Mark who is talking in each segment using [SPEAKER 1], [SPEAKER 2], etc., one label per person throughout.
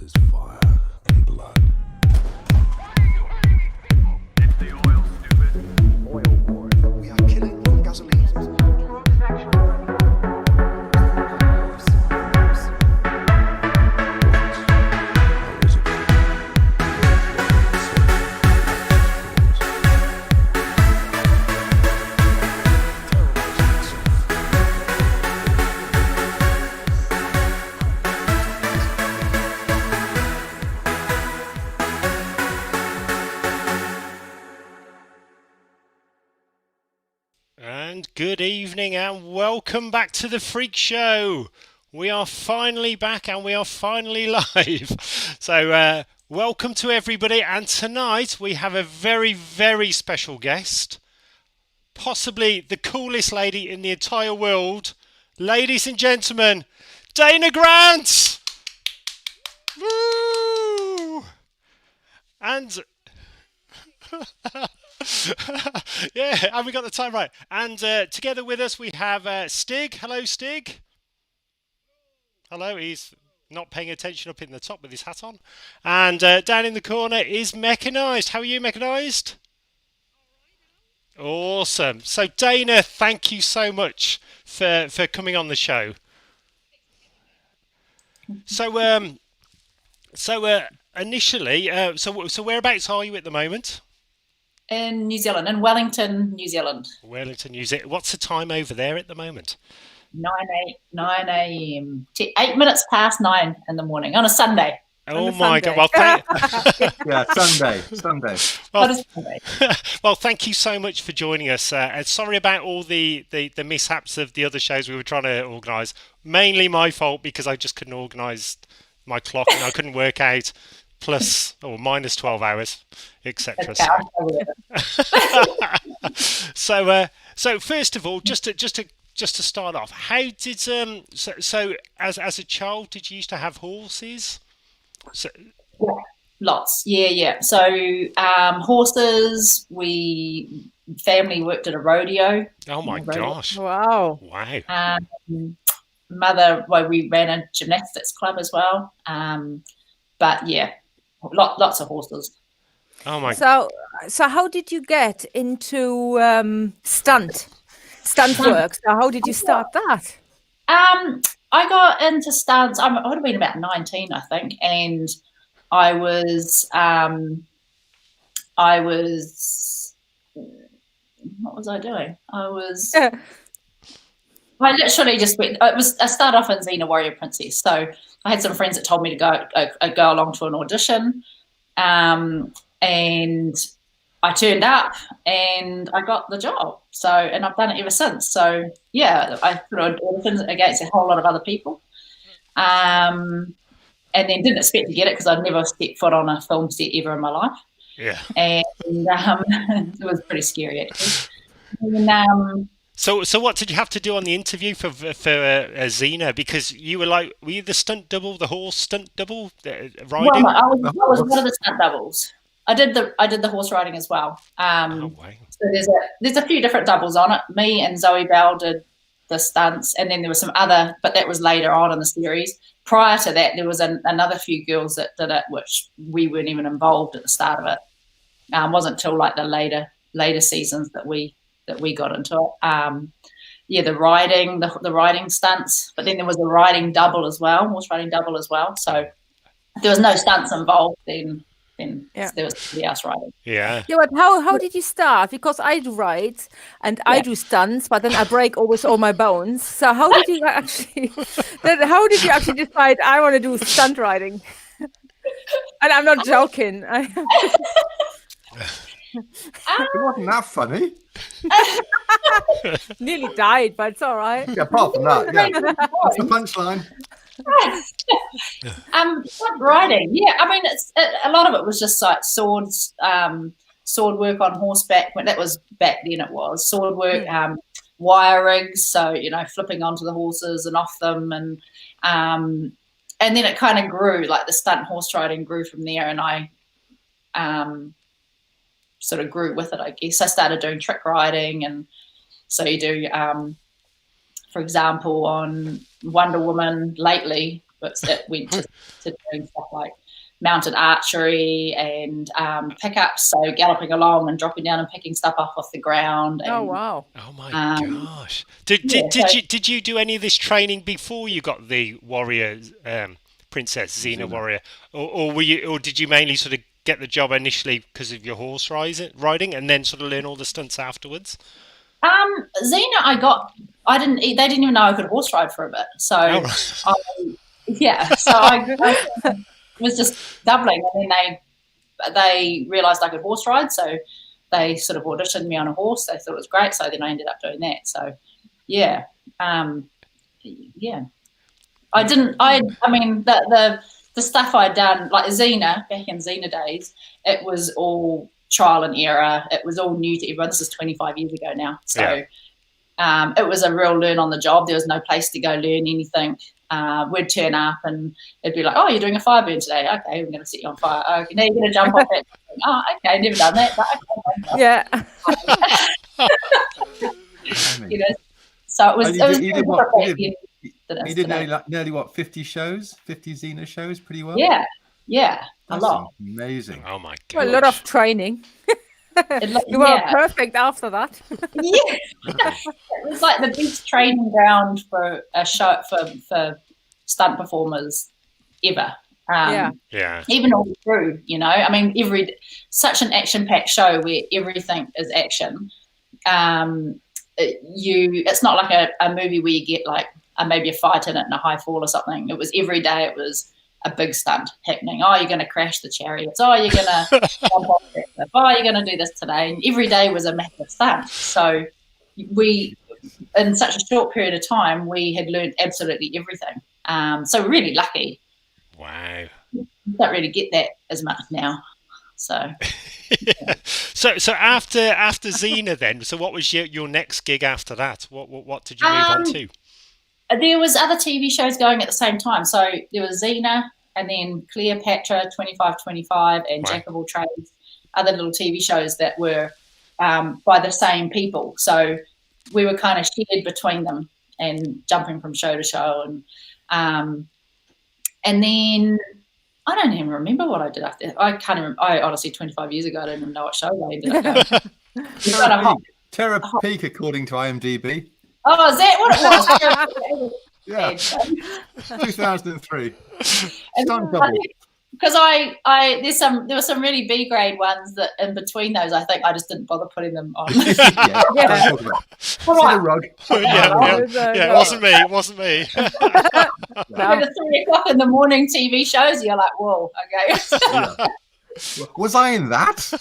[SPEAKER 1] is fire and blood.
[SPEAKER 2] It's the oil, stupid.
[SPEAKER 3] Oil war. We are killing on gasoline.
[SPEAKER 4] And good evening and welcome back to the Freak Show. We are finally back and we are finally live. So welcome to everybody, and tonight we have a very, very special guest. Possibly the coolest lady in the entire world. Ladies and gentlemen, DAYNA GRANT! Woo! And... yeah, and we got the time right. And together with us we have Stig. Hello, Stig. Hello, he's not paying attention up in the top with his hat on. And down in the corner is Mechanized. How are you, Mechanized? Awesome. So, DAYNA, thank you so much for coming on the show. So, initially, so whereabouts are you at the moment?
[SPEAKER 5] In New Zealand, in Wellington, New Zealand.
[SPEAKER 4] Wellington, New Zealand. What's the time over there at the moment?
[SPEAKER 5] 9 a.m. 8 minutes past 9 in the morning on a Sunday.
[SPEAKER 4] Oh my God! Well,
[SPEAKER 6] yeah, Sunday.
[SPEAKER 4] Well, well, thank you so much for joining us. And sorry about all the mishaps of the other shows we were trying to organise. Mainly my fault because I just couldn't organise my clock and I couldn't work out plus or minus 12 hours, etc. So first of all, just to start off, how did so as a child did you used to have horses? So,
[SPEAKER 5] yeah, lots. Yeah. So horses. Family worked at a rodeo.
[SPEAKER 4] Oh my gosh!
[SPEAKER 7] Wow!
[SPEAKER 5] Mother, we ran a gymnastics club as well. But yeah, lots of horses.
[SPEAKER 7] Oh my! So how did you get into stunt work? So how did you start that?
[SPEAKER 5] I got into stunts. I would have been about 19, I think, and I was. What was I doing? I literally just went. I started off in Xena Warrior Princess. So I had some friends that told me to go along to an audition, and I turned up and I got the job. So, and I've done it ever since. So, yeah, I sort of auditioned against a whole lot of other people, and then didn't expect to get it because I'd never stepped foot on a film set ever in my life.
[SPEAKER 4] Yeah,
[SPEAKER 5] and it was pretty scary actually. And,
[SPEAKER 4] So what did you have to do on the interview for Xena? Because were you the stunt double, the horse stunt double riding?
[SPEAKER 5] Well, I was one of the stunt doubles. I did the horse riding as well.
[SPEAKER 4] Oh, wow.
[SPEAKER 5] So there's a few different doubles on it. Me and Zoe Bell did the stunts, and then there was some other, but that was later on in the series. Prior to that, there was another few girls that did it, which we weren't even involved at the start of it. Wasn't until like the later seasons that we got into it. The riding stunts, but then there was a riding double as well, horse riding double as well. So if there was no stunts involved, then there was somebody else riding.
[SPEAKER 4] Yeah.
[SPEAKER 7] Yeah, but how did you start? Because I do rides and I do stunts, but then I break always all my bones. So how did you actually decide I want to do stunt riding? And I'm not joking.
[SPEAKER 6] It wasn't that funny.
[SPEAKER 7] Nearly died, but it's all right.
[SPEAKER 6] Yeah, apart from that, yeah. That's the punchline.
[SPEAKER 5] Riding, yeah. I mean, a lot of it was just like sword work on horseback. That was back then. It was sword work, wire rigs. So flipping onto the horses and off them, and then it kind of grew. Like the stunt horse riding grew from there, and I sort of grew with it. I guess I started doing trick riding, and so you do. For example, on Wonder Woman lately, but it went to doing stuff like mounted archery and pickups, so galloping along and dropping down and picking stuff up off the ground. And,
[SPEAKER 7] Oh wow!
[SPEAKER 4] Oh my gosh! Did you do any of this training before you got the warrior princess Xena warrior, or did you mainly sort of get the job initially because of your horse riding, and then sort of learn all the stunts afterwards?
[SPEAKER 5] Xena, they didn't even know I could horse ride for a bit, so I was just doubling, and then they realised I could horse ride, so they sort of auditioned me on a horse. They thought it was great, so then I ended up doing that. So yeah, I mean the stuff I'd done, like Xena, back in Xena days, it was all trial and error. It was all new to everyone. This is 25 years ago now, so it was a real learn on the job. There was no place to go learn anything. We'd turn up and it'd be like, oh, you're doing a fire burn today. Okay, we're going to set you on fire. Okay, now you're going to jump off it. Oh, okay, never done that. But okay.
[SPEAKER 7] Yeah.
[SPEAKER 5] You know, so it was.
[SPEAKER 6] You did nearly what, 50 shows, 50 Xena shows, pretty well.
[SPEAKER 5] Yeah, a lot.
[SPEAKER 6] Amazing.
[SPEAKER 4] Oh my god!
[SPEAKER 7] Well, a lot of training. You were perfect after that.
[SPEAKER 5] Yeah, it was like the best training ground for a show for stunt performers ever. Even all through, you know, I mean, such an action-packed show where everything is action. It's not like a movie where you get like maybe a fight in it and a high fall or something. It was every day. It was a big stunt happening. Oh, you're going to crash the chariots. Oh, you're going to jump off that cliff. Oh, you're going to do this today. And every day was a massive stunt. So we, in such a short period of time, we had learned absolutely everything. So really lucky.
[SPEAKER 4] Wow.
[SPEAKER 5] You don't really get that as much now. So.
[SPEAKER 4] So after Xena then, so what was your next gig after that? What did you move on to?
[SPEAKER 5] There was other TV shows going at the same time. So there was Xena, and then Cleopatra, 2525, and Jack of All Trades, other little TV shows that were by the same people. So we were kind of shared between them and jumping from show to show. And then I don't even remember what I did after that. I can't remember. I honestly, 25 years ago, I don't even know what show I ended up going.
[SPEAKER 6] Terra Peak, according to IMDb.
[SPEAKER 5] Oh, is that what it was?
[SPEAKER 6] Yeah, 2003. Stunt double.
[SPEAKER 5] Because there were some really B grade ones that in between those, I think I just didn't bother putting them on.
[SPEAKER 6] Yeah.
[SPEAKER 5] Right.
[SPEAKER 6] Rug.
[SPEAKER 4] It wasn't me.
[SPEAKER 5] The 3 o'clock in the morning TV shows, you're like, whoa, okay.
[SPEAKER 6] Was I in that?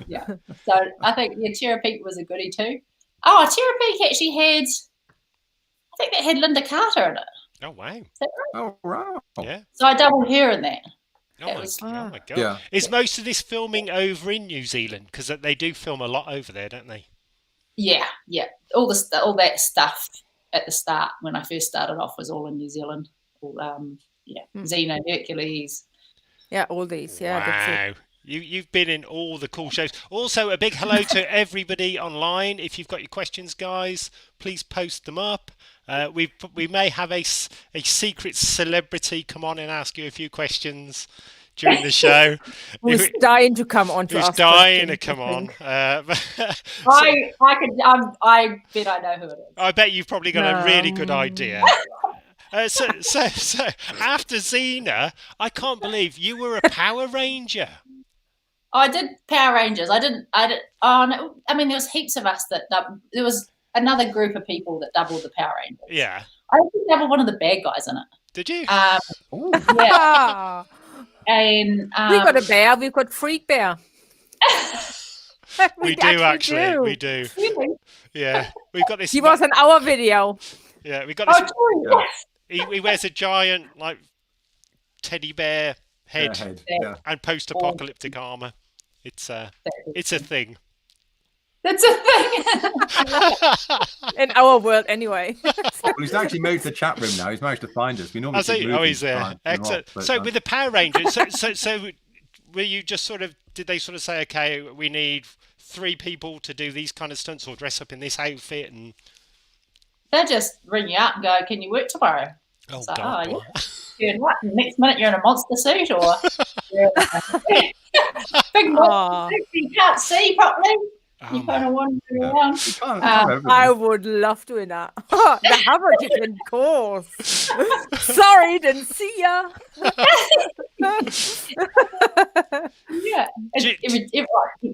[SPEAKER 5] Yeah. So I think Terra Peak was a goodie too. Oh, Terra Peak actually had, I think that had Linda Carter in it.
[SPEAKER 4] Oh wow!
[SPEAKER 5] Is that right?
[SPEAKER 6] Oh wow!
[SPEAKER 4] Yeah.
[SPEAKER 5] So I doubled her in that.
[SPEAKER 4] Oh my god!
[SPEAKER 6] Yeah.
[SPEAKER 4] Is most of this filming over in New Zealand? Because they do film a lot over there, don't they?
[SPEAKER 5] Yeah. All that stuff at the start when I first started off was all in New Zealand. All, Xena, Hercules.
[SPEAKER 7] Yeah, all these. Yeah,
[SPEAKER 4] wow.
[SPEAKER 7] that's it.
[SPEAKER 4] You've been in all the cool shows. Also, a big hello to everybody online. If you've got your questions, guys, please post them up. We may have a secret celebrity come on and ask you a few questions during the show.
[SPEAKER 7] Who's dying to come on to
[SPEAKER 4] who's
[SPEAKER 7] ask
[SPEAKER 4] dying
[SPEAKER 7] questions,
[SPEAKER 4] to come on?
[SPEAKER 5] I bet I know who it is.
[SPEAKER 4] I bet you've probably got a really good idea. So after Xena, I can't believe you were a Power Ranger.
[SPEAKER 5] I did Power Rangers. I didn't. Oh no! I mean, there was heaps of us there was another group of people that doubled the Power Rangers.
[SPEAKER 4] Yeah.
[SPEAKER 5] I actually doubled one of the bad guys in it.
[SPEAKER 4] Did you?
[SPEAKER 5] Yeah. And
[SPEAKER 7] we've got a bear. We've got Freak Bear.
[SPEAKER 4] we do actually. We do.
[SPEAKER 5] Really?
[SPEAKER 4] Yeah. We've got this.
[SPEAKER 7] He was in our video.
[SPEAKER 4] Yeah, we got this.
[SPEAKER 5] Oh, true.
[SPEAKER 4] He wears a giant teddy bear head and post-apocalyptic armor. It's a thing.
[SPEAKER 5] That's a thing.
[SPEAKER 7] In our world, anyway.
[SPEAKER 6] Well, he's actually moved to the chat room now. He's managed to find us. We normally
[SPEAKER 4] he's there. Excellent. So with the Power Rangers, so were you just did they say, okay, we need 3 people to do these kind of stunts or dress up in this outfit and?
[SPEAKER 5] They'll just ring you up and go, "Can you work tomorrow?"
[SPEAKER 4] Oh,
[SPEAKER 5] It's like,
[SPEAKER 4] God.
[SPEAKER 5] "Oh, yeah." You're what? Next minute you're in a monster suit, or you're in a big monster suit you can't see properly. You kind of wander around.
[SPEAKER 6] You can't
[SPEAKER 7] I would love doing that. The Hammer course. Sorry, didn't see ya.
[SPEAKER 5] Yeah, it keeps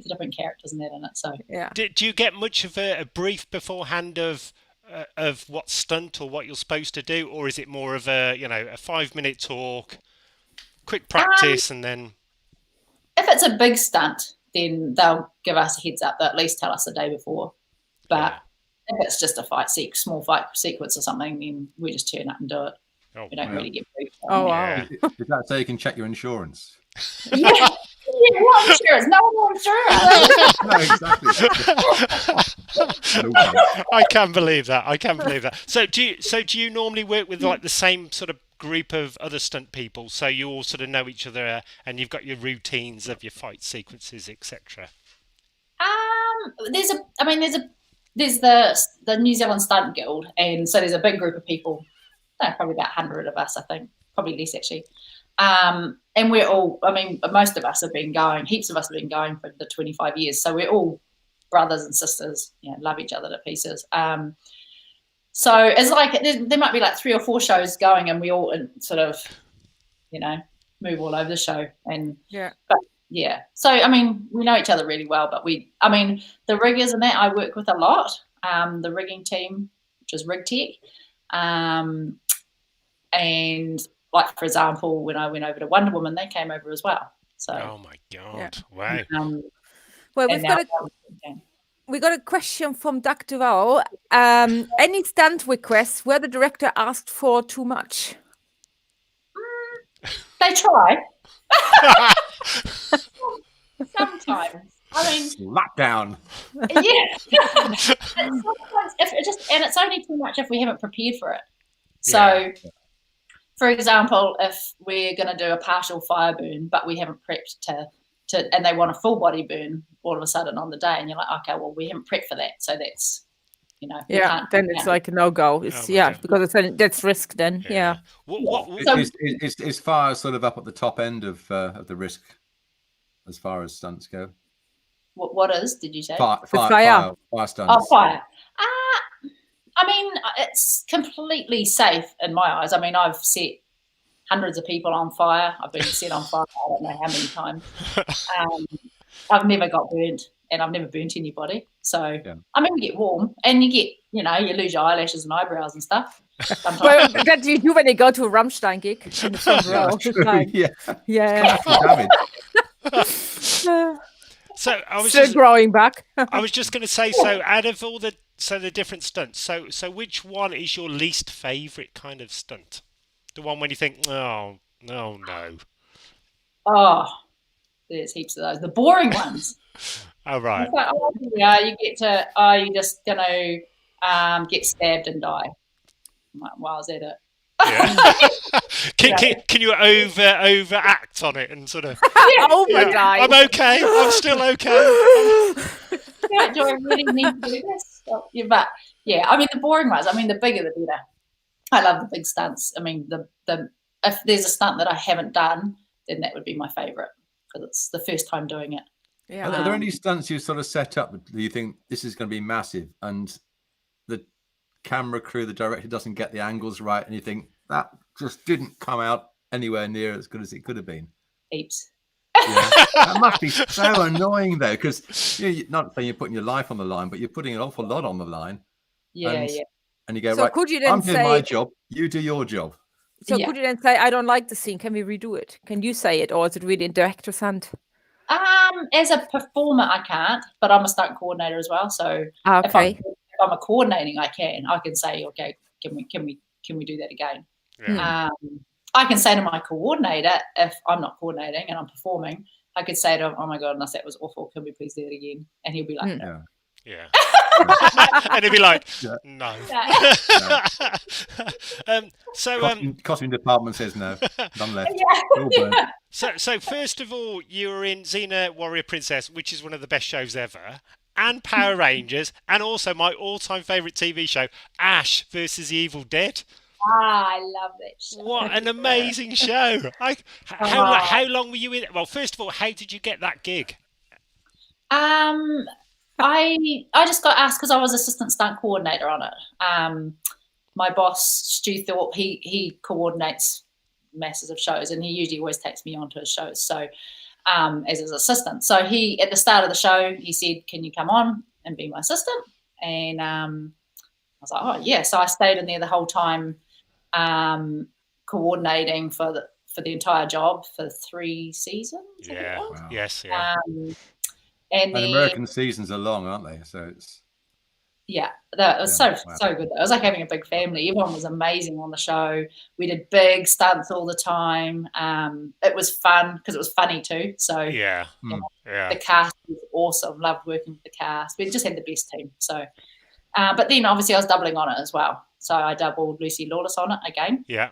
[SPEAKER 5] the different characters and that in it. So
[SPEAKER 7] Yeah.
[SPEAKER 4] Do you get much of a brief beforehand of what stunt or what you're supposed to do, or is it more of a 5-minute talk, quick practice, and then?
[SPEAKER 5] If it's a big stunt, then they'll give us a heads up. They'll at least tell us the day before. But if it's just a small fight sequence or something, then we just turn up and do it.
[SPEAKER 4] Oh,
[SPEAKER 5] we don't really get briefed.
[SPEAKER 7] Oh, wow.
[SPEAKER 4] Yeah.
[SPEAKER 6] Is that so you can check your insurance?
[SPEAKER 5] Yeah. What insurance? No one wants insurance.
[SPEAKER 6] No, exactly.
[SPEAKER 4] I can believe that. So do you normally work with like the same sort of group of other stunt people, so you all sort of know each other and you've got your routines of your fight sequences, etc.?
[SPEAKER 5] There's the New Zealand Stunt Guild, and so there's a big group of people. Probably about 100 of us, I think, probably less actually. And we're all, most of us have been going, heaps of us have been going for the 25 years. So we're all brothers and sisters, love each other to pieces. So it's like, there might be like 3 or 4 shows going, and we all sort of, move all over the show. And, but yeah. So, we know each other really well, but the riggers and that I work with a lot, the rigging team, which is Rig Tech. And like, for example, when I went over to Wonder Woman, they came over as well. So,
[SPEAKER 4] oh my God, wow.
[SPEAKER 7] Well, we got a question from Dr. Val. Any stunt requests where the director asked for too much?
[SPEAKER 5] They try. Sometimes.
[SPEAKER 6] Slap down.
[SPEAKER 5] Yeah. Sometimes it's only too much if we haven't prepared for it. So, for example, if we're going to do a partial fire burn, but we haven't prepped and they want a full body burn all of a sudden on the day, and you're like, okay, well, we haven't prepped for that, so that's,
[SPEAKER 7] then it's like a no-go. It's because that's risk then. Yeah.
[SPEAKER 6] It's far sort of up at the top end of the risk as far as stunts go.
[SPEAKER 5] What is? Did you say?
[SPEAKER 6] Fire stunts.
[SPEAKER 5] Oh, fire. It's completely safe in my eyes. I've set hundreds of people on fire. I've been set on fire I don't know how many times. I've never got burnt, and I've never burnt anybody. So, you get warm, and you get, you lose your eyelashes and eyebrows and stuff.
[SPEAKER 7] Well, that you do when you go to a Rammstein gig in the front row. Yeah.
[SPEAKER 4] So I was
[SPEAKER 7] still growing back.
[SPEAKER 4] I was just going to say, so out of all the different stunts, so which one is your least favourite kind of stunt? The one when you think, oh no.
[SPEAKER 5] Oh, there's heaps of those. The boring ones.
[SPEAKER 4] Oh, right.
[SPEAKER 5] Like, you get to, you're just going to get stabbed and die. I'm like, wow, is that it?
[SPEAKER 4] Yeah. Can you overact on it and sort of
[SPEAKER 7] die?
[SPEAKER 4] I'm okay. I'm still okay.
[SPEAKER 5] Do I really need to do this? But the boring ones. The bigger the better. I love the big stunts. If there's a stunt that I haven't done, then that would be my favourite because it's the first time doing it.
[SPEAKER 7] Yeah.
[SPEAKER 6] Are there any stunts you sort of set up that you think this is going to be massive, and the camera crew, the director doesn't get the angles right, and you think that just didn't come out anywhere near as good as it could have been?
[SPEAKER 5] Heaps.
[SPEAKER 6] Yeah. That must be so annoying though, because you're not saying you're putting your life on the line, but you're putting an awful lot on the line.
[SPEAKER 5] Yeah.
[SPEAKER 6] And you go,
[SPEAKER 7] so
[SPEAKER 6] right,
[SPEAKER 7] could you then
[SPEAKER 6] I'm doing my job, you do your job.
[SPEAKER 7] So could you then say, I don't like the scene, can we redo it? Can you say it, or is it really in director's hand?
[SPEAKER 5] As a performer, I can't, but I'm a stunt coordinator as well. So if I'm a coordinating, I can say, okay, can we do that again?
[SPEAKER 4] Yeah.
[SPEAKER 5] I can say to my coordinator, if I'm not coordinating and I'm performing, I could say to him, oh my goodness, that was awful. Can we please do it again? And he'll be like, no.
[SPEAKER 4] Yeah. And he'd be like, no.
[SPEAKER 6] Costume department says no. None left.
[SPEAKER 4] So first of all, you were in Xena Warrior Princess, which is one of the best shows ever. and Power Rangers, and also my all-time favourite TV show, Ash versus the Evil Dead.
[SPEAKER 5] I love that show.
[SPEAKER 4] What an amazing show! How long were you in? Well, first of all, how did you get that gig?
[SPEAKER 5] I just got asked because I was assistant stunt coordinator on it. My boss Stu Thorpe, he coordinates masses of shows, and he usually always takes me onto his shows. So as his assistant, so he at the start of the show he said, "Can you come on and be my assistant?" And I was like, "Oh yeah!" So I stayed in there the whole time, coordinating for the entire job for 3 seasons.
[SPEAKER 4] Yeah.
[SPEAKER 6] Wow.
[SPEAKER 4] Yes. Yeah.
[SPEAKER 5] And then,
[SPEAKER 6] American seasons are long, aren't they? So it's
[SPEAKER 5] yeah, that was
[SPEAKER 6] wow.
[SPEAKER 5] so good. It was like having a big family. Everyone was amazing on the show. We did big stunts all the time. It was fun because it was funny too. So
[SPEAKER 4] Yeah.
[SPEAKER 5] the cast was awesome. Loved working with the cast. We just had the best team. So, but then obviously I was doubling on it as well. So I doubled Lucy Lawless on it again.
[SPEAKER 4] Yeah.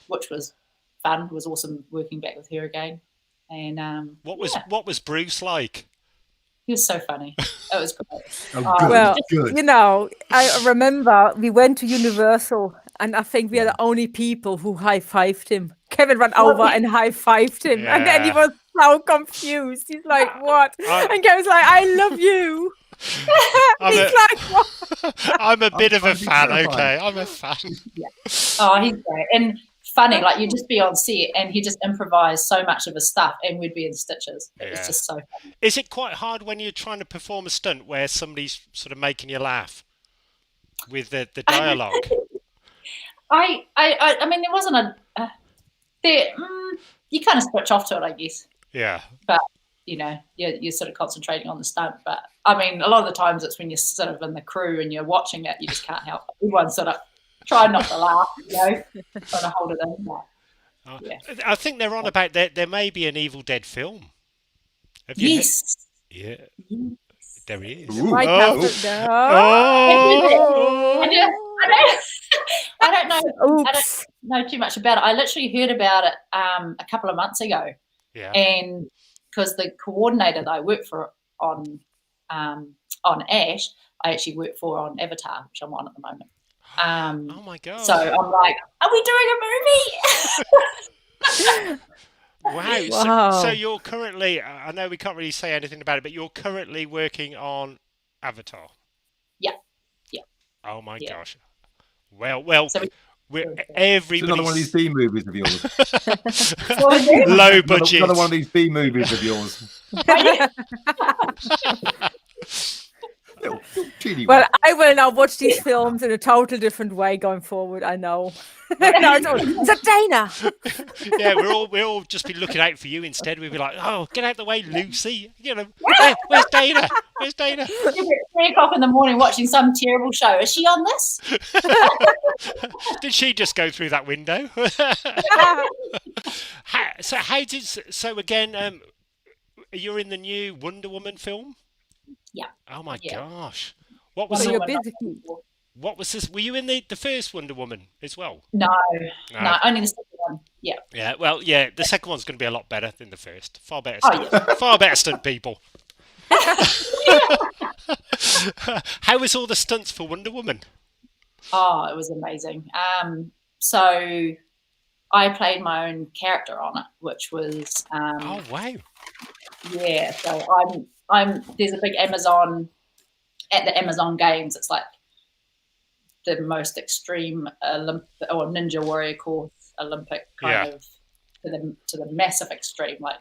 [SPEAKER 5] Which was fun. It was awesome working back with her again. And
[SPEAKER 4] What was Bruce like?
[SPEAKER 5] he was so funny. It was great.
[SPEAKER 6] Oh, good.
[SPEAKER 7] Well,
[SPEAKER 6] Good.
[SPEAKER 7] you know, I remember we went to Universal, and I think we are the only people who high-fived him. Kevin ran over and high-fived him, and then he
[SPEAKER 4] Yeah.
[SPEAKER 7] was so confused. He's like, "What?" And Kevin's like, "I love you."
[SPEAKER 4] I'm
[SPEAKER 7] He's like, "What?"
[SPEAKER 4] I'm a bit of a
[SPEAKER 6] I'd be
[SPEAKER 4] fan.
[SPEAKER 6] terrified.
[SPEAKER 4] Okay, I'm a fan.
[SPEAKER 5] Oh, he's great. And funny, like you'd just be on set and he just improvised so much of his stuff and we'd be in stitches. It was
[SPEAKER 4] Yeah.
[SPEAKER 5] just so funny.
[SPEAKER 4] Is it quite hard when you're trying to perform a stunt where somebody's sort of making you laugh with the dialogue?
[SPEAKER 5] I mean, there wasn't you kind of switch off to it, I guess.
[SPEAKER 4] Yeah.
[SPEAKER 5] But, you know, you're sort of concentrating on the stunt. But, I mean, a lot of the times it's when you're sort of in the crew and you're watching it, you just can't help it. Everyone's sort of trying not to laugh, you know, trying to hold it in. But, yeah.
[SPEAKER 4] I think they're on about there may be an Evil Dead film. Have you
[SPEAKER 5] Yes.
[SPEAKER 4] Yeah. There he is.
[SPEAKER 6] Ooh.
[SPEAKER 7] White
[SPEAKER 4] Oh.
[SPEAKER 7] House. No.
[SPEAKER 4] Oh.
[SPEAKER 5] I don't know. I don't
[SPEAKER 7] Oops.
[SPEAKER 5] know too much about it. I literally heard about it a couple of months ago,
[SPEAKER 4] Yeah.
[SPEAKER 5] and because the coordinator that I work for on Ash, I actually work for on Avatar, which I'm on at the moment.
[SPEAKER 4] Oh my god.
[SPEAKER 5] So I'm like, are we doing a movie?
[SPEAKER 4] Wow.
[SPEAKER 7] Wow.
[SPEAKER 4] So you're currently, I know we can't really say anything about it, but you're currently working on Avatar.
[SPEAKER 5] Yeah.
[SPEAKER 4] Oh my
[SPEAKER 5] Yeah.
[SPEAKER 4] gosh. Well,
[SPEAKER 5] So
[SPEAKER 4] we're
[SPEAKER 6] It's
[SPEAKER 4] everybody.
[SPEAKER 6] another one of these B movies of yours.
[SPEAKER 4] Low budget.
[SPEAKER 6] Another one of these B movies of yours. Little teeny
[SPEAKER 7] Well,
[SPEAKER 6] one.
[SPEAKER 7] I will now watch these films in a total different way going forward. I know. No, it's a Dana.
[SPEAKER 4] Yeah, we'll all just be looking out for you instead. We'll be like, oh, get out the way, Lucy. You know, where's Dana? Where's Dana?
[SPEAKER 5] 3:00 in the morning watching some terrible show. Is she on this?
[SPEAKER 4] Did she just go through that window? So again, you're in the new Wonder Woman film?
[SPEAKER 5] Yeah.
[SPEAKER 4] Oh my
[SPEAKER 5] Yeah.
[SPEAKER 4] gosh. What was
[SPEAKER 7] So
[SPEAKER 4] the,
[SPEAKER 7] you're busy.
[SPEAKER 4] what was this? Were you in the first Wonder Woman as well?
[SPEAKER 5] No,
[SPEAKER 4] No.
[SPEAKER 5] only the second one. Yeah.
[SPEAKER 4] Yeah, well, yeah, the second one's going to be a lot better than the first. Far better
[SPEAKER 5] Oh,
[SPEAKER 4] stunt, far better stunt people. How was all the stunts for Wonder Woman?
[SPEAKER 5] Oh, it was amazing. So I played my own character on it, which was
[SPEAKER 4] Oh wow!
[SPEAKER 5] yeah. So I'm there's a big Amazon at the Amazon Games. It's like the most extreme Ninja Warrior course Olympic kind of to the massive extreme. Like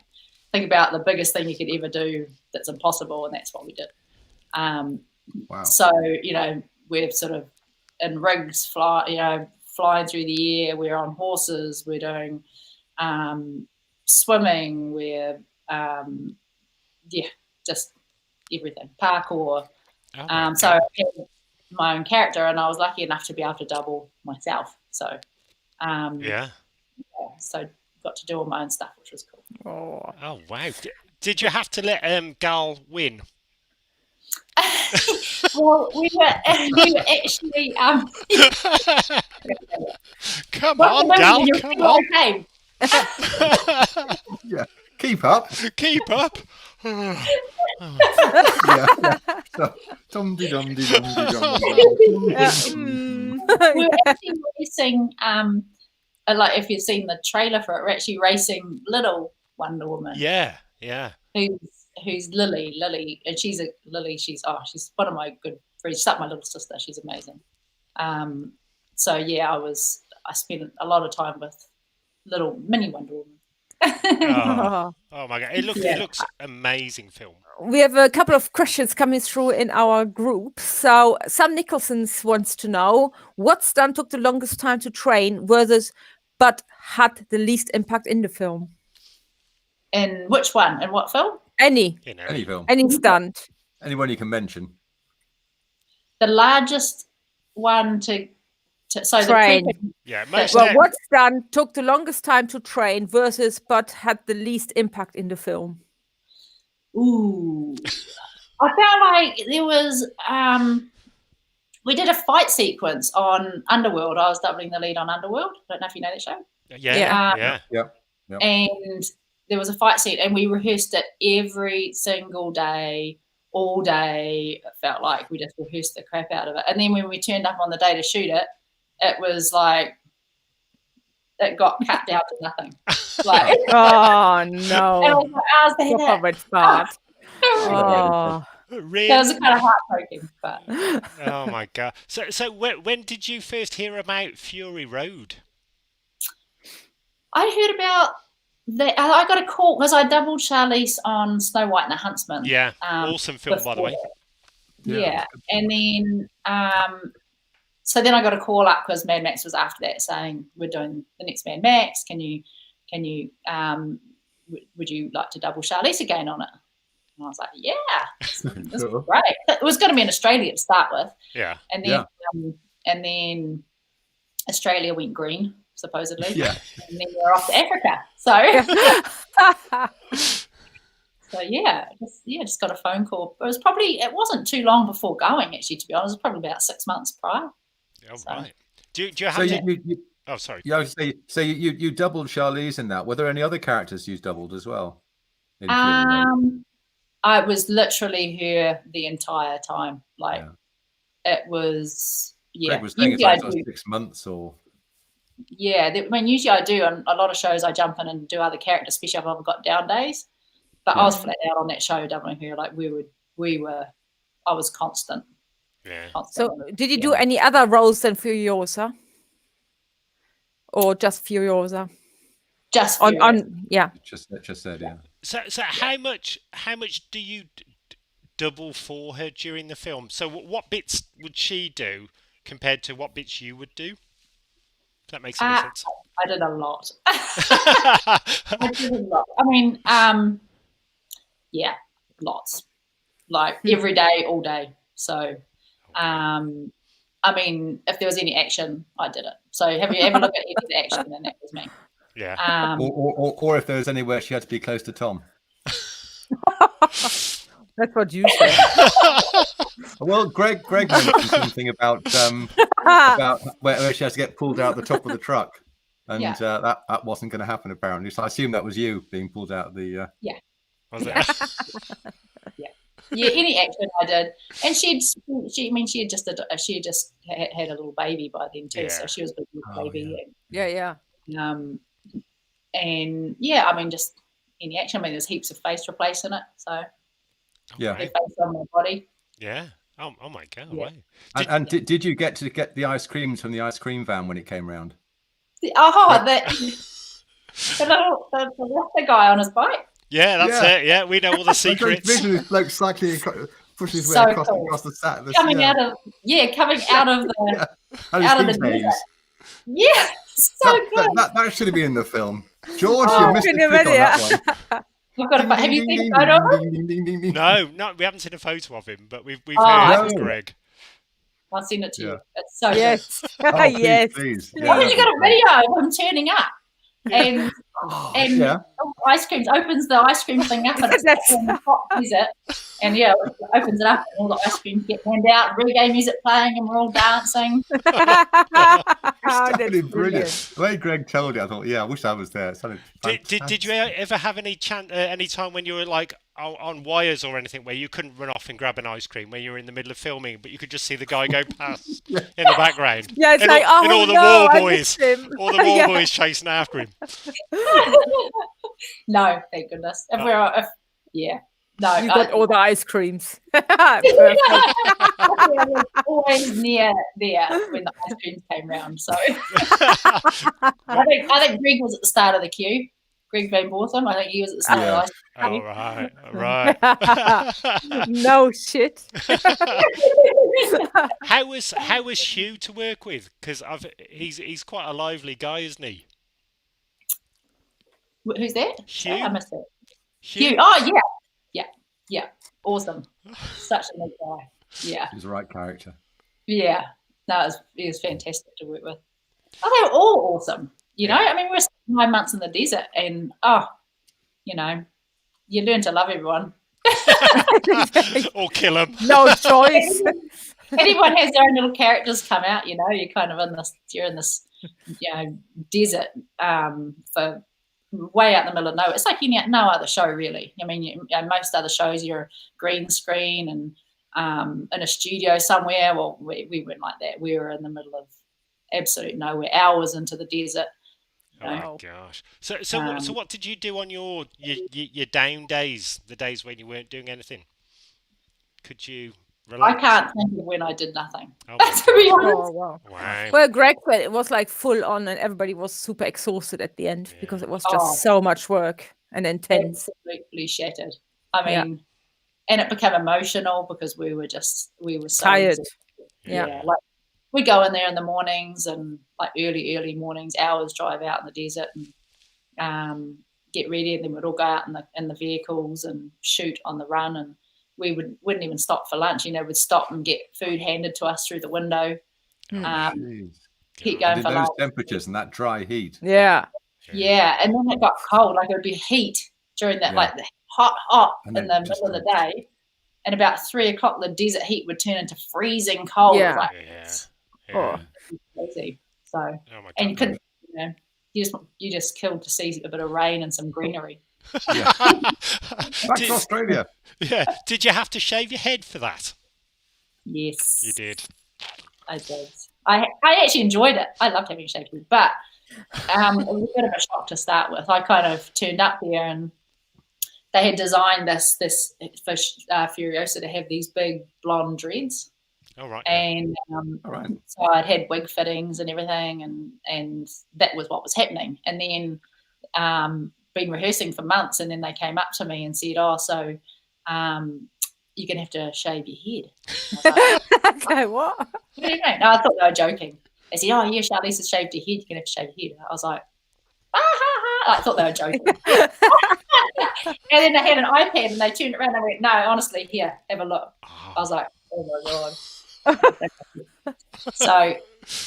[SPEAKER 5] think about the biggest thing you could ever do that's impossible, and that's what we did.
[SPEAKER 6] Wow.
[SPEAKER 5] So you know we're sort of in rigs, flying through the air. We're on horses. We're doing swimming. We're just everything, parkour.
[SPEAKER 4] Oh, my
[SPEAKER 5] So I
[SPEAKER 4] God.
[SPEAKER 5] had my own character, and I was lucky enough to be able to double myself. So
[SPEAKER 4] Yeah.
[SPEAKER 5] so got to do all my own stuff, which was cool.
[SPEAKER 4] Oh wow! Did you have to let Gal win?
[SPEAKER 5] Well, we were actually
[SPEAKER 4] Come
[SPEAKER 5] what's
[SPEAKER 4] on,
[SPEAKER 5] the movie?
[SPEAKER 4] Gal!
[SPEAKER 5] You'll
[SPEAKER 4] Come
[SPEAKER 5] see what
[SPEAKER 4] on!
[SPEAKER 5] I came.
[SPEAKER 6] Yeah. Keep up.
[SPEAKER 4] Keep up.
[SPEAKER 6] Yeah. So, dum-de-dum-de-dum-de-dum.
[SPEAKER 5] We're actually racing, like if you've seen the trailer for it, we're actually racing little Wonder Woman.
[SPEAKER 4] Yeah.
[SPEAKER 5] Who's Lily, and she's one of my good friends. She's like my little sister. She's amazing. So yeah, I spent a lot of time with little mini Wonder Woman.
[SPEAKER 4] Oh my god! It looks amazing film.
[SPEAKER 7] We have a couple of questions coming through in our group. So Sam Nicholson wants to know what stunt took the longest time to train versus but had the least impact in the film.
[SPEAKER 5] In which one? In what film?
[SPEAKER 7] Any
[SPEAKER 6] film.
[SPEAKER 7] Any stunt.
[SPEAKER 6] Anyone you can mention.
[SPEAKER 5] The largest one to so
[SPEAKER 7] Train.
[SPEAKER 4] Yeah.
[SPEAKER 7] What stunt took the longest time to train versus but had the least impact in the film?
[SPEAKER 5] Ooh. I felt like there was we did a fight sequence on Underworld. I was doubling the lead on Underworld. I don't know if you know that show.
[SPEAKER 4] Yeah.
[SPEAKER 5] And there was a fight scene and we rehearsed it every single day, all day. It felt like we just rehearsed the crap out of it. And then when we turned up on the day to shoot it, it was like it got cut down to nothing. Like,
[SPEAKER 7] oh no!
[SPEAKER 5] And I was like, how's that?
[SPEAKER 7] Your favorite part. Oh.
[SPEAKER 4] Really?
[SPEAKER 5] That was kind of heartbreaking, but
[SPEAKER 4] oh my god! So when did you first hear about Fury Road?
[SPEAKER 5] I heard about that. I got a call because I doubled Charlize on Snow White and the Huntsman.
[SPEAKER 4] Yeah, awesome film by the way.
[SPEAKER 5] Yeah, and then so then I got a call up because Mad Max was after that, saying we're doing the next Mad Max. Can you would you like to double Charlize again on it? And I was like, yeah, this is great. It was going to be in Australia to start with.
[SPEAKER 4] Yeah.
[SPEAKER 5] And then Australia went green, supposedly.
[SPEAKER 6] Yeah.
[SPEAKER 5] And then we're off to Africa. So just got a phone call. It wasn't too long before going, actually, to be honest. It was probably about 6 months prior.
[SPEAKER 4] Oh, so. Right. Do you have oh, sorry.
[SPEAKER 6] Yeah, so you doubled Charlize in that. Were there any other characters you doubled as well?
[SPEAKER 5] I was literally her the entire time. Like it was,
[SPEAKER 6] Greg was saying it's like 6 months or.
[SPEAKER 5] Yeah, usually I do on a lot of shows. I jump in and do other characters, especially if I've got down days. But I was flat out on that show doubling her. Like I was constant.
[SPEAKER 4] Yeah.
[SPEAKER 7] So did you do any other roles than Furiosa? Or just Furiosa?
[SPEAKER 5] Just Furiosa.
[SPEAKER 6] Just said, yeah.
[SPEAKER 4] So how much do you double for her during the film? So what bits would she do compared to what bits you would do? If that makes any sense.
[SPEAKER 5] I did a lot. I did a lot. I mean, lots. Like every day, all day. So, I mean, if there was any action, I did it. So have you ever looked at any action? Then that was me.
[SPEAKER 4] Yeah.
[SPEAKER 6] Or if there was anywhere she had to be close to Tom.
[SPEAKER 7] That's what you said.
[SPEAKER 6] Well, Greg mentioned something about where she has to get pulled out the top of the truck, and that wasn't going to happen apparently. So I assume that was you being pulled out of the.
[SPEAKER 5] Yeah.
[SPEAKER 4] Was it?
[SPEAKER 5] Yeah, any action I did, and she had just had a little baby by then too, so she was a big baby.
[SPEAKER 7] Yeah.
[SPEAKER 5] And I mean, just any action. I mean, there's heaps of face replace in it, so
[SPEAKER 6] yeah,
[SPEAKER 5] face on my body.
[SPEAKER 4] Yeah. Oh my god.
[SPEAKER 5] Yeah.
[SPEAKER 6] And did you get the ice creams from the ice cream van when it came round?
[SPEAKER 5] The little guy on his bike.
[SPEAKER 4] Yeah, that's it. Yeah, we know all the secrets.
[SPEAKER 6] Like cycling, pushing his way
[SPEAKER 5] So
[SPEAKER 6] across the sat.
[SPEAKER 5] Coming out of the desert. Yeah, so good.
[SPEAKER 6] That should have been in the film. George, you missed the trick on that one.
[SPEAKER 5] Have you seen a photo of him?
[SPEAKER 4] No, we haven't seen a photo of him, but we've heard of Greg.
[SPEAKER 5] I'll send it to you. It's so
[SPEAKER 7] yes.
[SPEAKER 6] Oh,
[SPEAKER 7] yes.
[SPEAKER 6] please.
[SPEAKER 5] good. You got a video of him turning up, and and
[SPEAKER 6] yeah.
[SPEAKER 5] ice creams, opens the ice cream thing up and it's like in the hot desert. And yeah, it opens it up and all the ice creams get handed out, reggae music playing, and we're all dancing.
[SPEAKER 6] It's
[SPEAKER 7] That's
[SPEAKER 6] totally brilliant.
[SPEAKER 7] brilliant.
[SPEAKER 6] The way Greg told it, I thought, yeah, I wish I was there. It sounded
[SPEAKER 4] Did you ever have any time when you were like on wires or anything where you couldn't run off and grab an ice cream when you were in the middle of filming, but you could just see the guy go past in the background?
[SPEAKER 7] Yeah, it's
[SPEAKER 4] and
[SPEAKER 7] like,
[SPEAKER 4] all, and all the war
[SPEAKER 7] I
[SPEAKER 4] boys,
[SPEAKER 7] missed him.
[SPEAKER 4] all the war
[SPEAKER 7] Yeah.
[SPEAKER 4] boys chasing after him.
[SPEAKER 5] No, thank goodness. No,
[SPEAKER 7] You got all the ice creams.
[SPEAKER 5] I was always near there when the ice creams came round. So I think Greg was at the start of the queue. Greg Van Bortham, I think he was at the start of the ice cream.
[SPEAKER 4] Oh, right.
[SPEAKER 7] No shit.
[SPEAKER 4] How was Hugh to work with? Because he's quite a lively guy, isn't he?
[SPEAKER 5] Who's that?
[SPEAKER 4] Hugh.
[SPEAKER 5] I missed it.
[SPEAKER 4] Hugh.
[SPEAKER 5] Hugh. Oh yeah, awesome. Such a nice guy. Yeah,
[SPEAKER 6] He's the right character.
[SPEAKER 5] yeah. No, he was fantastic to work with. Oh, they were all awesome. You know, I mean, we were 9 months in the desert, and you learn to love everyone.
[SPEAKER 4] Or kill him.
[SPEAKER 7] No choice.
[SPEAKER 5] Anyone has their own little characters come out. You know, you're kind of you're in this, desert for way out in the middle of nowhere. It's like no other show really. I mean, most other shows you're green screen and in a studio somewhere. Well, we weren't like that. We were in the middle of absolute nowhere, hours into the desert.
[SPEAKER 4] Oh my gosh! So what did you do on your down days? The days when you weren't doing anything? Could you relax?
[SPEAKER 5] I can't think of when I did nothing.
[SPEAKER 4] Oh
[SPEAKER 5] To be honest.
[SPEAKER 7] Oh, wow.
[SPEAKER 4] Wow.
[SPEAKER 7] Well, Greg said it was like full on, and everybody was super exhausted at the end because it was just so much work and intense.
[SPEAKER 5] Absolutely shattered. I mean, and it became emotional because we were so
[SPEAKER 7] Tired.
[SPEAKER 5] exhausted.
[SPEAKER 7] Yeah.
[SPEAKER 5] Like we go in there in the mornings and like early mornings, hours drive out in the desert and get ready, and then we'd all go out in the vehicles and shoot on the run, and we wouldn't even stop for lunch. We'd stop and get food handed to us through the window.
[SPEAKER 6] Jeez.
[SPEAKER 5] Keep going
[SPEAKER 6] Did
[SPEAKER 5] for
[SPEAKER 6] those
[SPEAKER 5] lunch.
[SPEAKER 6] temperatures and that dry heat.
[SPEAKER 7] Yeah.
[SPEAKER 5] Yeah, and then it got cold. Like it would be heat during that, like the hot
[SPEAKER 6] And
[SPEAKER 5] in
[SPEAKER 6] then
[SPEAKER 5] the
[SPEAKER 6] just
[SPEAKER 5] middle of the day, and about 3 o'clock, the desert heat would turn into freezing cold.
[SPEAKER 7] Yeah.
[SPEAKER 5] Like,
[SPEAKER 7] Oh.
[SPEAKER 5] crazy. So,
[SPEAKER 4] Oh my
[SPEAKER 5] and you
[SPEAKER 4] God.
[SPEAKER 5] couldn't, you just killed to see a bit of rain and some greenery.
[SPEAKER 6] Back to Australia.
[SPEAKER 4] Yeah. Did you have to shave your head for that?
[SPEAKER 5] Yes,
[SPEAKER 4] You did.
[SPEAKER 5] I did. I actually enjoyed it. I loved having shaved head, but it was a bit of a shock to start with. I kind of turned up there and they had designed this for Furiosa to have these big blonde dreads.
[SPEAKER 4] All right.
[SPEAKER 5] And
[SPEAKER 6] All right.
[SPEAKER 5] so I'd had wig fittings and everything, and that was what was happening. And then been rehearsing for months, and then they came up to me and said, "Oh, so you're gonna have to shave your head." I was like,
[SPEAKER 7] Okay, what?
[SPEAKER 5] "What do you mean?" No, I thought they were joking. They said, "Oh, yeah, Charlize has shaved your head. You're gonna have to shave your head." I was like, "Ah ha ha!" I thought they were joking. And then they had an iPad and they turned it around and I went, "No, honestly, here, have a look." I was like, "Oh my God." So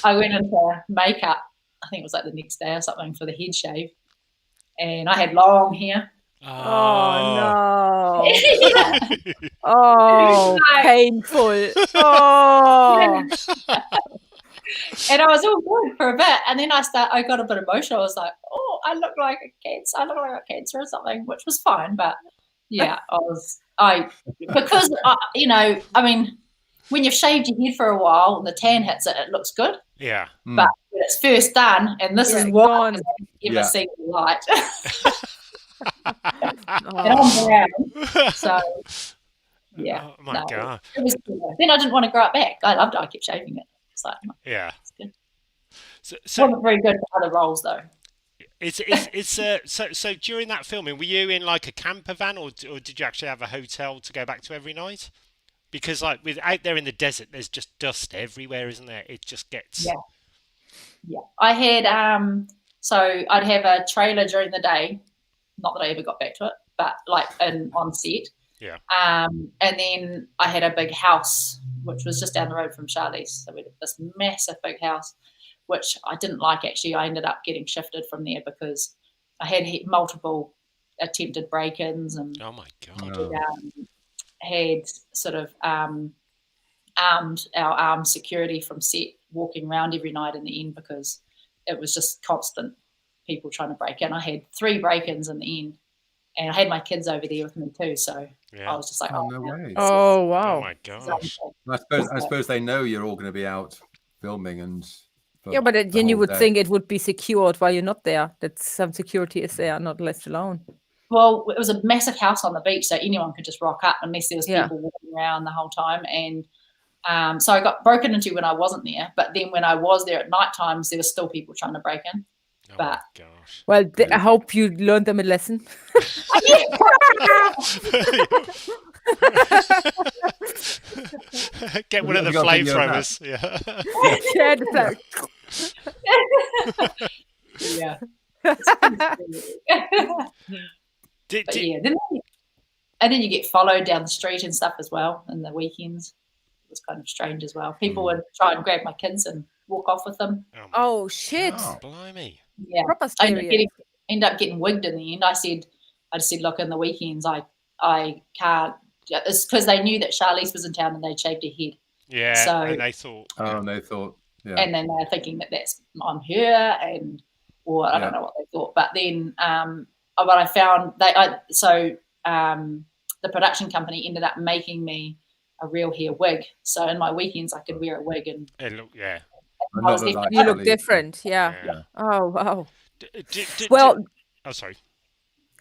[SPEAKER 5] I went into makeup, I think it was like the next day or something, for the head shave. And I had long hair.
[SPEAKER 7] Oh, no.
[SPEAKER 5] Yeah.
[SPEAKER 7] Oh,
[SPEAKER 5] No.
[SPEAKER 7] painful. Oh.
[SPEAKER 5] And I was all good for a bit. And then I got a bit emotional. I was like, "Oh, I look like a cancer. I look like a cancer or something," which was fine. But yeah, because I mean, when you've shaved your head for a while and the tan hits it, it looks good.
[SPEAKER 4] Yeah.
[SPEAKER 5] But when it's first done, and this is
[SPEAKER 7] Yeah,
[SPEAKER 5] what
[SPEAKER 7] gone.
[SPEAKER 5] I've ever seen the light. And
[SPEAKER 7] Oh.
[SPEAKER 5] I'm brown. So yeah.
[SPEAKER 4] Oh my God.
[SPEAKER 5] It was good. Then I didn't want to grow it back. I loved it. I kept shaving it. It's like,
[SPEAKER 4] Yeah.
[SPEAKER 5] it's good.
[SPEAKER 4] So
[SPEAKER 5] Wasn't very good for other roles though.
[SPEAKER 4] so during that filming, were you in like a camper van, or did you actually have a hotel to go back to every night? Because like out there in the desert, there's just dust everywhere, isn't there? It just gets.
[SPEAKER 5] Yeah. I had so I'd have a trailer during the day. Not that I ever got back to it, but like on set.
[SPEAKER 4] Yeah.
[SPEAKER 5] And then I had a big house, which was just down the road from Charlize. So we had this massive big house, which I didn't like actually. I ended up getting shifted from there because I had multiple attempted break-ins and
[SPEAKER 4] Oh my god.
[SPEAKER 5] had sort of armed security from set walking around every night in the end because it was just constant people trying to break in. I had 3 break-ins in the end, and I had my kids over there with me too. So I was just like,
[SPEAKER 6] Oh, no way.
[SPEAKER 7] Oh
[SPEAKER 4] Oh
[SPEAKER 7] wow.
[SPEAKER 4] my gosh.
[SPEAKER 6] I suppose they know you're all going to be out filming and.
[SPEAKER 7] Yeah, but
[SPEAKER 6] the
[SPEAKER 7] then you
[SPEAKER 6] whole
[SPEAKER 7] would
[SPEAKER 6] day.
[SPEAKER 7] think it would be secured while you're not there. That some security is there, not left alone.
[SPEAKER 5] Well, it was a massive house on the beach, so anyone could just rock up unless there was
[SPEAKER 7] Yeah.
[SPEAKER 5] people walking around the whole time. And so I got broken into when I wasn't there. But then when I was there at night times, there were still people trying to break in.
[SPEAKER 4] Oh
[SPEAKER 5] But
[SPEAKER 4] my gosh.
[SPEAKER 7] Well, I hope you learned them a lesson.
[SPEAKER 4] Get one of the
[SPEAKER 6] Have you got a video of
[SPEAKER 4] flamethrowers. Yeah.
[SPEAKER 7] Yeah, the flag.
[SPEAKER 5] yeah.
[SPEAKER 4] Did,
[SPEAKER 5] But
[SPEAKER 4] did,
[SPEAKER 5] yeah, and then you get followed down the street and stuff as well in the weekends. It was kind of strange as well. People would try and grab my kids and walk off with them.
[SPEAKER 7] Oh shit!
[SPEAKER 6] Oh.
[SPEAKER 4] Blimey.
[SPEAKER 5] Yeah,
[SPEAKER 7] Proper
[SPEAKER 5] I
[SPEAKER 7] scary.
[SPEAKER 5] end up getting wigged in the end. I just said, look, in the weekends, I can't. It's because they knew that Charlize was in town and they shaved her head,
[SPEAKER 4] Yeah.
[SPEAKER 5] So-
[SPEAKER 4] and they thought.
[SPEAKER 6] Oh, and they thought, yeah.
[SPEAKER 5] and then they're thinking that that's I'm her, or I don't
[SPEAKER 6] Yeah.
[SPEAKER 5] know what they thought. But then, what I found the production company ended up making me a real hair wig. So in my weekends, I could wear a wig, and
[SPEAKER 4] It looked, yeah.
[SPEAKER 6] And
[SPEAKER 5] I was
[SPEAKER 6] not look like
[SPEAKER 7] You look
[SPEAKER 6] Charlize.
[SPEAKER 7] different. Yeah.
[SPEAKER 4] Yeah.
[SPEAKER 7] Oh wow.
[SPEAKER 4] Did,
[SPEAKER 7] Well,
[SPEAKER 4] oh, sorry.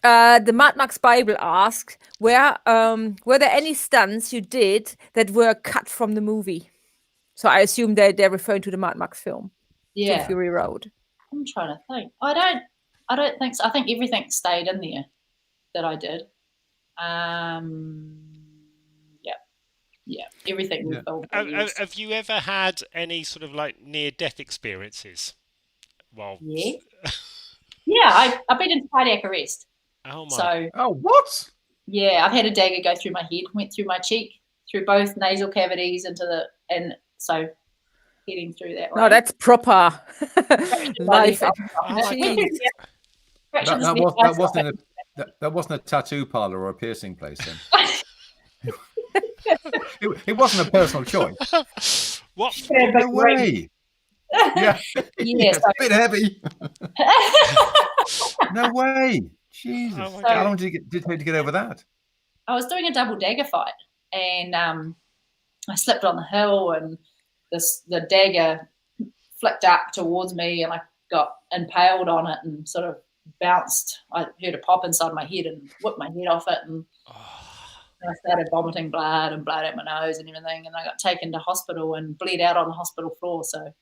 [SPEAKER 7] the Mad Max Bible asked, were there any stunts you did that were cut from the movie? So I assume they're referring to the Mad Max film, to
[SPEAKER 5] yeah,
[SPEAKER 7] Fury Road.
[SPEAKER 5] I'm trying to think. I don't think so. I think everything stayed in there that I did. Yeah, everything we
[SPEAKER 6] Yeah.
[SPEAKER 5] filmed. I used.
[SPEAKER 4] Have you ever had any sort of like near-death experiences? Well,
[SPEAKER 5] Yeah, yeah. I've been in cardiac arrest.
[SPEAKER 4] oh my.
[SPEAKER 5] So
[SPEAKER 6] Oh, what?
[SPEAKER 5] yeah, I've had a dagger go through my head, went through my cheek, through both nasal cavities and so heading through that.
[SPEAKER 7] No,
[SPEAKER 5] way.
[SPEAKER 7] that's proper life.
[SPEAKER 4] Oh my God.
[SPEAKER 6] That wasn't a tattoo parlor or a piercing place then. it wasn't a personal choice.
[SPEAKER 4] What?
[SPEAKER 6] No way. Yeah,
[SPEAKER 5] Yes.
[SPEAKER 6] it's a bit heavy. No way. Jesus.
[SPEAKER 4] Oh my
[SPEAKER 6] How
[SPEAKER 4] God.
[SPEAKER 6] long did it take to get over that?
[SPEAKER 5] I was doing a double dagger fight, and I slipped on the hill, and the dagger flicked up towards me, and I got impaled on it and sort of bounced. I heard a pop inside my head and whipped my head off it, and I started vomiting blood out my nose and everything, and I got taken to hospital and bled out on the hospital floor. So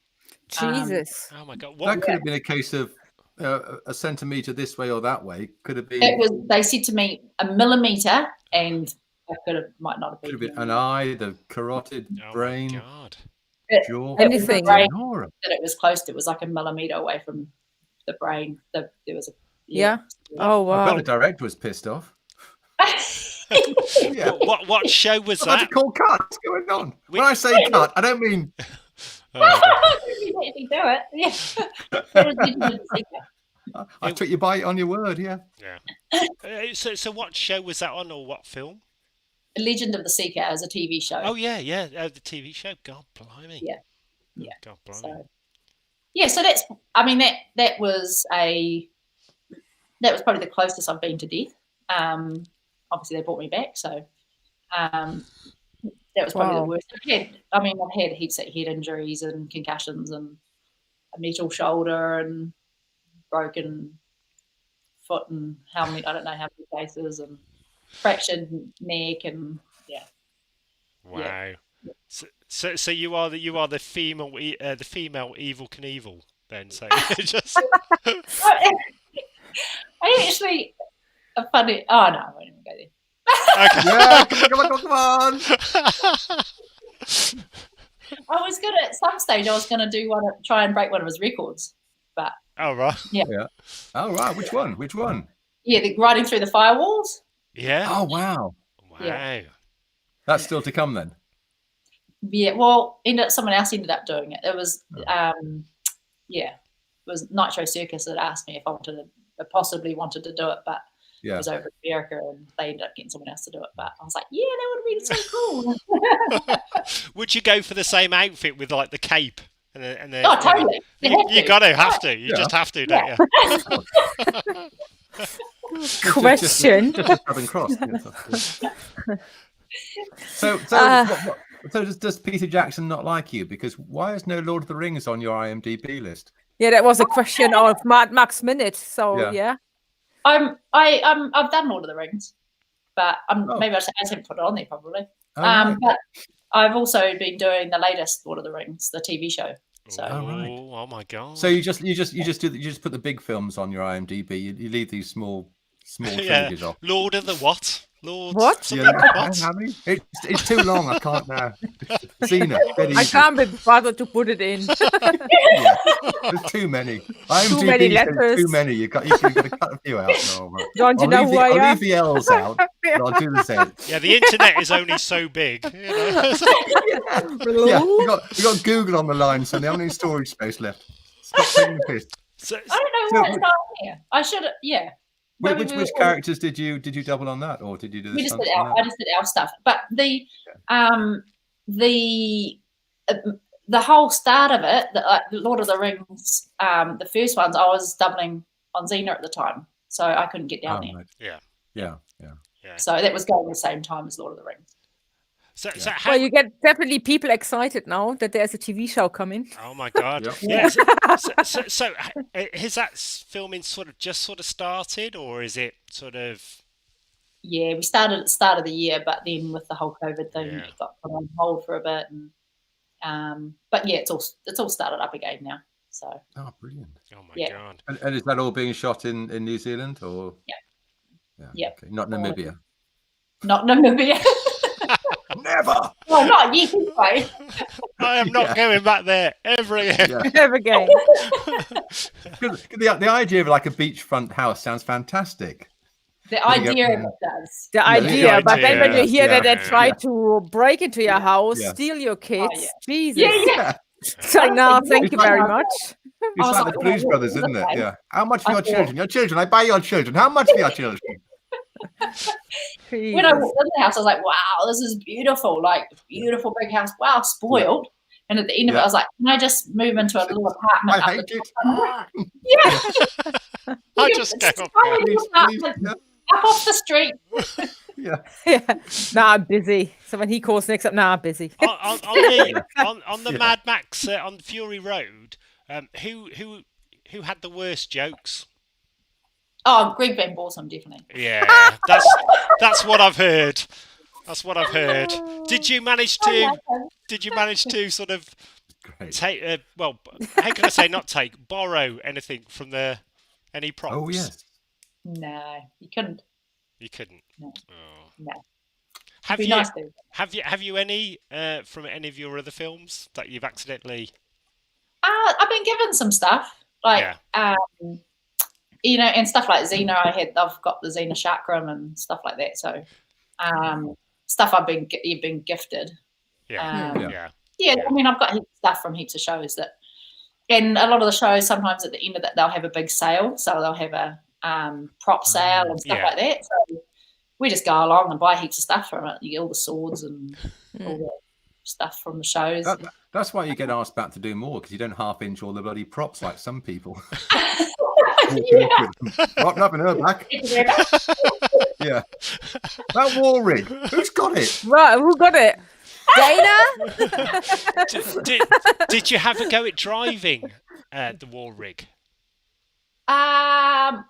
[SPEAKER 7] Jesus.
[SPEAKER 4] Oh my God.
[SPEAKER 6] That
[SPEAKER 4] What?
[SPEAKER 6] could have been a case of a centimetre this way or that way. Could have been,
[SPEAKER 5] it was. They said to me a millimetre, and I might not have
[SPEAKER 6] could have
[SPEAKER 5] been.
[SPEAKER 6] been an eye, the carotid
[SPEAKER 4] Oh
[SPEAKER 6] brain,
[SPEAKER 4] my God.
[SPEAKER 6] jaw.
[SPEAKER 7] Anything.
[SPEAKER 5] Right.
[SPEAKER 6] Nora.
[SPEAKER 5] That it was close. It was like a millimetre away from the brain. There was a
[SPEAKER 7] Yeah. Oh
[SPEAKER 6] I bet
[SPEAKER 7] wow.
[SPEAKER 6] the director was pissed off. Yeah.
[SPEAKER 4] What show was
[SPEAKER 6] That's
[SPEAKER 4] that?
[SPEAKER 6] a cool cut. What's going on? When I say cut, I don't mean.
[SPEAKER 4] Oh my God.
[SPEAKER 5] Let me do it. Yeah. It was Legend of the Seeker.
[SPEAKER 6] I took you by it on your word. Yeah.
[SPEAKER 4] Yeah. So what show was that on, or what film?
[SPEAKER 5] Legend of the Seeker as a TV show.
[SPEAKER 4] Oh yeah, the TV show. God blimey.
[SPEAKER 5] Yeah. Yeah.
[SPEAKER 4] God blimey.
[SPEAKER 5] So, yeah, so that's. I mean that was probably the closest I've been to death. Obviously they brought me back, so that was probably
[SPEAKER 7] Wow.
[SPEAKER 5] the worst. I've had heaps of head injuries and concussions and a metal shoulder and broken foot and I don't know how many places and fractured neck and yeah.
[SPEAKER 4] Wow. So you are the female Evil Knievel then. So just
[SPEAKER 5] I actually a funny. Oh no, I won't even go there.
[SPEAKER 4] okay.
[SPEAKER 6] Yeah. Come on.
[SPEAKER 5] I was gonna at some stage. I was gonna try and break one of his records, but
[SPEAKER 4] Oh right.
[SPEAKER 6] Oh right. Which one? Which one?
[SPEAKER 5] yeah, riding through the firewalls.
[SPEAKER 4] Yeah.
[SPEAKER 6] Oh wow.
[SPEAKER 4] Wow.
[SPEAKER 5] Yeah.
[SPEAKER 6] That's still to come then.
[SPEAKER 5] Yeah, well, someone else ended up doing it. It was, it was Nitro Circus that asked me if I wanted possibly wanted to do it, but it
[SPEAKER 6] Yeah.
[SPEAKER 5] was over in America, and they ended up getting someone else to do it. But I was like, yeah, that would have been so cool.
[SPEAKER 4] Would you go for the same outfit with like the cape and the
[SPEAKER 5] Oh, totally.
[SPEAKER 4] you got to have to. You
[SPEAKER 6] Yeah.
[SPEAKER 4] just have to,
[SPEAKER 5] Yeah.
[SPEAKER 4] don't you?
[SPEAKER 7] Question.
[SPEAKER 6] Just having crossed. So does Peter Jackson not like you? Because why is no Lord of the Rings on your IMDb list?
[SPEAKER 7] Yeah, that was a question of Mad Max Minute. So yeah.
[SPEAKER 5] I've done Lord of the Rings, but maybe I just haven't put it on there probably.
[SPEAKER 6] Right.
[SPEAKER 5] But I've also been doing the latest Lord of the Rings, the TV show. So
[SPEAKER 4] Oh my god!
[SPEAKER 6] So you just put the big films on your IMDb. You leave these small
[SPEAKER 4] yeah,
[SPEAKER 6] trilogies off.
[SPEAKER 4] Lord of the what? Lord
[SPEAKER 7] What?
[SPEAKER 4] something
[SPEAKER 6] Yeah,
[SPEAKER 4] what?
[SPEAKER 6] how many? It's too long. I can't now. Xena, get
[SPEAKER 7] I
[SPEAKER 6] easy.
[SPEAKER 7] can't be bothered to put it in.
[SPEAKER 6] Yeah. There's too many. IMDb
[SPEAKER 7] many
[SPEAKER 6] says
[SPEAKER 7] letters.
[SPEAKER 6] too many. You've got to cut a few out. No, right.
[SPEAKER 7] Don't you know who I
[SPEAKER 6] I'll
[SPEAKER 7] am?
[SPEAKER 6] leave the L's out. But I'll do the Z.
[SPEAKER 4] Yeah, the internet is only so big. You know?
[SPEAKER 6] Yeah, we got Google on the line, so they haven't any storage space left. Stop taking the piss.
[SPEAKER 4] So,
[SPEAKER 5] I don't know why it's not on here. I should, yeah. Maybe
[SPEAKER 6] Which characters did you double on that, or did you do the
[SPEAKER 5] We just
[SPEAKER 6] stunts
[SPEAKER 5] did
[SPEAKER 6] on
[SPEAKER 5] our,
[SPEAKER 6] that?
[SPEAKER 5] I just did our stuff, but the whole start of it, the Lord of the Rings, the first ones, I was doubling on Xena at the time, so I couldn't get down there.
[SPEAKER 6] Right.
[SPEAKER 4] yeah.
[SPEAKER 5] So that was going the same time as Lord of the Rings.
[SPEAKER 4] So how,
[SPEAKER 7] Well, you get definitely people excited now that there's a TV show coming.
[SPEAKER 4] oh my god!
[SPEAKER 6] Yep.
[SPEAKER 4] Yeah. So has that filming sort of started, or is it sort of?
[SPEAKER 5] Yeah, we started at the start of the year, but then with the whole COVID thing,
[SPEAKER 4] Yeah.
[SPEAKER 5] it got put on hold for a bit, and but yeah, it's all started up again now. So
[SPEAKER 6] Oh, brilliant.
[SPEAKER 4] Oh my
[SPEAKER 5] Yeah.
[SPEAKER 4] god!
[SPEAKER 6] And is that all being shot in New Zealand, or?
[SPEAKER 5] Yeah.
[SPEAKER 6] Yeah.
[SPEAKER 5] Yep.
[SPEAKER 6] Okay. Not Namibia.
[SPEAKER 5] not Namibia.
[SPEAKER 6] Never.
[SPEAKER 5] Well, not yet, anyway.
[SPEAKER 4] I am not going back there ever again.
[SPEAKER 6] Yeah.
[SPEAKER 7] Never again.
[SPEAKER 6] The idea of like a beachfront house sounds fantastic.
[SPEAKER 5] The idea of it does.
[SPEAKER 7] The
[SPEAKER 6] the
[SPEAKER 7] idea, but then when you hear that they
[SPEAKER 6] idea,
[SPEAKER 7] try to break into your house,
[SPEAKER 6] Yeah.
[SPEAKER 7] steal your kids,
[SPEAKER 5] yeah.
[SPEAKER 7] Jesus.
[SPEAKER 5] Yeah.
[SPEAKER 7] It's like, no, thank you
[SPEAKER 6] It's
[SPEAKER 7] very
[SPEAKER 6] like-
[SPEAKER 7] much.
[SPEAKER 6] It's
[SPEAKER 5] I was
[SPEAKER 6] like
[SPEAKER 5] like,
[SPEAKER 6] the Blues
[SPEAKER 5] oh,
[SPEAKER 6] Brothers, isn't it?
[SPEAKER 5] okay.
[SPEAKER 6] Yeah. How much for
[SPEAKER 5] I
[SPEAKER 6] your
[SPEAKER 5] thought-
[SPEAKER 6] children? Your children. I buy your children. How much for your children?
[SPEAKER 5] When I walked in the house, I was like, wow, this is beautiful. Like, beautiful big house. Wow, spoiled. And at the end of it,
[SPEAKER 6] Yeah.
[SPEAKER 5] I was like, can I just move into a little apartment?
[SPEAKER 6] I
[SPEAKER 5] up
[SPEAKER 6] hate
[SPEAKER 5] the
[SPEAKER 6] it.
[SPEAKER 5] Yeah.
[SPEAKER 4] I just go
[SPEAKER 5] It's
[SPEAKER 4] up
[SPEAKER 5] tiny
[SPEAKER 6] Please,
[SPEAKER 5] little
[SPEAKER 6] please.
[SPEAKER 5] apartment
[SPEAKER 6] Yeah.
[SPEAKER 5] up off the street.
[SPEAKER 6] Yeah.
[SPEAKER 7] Yeah. Nah, I'm busy. So when he calls next up, nah, I'm busy.
[SPEAKER 4] on the
[SPEAKER 6] Yeah.
[SPEAKER 4] Mad Max on Fury Road, who had the worst jokes?
[SPEAKER 5] Oh, Greg Van Borsum, definitely.
[SPEAKER 4] Yeah, that's what I've heard. That's what I've heard. Did you manage to sort of
[SPEAKER 6] Great.
[SPEAKER 4] take? Well, how can I say not take? Borrow anything from any props?
[SPEAKER 6] Oh yes.
[SPEAKER 5] No, you couldn't.
[SPEAKER 4] You couldn't.
[SPEAKER 5] No.
[SPEAKER 4] Oh.
[SPEAKER 5] No.
[SPEAKER 4] Have
[SPEAKER 5] Be
[SPEAKER 4] you?
[SPEAKER 5] nice to.
[SPEAKER 4] Have you any from any of your other films that you've accidentally?
[SPEAKER 5] I've been given some stuff. Like, and stuff like Xena. I've got the Xena chakram and stuff like that. So, stuff you've been gifted.
[SPEAKER 4] Yeah.
[SPEAKER 5] Yeah. I mean, I've got heaps of stuff from heaps of shows and a lot of the shows sometimes at the end of it they'll have a big sale, so they'll have a prop sale and stuff like that. So we just go along and buy heaps of stuff from it. You get all the swords and all the stuff from the shows.
[SPEAKER 6] That's why you get asked back to do more, because you don't half-inch all the bloody props like some people.
[SPEAKER 5] Yeah.
[SPEAKER 6] Not having her back. Yeah. That wall rig. Who's got it?
[SPEAKER 7] Right, who got it? Dana?
[SPEAKER 4] Did you have a go at driving the war rig
[SPEAKER 5] Um,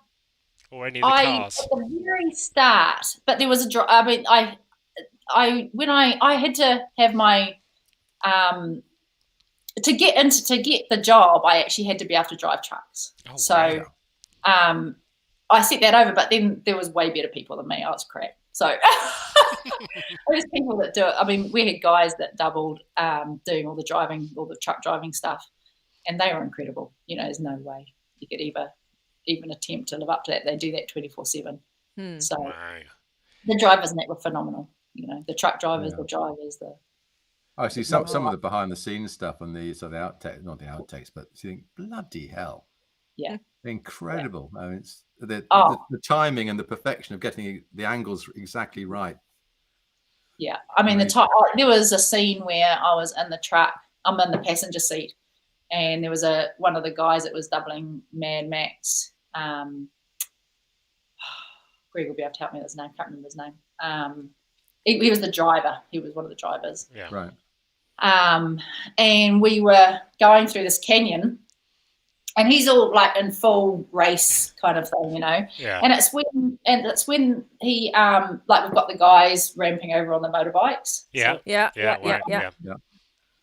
[SPEAKER 4] or any of the cars?
[SPEAKER 5] At the very start, but there was a. I mean, when I had to have my to get the job, I actually had to be able to drive trucks.
[SPEAKER 4] Oh,
[SPEAKER 5] So,
[SPEAKER 6] wow.
[SPEAKER 5] I set that over, but then there was way better people than me. I was crap. So there's people that do it. I mean, we had guys that doubled doing all the driving, all the truck driving stuff, and they were incredible. You know, there's no way you could even attempt to live up to that. They do that 24/7. So
[SPEAKER 4] Wow.
[SPEAKER 5] the drivers in that were phenomenal. You know, the truck drivers, the drivers,
[SPEAKER 6] I see some of the behind the scenes stuff and the outtakes, not the outtakes, but you think, bloody hell.
[SPEAKER 5] Yeah.
[SPEAKER 6] Incredible. I mean, the timing and the perfection of getting the angles exactly right.
[SPEAKER 5] Yeah, I mean, there was a scene where I was in the truck. I'm in the passenger seat, and there was one of the guys that was doubling Mad Max. Greg will be able to help me with his name. Can't remember his name. He was the driver. He was one of the drivers.
[SPEAKER 4] Yeah.
[SPEAKER 6] Right.
[SPEAKER 5] And we were going through this canyon, and he's all like in full race kind of thing, you know.
[SPEAKER 4] Yeah.
[SPEAKER 5] And it's when he like we've got the guys ramping over on the motorbikes.
[SPEAKER 4] Yeah.
[SPEAKER 5] So,
[SPEAKER 4] Yeah.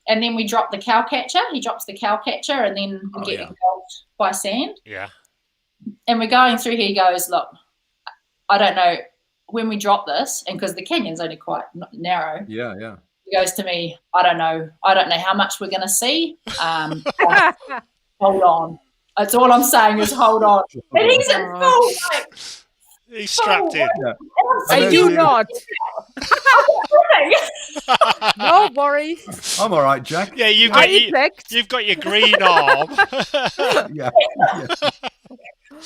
[SPEAKER 5] and then we drop the cow catcher. He drops the cow catcher, and then we get engulfed by sand.
[SPEAKER 4] Yeah.
[SPEAKER 5] And we're going through here. He goes, look, I don't know when we drop this, and because the canyon's only quite narrow.
[SPEAKER 6] Yeah, yeah.
[SPEAKER 5] He goes to me, I don't know how much we're going to see. Hold on. That's all I'm saying is hold on. And he's in full, like,
[SPEAKER 4] he's strapped in.
[SPEAKER 6] Yeah.
[SPEAKER 7] I do not. No worries.
[SPEAKER 6] I'm all right, Jack.
[SPEAKER 4] Yeah, you've
[SPEAKER 7] Are
[SPEAKER 4] got
[SPEAKER 7] you checked?
[SPEAKER 4] you've got your green arm.
[SPEAKER 6] Yeah.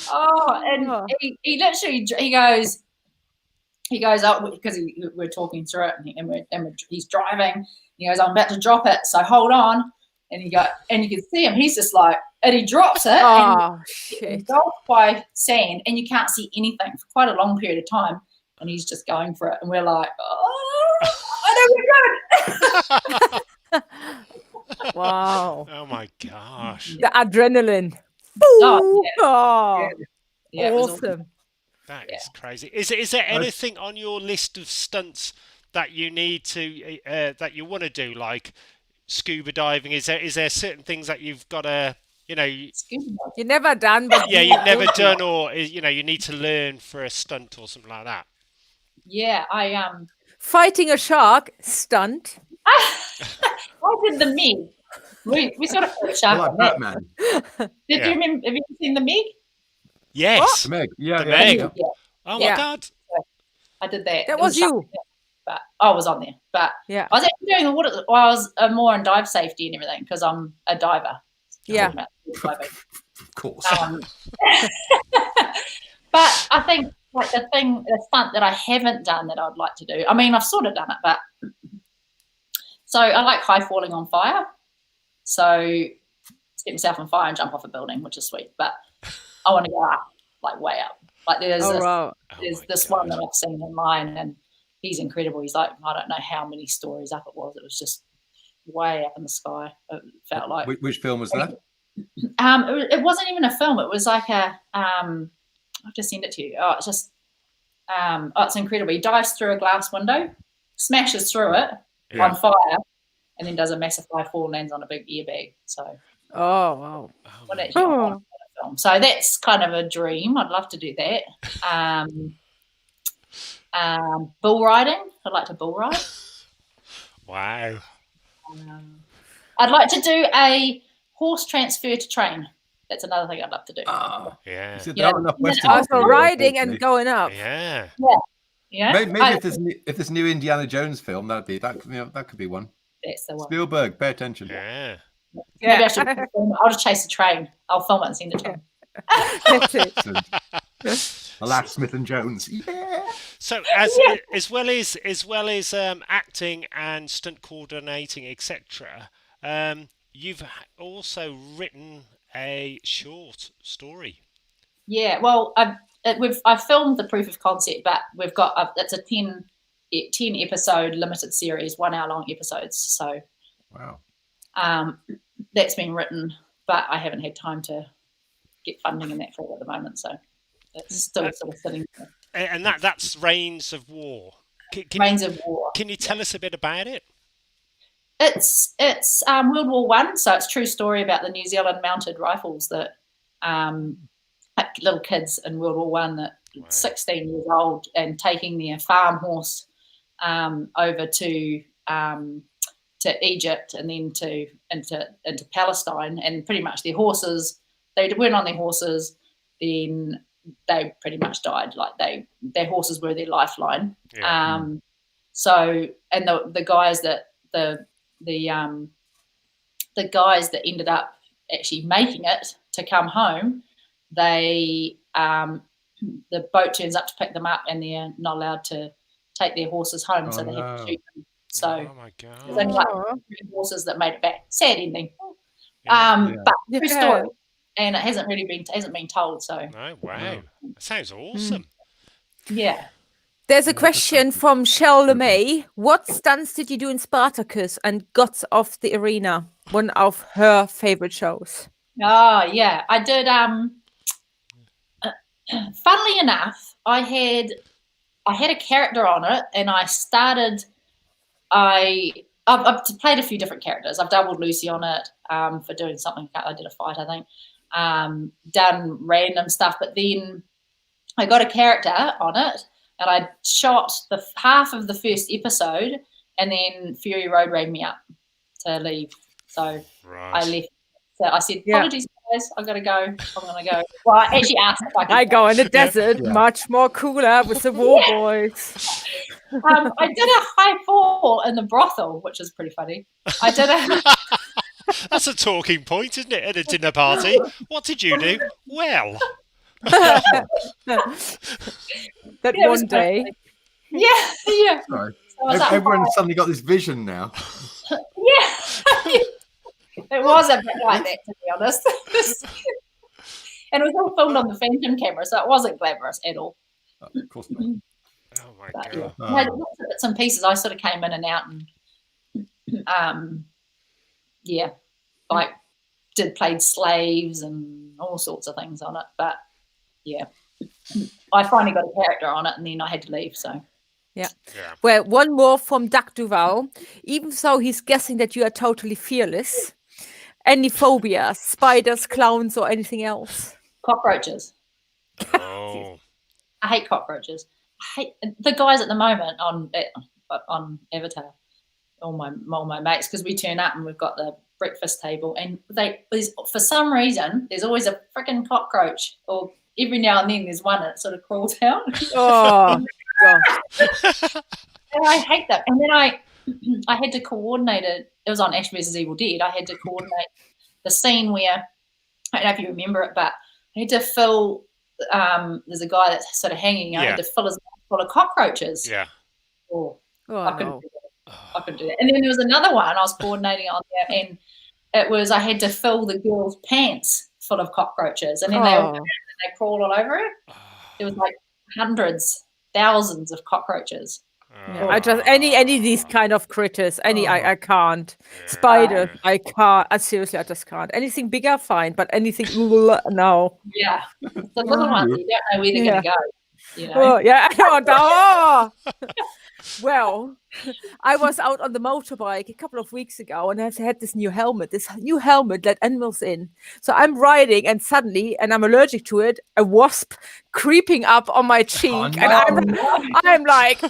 [SPEAKER 5] Oh, and he literally he goes up because we're talking through it, and he's driving. He goes, I'm about to drop it, so hold on. And you can see him. He's just like, and he drops it.
[SPEAKER 7] Oh,
[SPEAKER 5] and
[SPEAKER 7] shit.
[SPEAKER 5] engulfed by sand, and you can't see anything for quite a long period of time. And he's just going for it, and we're like, oh, I know we're good.
[SPEAKER 7] Wow.
[SPEAKER 4] Oh my gosh,
[SPEAKER 7] The adrenaline.
[SPEAKER 5] Oh, yeah.
[SPEAKER 7] Oh,
[SPEAKER 5] Yeah, it was
[SPEAKER 7] awesome.
[SPEAKER 4] that is crazy. Is there anything on your list of stunts that you need to that you want to do, like scuba diving? Is there certain things that you've got to, you know?
[SPEAKER 7] You never done, but
[SPEAKER 4] Yeah, you've never done, or you know, you need to learn for a stunt or something like that.
[SPEAKER 5] Yeah, I
[SPEAKER 7] fighting a shark stunt.
[SPEAKER 5] I did the Meg. We sort of fought a shark.
[SPEAKER 6] Like
[SPEAKER 5] on that.
[SPEAKER 6] Batman.
[SPEAKER 5] Did you remember? Have you seen the Meg?
[SPEAKER 4] Yes.
[SPEAKER 6] The Meg. Yeah,
[SPEAKER 4] The
[SPEAKER 6] yeah.
[SPEAKER 4] Meg.
[SPEAKER 5] Yeah,
[SPEAKER 4] Oh my
[SPEAKER 7] Yeah.
[SPEAKER 4] God.
[SPEAKER 5] I did that.
[SPEAKER 7] That
[SPEAKER 5] It
[SPEAKER 7] was
[SPEAKER 5] shark,
[SPEAKER 7] you.
[SPEAKER 5] but I was on there. But
[SPEAKER 7] Yeah.
[SPEAKER 5] I was actually doing the water. Well, I was more in dive safety and everything because I'm a diver.
[SPEAKER 7] Yeah.
[SPEAKER 5] Diving.
[SPEAKER 6] Of course.
[SPEAKER 5] But I think like the stunt that I haven't done that I'd like to do. I mean, I've sort of done it, but so I like high falling on fire. So set myself on fire and jump off a building, which is sweet. But I want to go up, like way up. Like there's
[SPEAKER 7] Wow.
[SPEAKER 5] there's
[SPEAKER 4] my
[SPEAKER 5] this
[SPEAKER 4] God.
[SPEAKER 5] one that I've seen online, and he's incredible. He's like, I don't know how many stories up it was. It was just way up in the sky. It felt like
[SPEAKER 6] Which film was that?
[SPEAKER 5] it wasn't even a film. It was like a I'll just send it to you. Oh, it's just it's incredible. He dives through a glass window, smashes through it
[SPEAKER 4] Yeah.
[SPEAKER 5] on fire, and then does a massive high fall, lands on a big airbag. So
[SPEAKER 7] Oh, wow.
[SPEAKER 4] Oh
[SPEAKER 5] what
[SPEAKER 4] my
[SPEAKER 5] actually
[SPEAKER 7] Oh.
[SPEAKER 5] on a film. So that's kind of a dream. I'd love to do that. Bull riding. I'd like to bull ride.
[SPEAKER 4] Wow.
[SPEAKER 5] I'd like to do a horse transfer to train. That's another thing I'd love to do.
[SPEAKER 6] Ah,
[SPEAKER 4] Yeah.
[SPEAKER 6] you said
[SPEAKER 5] Yeah.
[SPEAKER 6] there aren't enough Western.
[SPEAKER 7] Also
[SPEAKER 6] films,
[SPEAKER 7] riding and
[SPEAKER 6] unfortunately.
[SPEAKER 7] going up.
[SPEAKER 4] Yeah.
[SPEAKER 5] Yeah,
[SPEAKER 6] Maybe if there's a new Indiana Jones film, that could be one.
[SPEAKER 5] that's the one.
[SPEAKER 6] Spielberg, pay attention.
[SPEAKER 4] Yeah.
[SPEAKER 5] Maybe I should film it. I'll just chase a train. I'll film it and send it to him.
[SPEAKER 7] That's it.
[SPEAKER 6] Excellent. Alas, Smith and Jones. Yeah.
[SPEAKER 4] So as well as acting and stunt coordinating, etc., you've also written a short story.
[SPEAKER 5] Yeah, well, I've filmed the proof of concept, but we've got it's a 10 episode limited series, 1 hour long episodes. So
[SPEAKER 6] Wow.
[SPEAKER 5] that's been written, but I haven't had time to get funding in that for it at the moment. So it's still sort of sitting there.
[SPEAKER 4] And that's Reigns of War.
[SPEAKER 5] Reigns of War.
[SPEAKER 4] Can you tell us a bit about it?
[SPEAKER 5] It's World War One, so it's a true story about the New Zealand mounted rifles that like little kids in World War One that 16 years old and taking their farm horse over to Egypt and then into Palestine, and pretty much their horses, they weren't on their horses, then they pretty much died. Like their horses were their lifeline.
[SPEAKER 4] Yeah.
[SPEAKER 5] So and the guys that the guys that ended up actually making it to come home, they the boat turns up to pick them up, and they're not allowed to take their horses home, so they have to shoot them. So
[SPEAKER 4] Oh my
[SPEAKER 5] there's
[SPEAKER 4] god.
[SPEAKER 5] only like
[SPEAKER 7] Oh.
[SPEAKER 5] 3 horses that made it back. Sad ending.
[SPEAKER 4] Yeah.
[SPEAKER 6] Yeah.
[SPEAKER 5] But true
[SPEAKER 7] Yeah.
[SPEAKER 5] story, and it hasn't been told. So
[SPEAKER 4] No, wow. That sounds awesome.
[SPEAKER 5] yeah.
[SPEAKER 7] There's a question from Shell LeMay. What stunts did you do in Spartacus and Gods of the Arena? One of her favorite shows.
[SPEAKER 5] Oh yeah, I did. Funnily enough, I had a character on it, and I've played a few different characters. I've doubled Lucy on it for doing something. I did a fight, I think. Done random stuff, but then I got a character on it, and I shot the half of the first episode, and then Fury Road rang me up to leave. So
[SPEAKER 4] Right.
[SPEAKER 5] I left. So I said,
[SPEAKER 7] Yeah.
[SPEAKER 5] apologies, guys, I've got to go. I'm going to go. Well, I actually asked if I could.
[SPEAKER 7] I go in the desert,
[SPEAKER 6] Yeah.
[SPEAKER 7] much more cooler with the war boys.
[SPEAKER 5] I did a high fall in the brothel, which is pretty funny. I did a
[SPEAKER 4] That's a talking point, isn't it? At a dinner party. What did you do? Well,
[SPEAKER 7] That
[SPEAKER 5] Yeah, it was
[SPEAKER 7] one day.
[SPEAKER 5] yeah.
[SPEAKER 6] Sorry.
[SPEAKER 5] So I was like,
[SPEAKER 6] Everyone's suddenly got this vision now.
[SPEAKER 5] yeah. It was a bit like that, to be honest. And it was all filmed on the Phantom camera, so it wasn't glamorous at all.
[SPEAKER 6] Of course not.
[SPEAKER 4] oh my
[SPEAKER 5] But
[SPEAKER 4] god.
[SPEAKER 5] yeah, I had lots of bits and pieces. I sort of came in and out, and played slaves and all sorts of things on it. But yeah, I finally got a character on it, and then I had to leave. So
[SPEAKER 4] Yeah.
[SPEAKER 7] Well, one more from Doug Duval. Even so, he's guessing that you are totally fearless. Any phobias, spiders, clowns, or anything else?
[SPEAKER 5] cockroaches.
[SPEAKER 4] Oh.
[SPEAKER 5] I hate cockroaches. I hate the guys at the moment on Avatar. All my mates, because we turn up and we've got the breakfast table, and for some reason there's always a freaking cockroach, or every now and then there's one that sort of crawls out.
[SPEAKER 7] Oh, gosh.
[SPEAKER 5] And I hate that. And then I had to coordinate it. It was on Ash vs Evil Dead. I had to coordinate the scene where, I don't know if you remember it, but I had to fill. There's a guy that's sort of hanging. I
[SPEAKER 4] Yeah.
[SPEAKER 5] had to fill his mouth full of cockroaches.
[SPEAKER 4] Yeah.
[SPEAKER 5] Oh,
[SPEAKER 7] Oh,
[SPEAKER 5] I couldn't
[SPEAKER 7] no.
[SPEAKER 5] do that. I couldn't do that. And then there was another one I was coordinating on there, and it was I had to fill the girl's pants full of cockroaches, and then they
[SPEAKER 7] Oh.
[SPEAKER 5] crawl all over it. There was like hundreds, thousands of cockroaches.
[SPEAKER 7] Yeah, I just any of these kind of critters. I can't. Spider, I can't. Seriously, I just can't. Anything bigger, fine, but anything no.
[SPEAKER 5] Yeah, the little ones you don't know where they're going to go. You know.
[SPEAKER 7] Oh yeah, oh. Well, I was out on the motorbike a couple of weeks ago, and I had this new helmet let animals in. So I'm riding, and suddenly, and I'm allergic to it, a wasp creeping up on my cheek, and I'm like,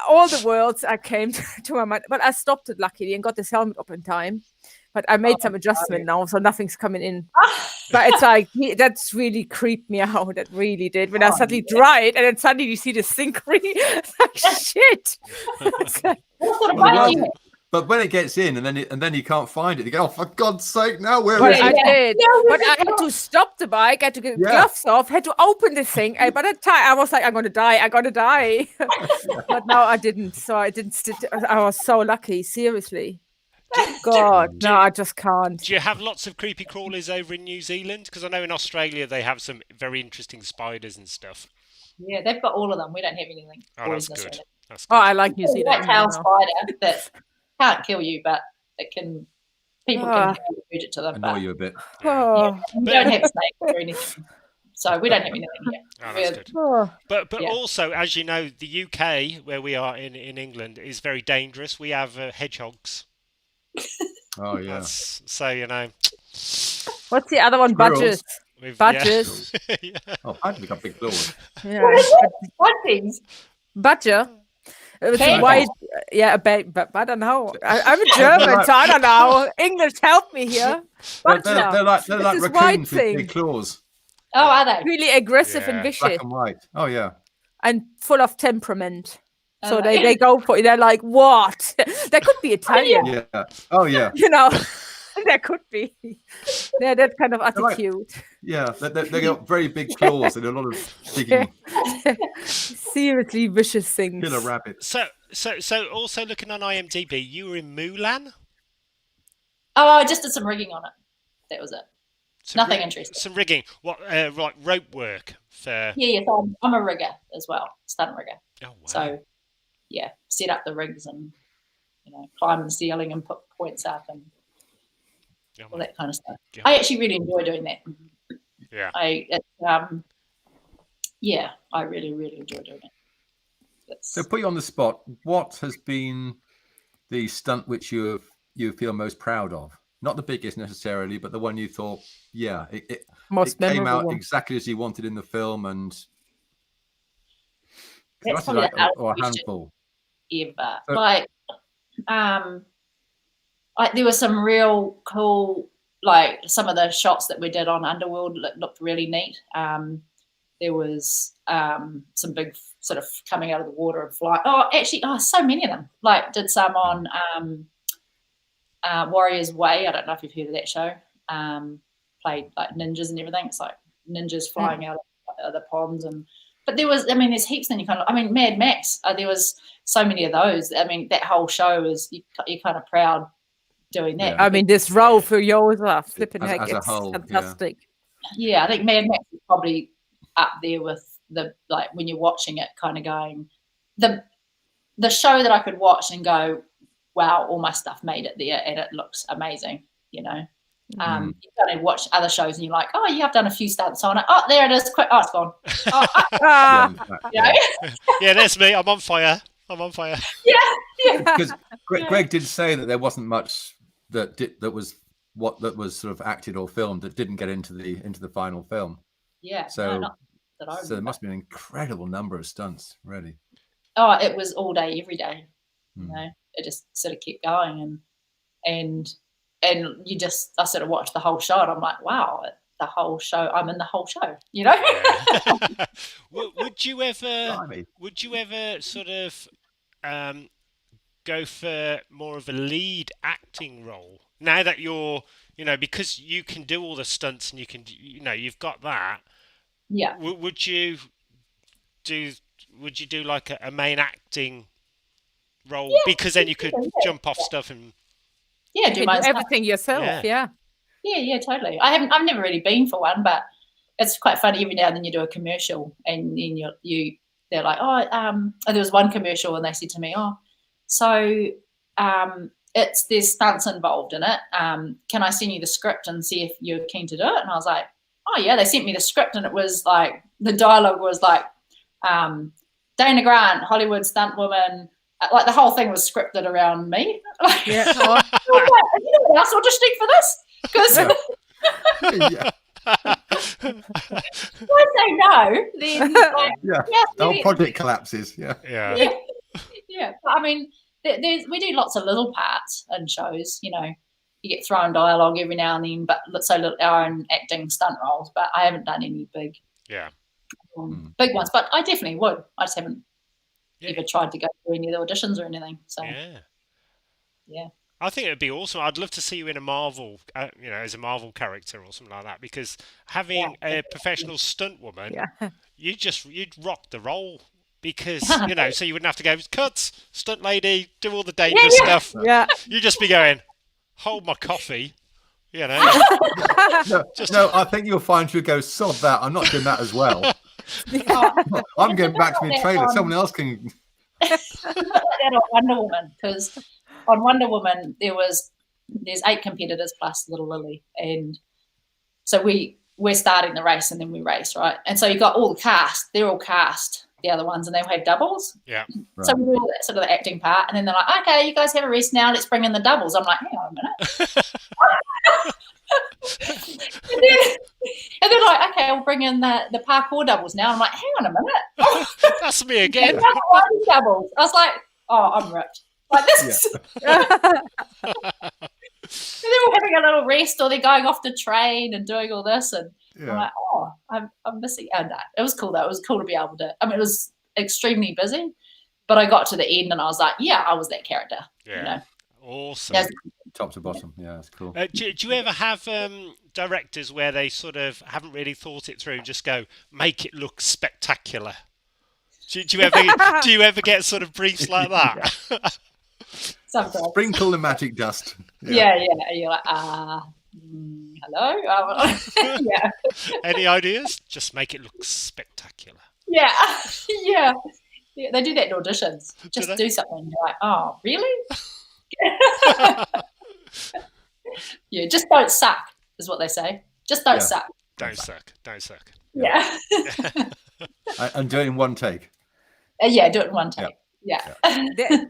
[SPEAKER 7] all the words I came to my mind, but I stopped it luckily and got this helmet up in time. But I made some adjustment now, so nothing's coming in. But it's like, that's really creeped me out. That really did. When I suddenly dried, and then suddenly you see this thing creeping. Like, shit. It's like,
[SPEAKER 5] What sort of bike do you have?
[SPEAKER 6] But when it gets in, and then you can't find it, you go, "Oh, for God's sake! Now where
[SPEAKER 7] well,
[SPEAKER 6] is
[SPEAKER 7] I
[SPEAKER 6] it?"
[SPEAKER 7] did.
[SPEAKER 5] No,
[SPEAKER 7] But I had to stop the bike. I had to get gloves off. Had to open this thing. And by that time, I was like, I'm going to die. But no, I didn't. So I didn't. I was so lucky. Seriously. God, no, I just can't.
[SPEAKER 4] Do you have lots of creepy crawlers over in New Zealand? Because I know in Australia they have some very interesting spiders and stuff.
[SPEAKER 5] Yeah, they've got all of them. We don't have anything.
[SPEAKER 4] Oh, that's
[SPEAKER 5] poisonous
[SPEAKER 4] good.
[SPEAKER 5] in it.
[SPEAKER 4] That's
[SPEAKER 7] Oh,
[SPEAKER 4] good.
[SPEAKER 7] I like New
[SPEAKER 5] There's a
[SPEAKER 7] Zealand.
[SPEAKER 5] white-tailed spider that can't kill you, but it can. People can shoot it to them.
[SPEAKER 6] Annoy
[SPEAKER 5] But
[SPEAKER 6] you a bit.
[SPEAKER 7] Oh,
[SPEAKER 5] we don't have snakes or anything, so we don't have anything here.
[SPEAKER 4] Oh, that's good.
[SPEAKER 7] oh.
[SPEAKER 4] But
[SPEAKER 5] Yeah.
[SPEAKER 4] also, as you know, the UK, where we are in England, is very dangerous. We have hedgehogs.
[SPEAKER 6] Oh yeah.
[SPEAKER 4] That's, so, you know.
[SPEAKER 7] What's the other one?
[SPEAKER 6] Squirrels.
[SPEAKER 7] Badgers.
[SPEAKER 4] We've,
[SPEAKER 7] Badgers.
[SPEAKER 4] Yeah.
[SPEAKER 6] Oh, I've got big claws.
[SPEAKER 7] Yeah.
[SPEAKER 5] What things?
[SPEAKER 7] Badger. It was
[SPEAKER 5] Badger.
[SPEAKER 7] white. Yeah, but I don't know. I'm a
[SPEAKER 6] they're
[SPEAKER 7] German,
[SPEAKER 6] like-
[SPEAKER 7] so I don't know. English, help me here.
[SPEAKER 6] They're
[SPEAKER 7] Badger.
[SPEAKER 6] like
[SPEAKER 7] this
[SPEAKER 6] raccoons
[SPEAKER 7] white
[SPEAKER 6] with
[SPEAKER 7] thing.
[SPEAKER 6] big claws,
[SPEAKER 5] Oh, are they?
[SPEAKER 7] Really aggressive
[SPEAKER 4] Yeah.
[SPEAKER 7] and
[SPEAKER 6] black
[SPEAKER 7] vicious
[SPEAKER 6] and white. Oh yeah.
[SPEAKER 7] and full of temperament. So
[SPEAKER 5] Oh,
[SPEAKER 7] they go for it. They're like, what? That could be Italian.
[SPEAKER 6] Yeah. Oh yeah.
[SPEAKER 7] You know, that could be. Yeah, that kind of
[SPEAKER 6] like-
[SPEAKER 7] attitude.
[SPEAKER 6] Yeah, they got very big claws and a lot of digging
[SPEAKER 7] Seriously vicious things.
[SPEAKER 6] killer rabbits.
[SPEAKER 4] So also looking on IMDb, you were in Mulan.
[SPEAKER 5] Oh, I just did some rigging on it. That was it.
[SPEAKER 4] Some
[SPEAKER 5] Nothing interesting.
[SPEAKER 4] Some rigging. What? Like rope work for.
[SPEAKER 5] Yeah. So I'm a rigger as well, stunt rigger.
[SPEAKER 4] Oh wow.
[SPEAKER 5] So yeah, set up the rigs and climb the ceiling and put points up and
[SPEAKER 4] Oh,
[SPEAKER 5] all that kind of stuff.
[SPEAKER 4] Yeah.
[SPEAKER 5] I actually really enjoy doing that.
[SPEAKER 4] Yeah.
[SPEAKER 5] I really, really enjoy doing it.
[SPEAKER 6] So put you on the spot. What has been the stunt which you feel most proud of? Not the biggest necessarily, but the one you thought, yeah, it came out
[SPEAKER 7] one.
[SPEAKER 6] exactly as you wanted in the film, and
[SPEAKER 5] That's
[SPEAKER 6] or
[SPEAKER 5] probably the
[SPEAKER 6] a handful.
[SPEAKER 5] ever.
[SPEAKER 6] So-
[SPEAKER 5] There was some real cool, like some of the shots that we did on Underworld looked really neat. There was some big sort of coming out of the water and flying. So many of them. Like did some on Warrior's Way. I don't know if you've heard of that show. Played like ninjas and everything. It's like ninjas flying out of the ponds but there's heaps. Then Mad Max. There was so many of those. That whole show is you're kind of proud doing that.
[SPEAKER 6] Yeah.
[SPEAKER 7] This role for Yosa, flipping heck,
[SPEAKER 6] as a
[SPEAKER 7] it's
[SPEAKER 6] whole,
[SPEAKER 7] fantastic.
[SPEAKER 5] Yeah, I think Mad Max is probably up there with the when you're watching it, kind of going the show that I could watch and go, wow, all my stuff made it there and it looks amazing. You kind of watch other shows and you're like, oh, you have done a few stunts on it. Oh, there it is. Quick, oh, it's gone.
[SPEAKER 6] Yeah,
[SPEAKER 4] That's me. I'm on fire.
[SPEAKER 5] Yeah.
[SPEAKER 6] Because Greg did say that there wasn't much that was sort of acted or filmed that didn't get into the final film.
[SPEAKER 5] Yeah.
[SPEAKER 6] So,
[SPEAKER 5] not that I
[SPEAKER 6] so there must be an incredible number of stunts, really.
[SPEAKER 5] Oh, it was all day, every day. It just sort of kept going, and I sort of watched the whole show, and I'm like, wow, the whole show. I'm in the whole show.
[SPEAKER 4] Would you ever sort of go for more of a lead acting role now that you're because you can do all the stunts and you can you've got that?
[SPEAKER 5] Yeah.
[SPEAKER 4] Would you do like a main acting role, because then you could jump off stuff and
[SPEAKER 5] do my
[SPEAKER 7] everything yourself?
[SPEAKER 5] Yeah, totally. I've never really been for one, but it's quite funny. Every now and then you do a commercial, and then they're like, there was one commercial, and they said to me, there's stunts involved in it. Can I send you the script and see if you're keen to do it? And I was like, oh yeah. They sent me the script, and it was like the dialogue was like, Dana Grant, Hollywood stunt woman. Like the whole thing was scripted around me.
[SPEAKER 7] Yeah.
[SPEAKER 5] Anyone else auditioning for this? Because
[SPEAKER 6] Yeah.
[SPEAKER 5] if I say no, then
[SPEAKER 6] The whole project collapses. Yeah.
[SPEAKER 5] But we do lots of little parts in shows. You get thrown dialogue every now and then, but our own acting stunt roles. But I haven't done any big big ones. But I definitely would. I just haven't ever tried to go through any of the auditions or anything. So yeah.
[SPEAKER 4] I think it'd be awesome. I'd love to see you in a Marvel, as a Marvel character or something like that. Because having a professional stunt woman, you'd rock the role. Because so you wouldn't have to go cuts, stunt lady, do all the dangerous stuff.
[SPEAKER 7] Yeah.
[SPEAKER 4] You'd just be going, hold my coffee,
[SPEAKER 6] No, I think you'll find she'll go, sod that. I'm not doing that as well. I'm going back to my trailer. Someone else can.
[SPEAKER 5] That on Wonder Woman, because on Wonder Woman there's 8 competitors plus Little Lily, and so we're starting the race and then we race, right? And so you got all the cast. They're all cast, the other ones, and they have doubles.
[SPEAKER 4] Yeah.
[SPEAKER 6] Right.
[SPEAKER 5] So we do all that sort of the acting part, and then they're like, okay, you guys have a rest now. Let's bring in the doubles. I'm like, hang on a minute. and they're like, okay, we'll bring in the parkour doubles now. I'm like, hang on a minute.
[SPEAKER 4] That's me again.
[SPEAKER 5] Doubles. I was like, oh, I'm ripped. Like this. And they're all having a little rest, or they're going off to train and doing all this, and I'm like, oh, I'm missing out. It was cool though. It was cool to be able to. It was extremely busy, but I got to the end and I was like, yeah, I was that character.
[SPEAKER 4] Yeah. Awesome.
[SPEAKER 6] top to bottom. Yeah, that's cool.
[SPEAKER 4] Do you ever have directors where they sort of haven't really thought it through and just go, make it look spectacular? Do you ever get sort of briefs like that?
[SPEAKER 5] Sometimes.
[SPEAKER 6] Sprinkle the magic dust.
[SPEAKER 5] Yeah. You're like, hello? Yeah.
[SPEAKER 4] Any ideas? Just make it look spectacular.
[SPEAKER 5] Yeah. Yeah. They do that in auditions. Just
[SPEAKER 4] they?
[SPEAKER 5] do something. You're like, oh, really? Yeah, just don't suck, is what they say. Just don't suck.
[SPEAKER 4] Don't suck.
[SPEAKER 5] Yeah.
[SPEAKER 6] And do it in one take.
[SPEAKER 5] Yeah, do it in one take. Yeah.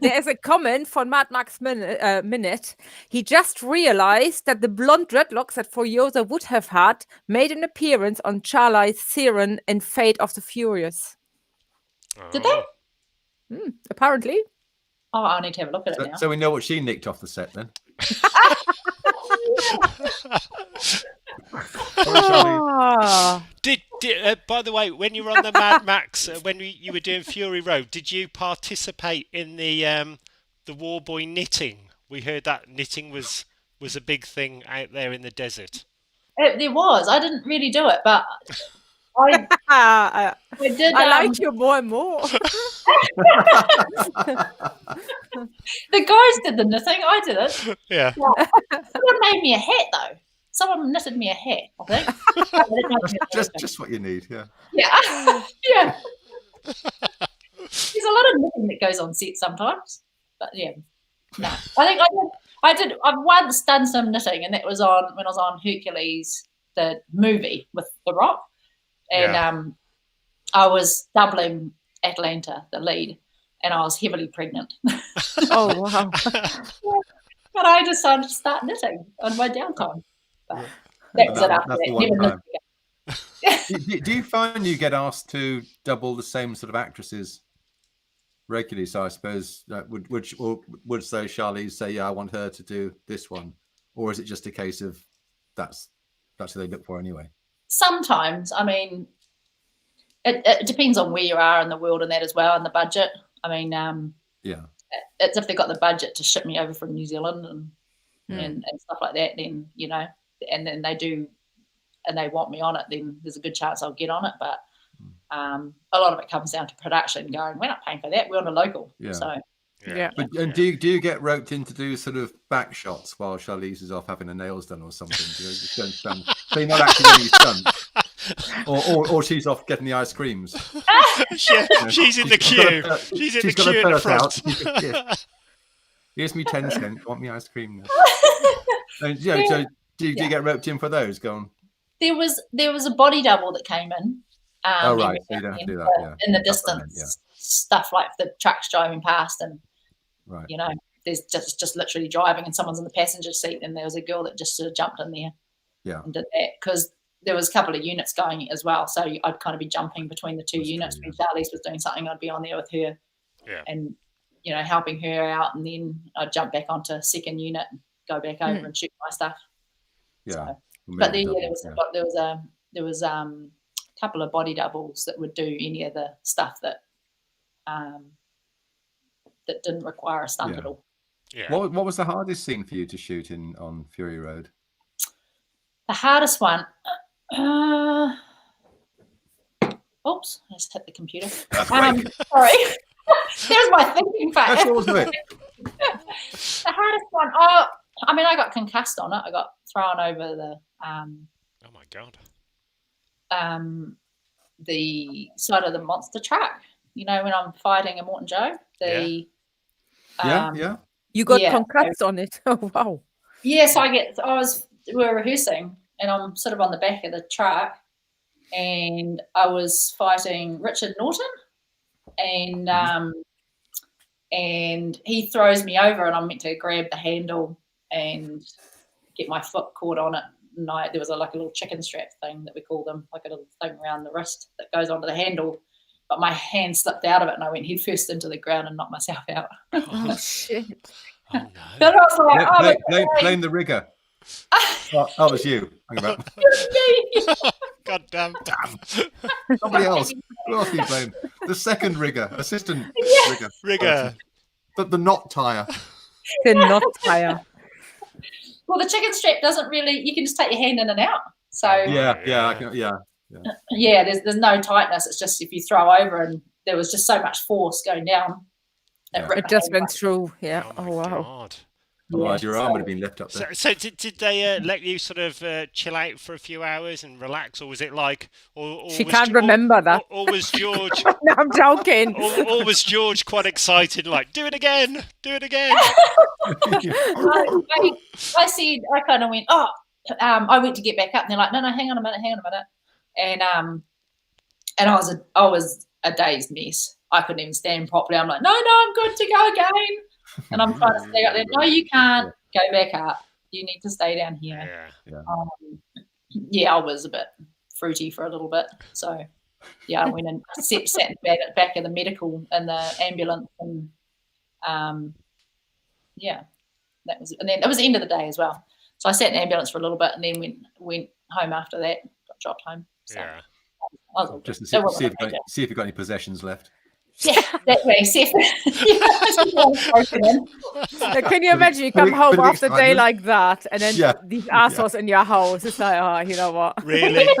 [SPEAKER 7] There's a comment from Mad Max Minute. He just realized that the blonde dreadlocks that Furiosa would have had made an appearance on Charlize Theron in Fate of the Furious.
[SPEAKER 5] Did they?
[SPEAKER 7] Apparently.
[SPEAKER 5] Oh, I need to have a look at it now.
[SPEAKER 6] So we know what she nicked off the set then.
[SPEAKER 4] Did by the way, when you were on the Mad Max, when you were doing Fury Road, did you participate in the Warboy knitting? We heard that knitting was a big thing out there in the desert.
[SPEAKER 5] There was. I didn't really do it, but I did.
[SPEAKER 7] I like you more and more.
[SPEAKER 5] The guys did the knitting. I did it.
[SPEAKER 4] Yeah.
[SPEAKER 5] Someone made me a hat though. Someone knitted me a hat, I think.
[SPEAKER 6] just what you need, yeah.
[SPEAKER 5] Yeah. Yeah. There's a lot of knitting that goes on set sometimes. But yeah. No. I think I've once done some knitting, and that was when I was on Hercules, the movie with The Rock. And I was doubling Atlanta, the lead, and I was heavily pregnant.
[SPEAKER 7] Oh wow.
[SPEAKER 5] But I decided to start knitting on my downtime. But that was it after that.
[SPEAKER 6] Do you find you get asked to double the same sort of actresses regularly? So I suppose would say Charlize say, yeah, I want her to do this one, or is it just a case of that's who they look for anyway?
[SPEAKER 5] Sometimes, I mean, it depends on where you are in the world and that as well, and the budget. I mean, it's if they've got the budget to ship me over from New Zealand and stuff like that, then and then they do, and they want me on it, then there's a good chance I'll get on it. But a lot of it comes down to production going, we're not paying for that, we're on a local.
[SPEAKER 6] Yeah.
[SPEAKER 5] So
[SPEAKER 7] Yeah.
[SPEAKER 6] But do you get roped in to do sort of back shots while Charlize is off having her nails done or something? So you're not actually doing stunts, or she's off getting the ice creams.
[SPEAKER 4] She's in the queue. She's in the queue in the front.
[SPEAKER 6] Here's me 10 cents. Want me ice cream now? So do you get roped in for those? Going.
[SPEAKER 5] There was a body double that came in.
[SPEAKER 6] Oh right, so you don't have to do that. Yeah.
[SPEAKER 5] In the distance, stuff like the trucks driving past, and there's just literally driving, and someone's in the passenger seat, and there was a girl that just sort of jumped in there, and did that because there was a couple of units going as well, so I'd kind of be jumping between the two units. When Charlize was doing something, I'd be on there with her, and helping her out, and then I'd jump back onto second unit, and go back over and shoot my stuff. Yeah, so, but then there was a couple of body doubles that would do any of the stuff that that didn't require a stunt at all.
[SPEAKER 6] Yeah. What was the hardest scene for you to shoot on Fury Road?
[SPEAKER 5] The hardest one. Oops, I just hit the computer. Sorry. There's my thinking phase.
[SPEAKER 6] That's yours, it.
[SPEAKER 5] The hardest one. Oh, I mean, I got concussed on it. I got thrown over the.
[SPEAKER 4] Oh my god.
[SPEAKER 5] The side of the monster truck. When I'm fighting a Morton Joe. You
[SPEAKER 7] got concussed on it. Oh wow.
[SPEAKER 5] Yes, we were rehearsing, and I'm sort of on the back of the truck, and I was fighting Richard Norton, and he throws me over, and I'm meant to grab the handle and get my foot caught on it. And there was a little chicken strap thing that we call them, like a little thing around the wrist that goes onto the handle. But my hand slipped out of it, and I went head first into the ground and knocked myself out.
[SPEAKER 7] Oh shit!
[SPEAKER 4] Oh no!
[SPEAKER 5] But I was like,
[SPEAKER 6] blame the rigger. Oh, that was you. Hang about.
[SPEAKER 4] God damn.
[SPEAKER 6] Somebody else. Who else do you blame? The second rigger, assistant rigger.
[SPEAKER 4] Rigger.
[SPEAKER 6] The knot tire.
[SPEAKER 7] The knot tire.
[SPEAKER 5] Well, the chicken strap doesn't really. You can just take your hand in and out. So
[SPEAKER 6] Yeah.
[SPEAKER 5] there's no tightness. It's just if you throw over, and there was just so much force going down.
[SPEAKER 7] It just went through. Yeah.
[SPEAKER 4] Oh,
[SPEAKER 7] Oh, wow.
[SPEAKER 4] God.
[SPEAKER 6] Otherwise, your arm would have been left up
[SPEAKER 4] So,
[SPEAKER 6] there.
[SPEAKER 4] so did they let you sort of chill out for a few hours and relax, or was it like, or
[SPEAKER 7] She
[SPEAKER 4] was
[SPEAKER 7] can't remember that.
[SPEAKER 4] or was George,
[SPEAKER 7] No, I'm joking.
[SPEAKER 4] or was George quite excited, like, do it again, do it again?
[SPEAKER 5] I said, I kind of went, I went to get back up, and they're like, no, hang on a minute, and I was a dazed mess. I couldn't even stand properly. I'm like, no, I'm good to go again. And I'm trying to stay up there. No, you can't. Go back up. You need to stay down here.
[SPEAKER 4] Yeah.
[SPEAKER 5] I was a bit fruity for a little bit. So, I went and sat back of the medical in the ambulance, and that was. And then it was the end of the day as well. So I sat in the ambulance for a little bit, and then went home after that. Got dropped home. So
[SPEAKER 4] Yeah.
[SPEAKER 5] I was
[SPEAKER 6] Just to see if you've got any possessions left.
[SPEAKER 5] Yeah, that way.
[SPEAKER 7] Can you imagine you come home after a day
[SPEAKER 6] excitement.
[SPEAKER 7] like that, and then these assholes in your house? It's like, oh, you know what?
[SPEAKER 4] Really?
[SPEAKER 5] No,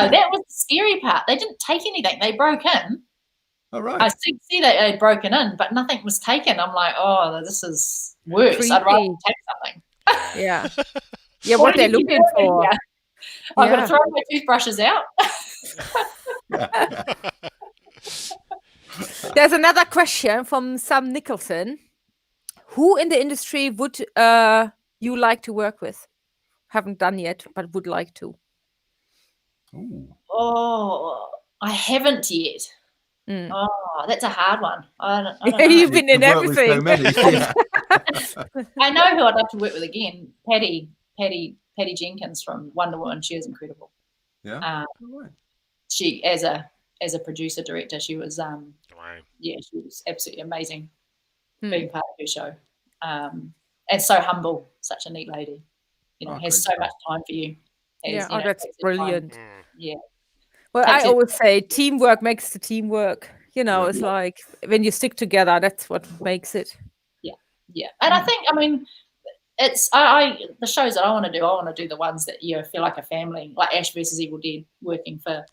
[SPEAKER 5] that was the scary part. They didn't take anything. They broke in.
[SPEAKER 6] All right.
[SPEAKER 5] I see that they'd broken in, but nothing was taken. I'm like, oh, this is worse. I'd rather take something.
[SPEAKER 7] Yeah. Yeah, what they're looking for.
[SPEAKER 5] Yeah. I'm going to throw my toothbrushes out.
[SPEAKER 7] There's another question from Sam Nicholson. Who in the industry would you like to work with? Haven't done yet, but would like to.
[SPEAKER 6] Ooh.
[SPEAKER 5] Oh, I haven't yet. Oh, that's a hard one. I don't know.
[SPEAKER 7] You've been in everything.
[SPEAKER 6] So many. Yeah.
[SPEAKER 5] I know who I'd love to work with again. Patty Jenkins from Wonder Woman. She was incredible.
[SPEAKER 6] Yeah.
[SPEAKER 5] She as a producer director, she was
[SPEAKER 4] Wow.
[SPEAKER 5] she was absolutely amazing being part of her show. And so humble, such a neat lady. Has so much time for you.
[SPEAKER 7] That's brilliant.
[SPEAKER 5] Yeah.
[SPEAKER 7] Well, I always say teamwork makes the teamwork. It's like when you stick together, that's what makes it.
[SPEAKER 5] Yeah. And I think, it's the shows that I want to do the ones that you feel like a family, like Ash versus Evil Dead, working for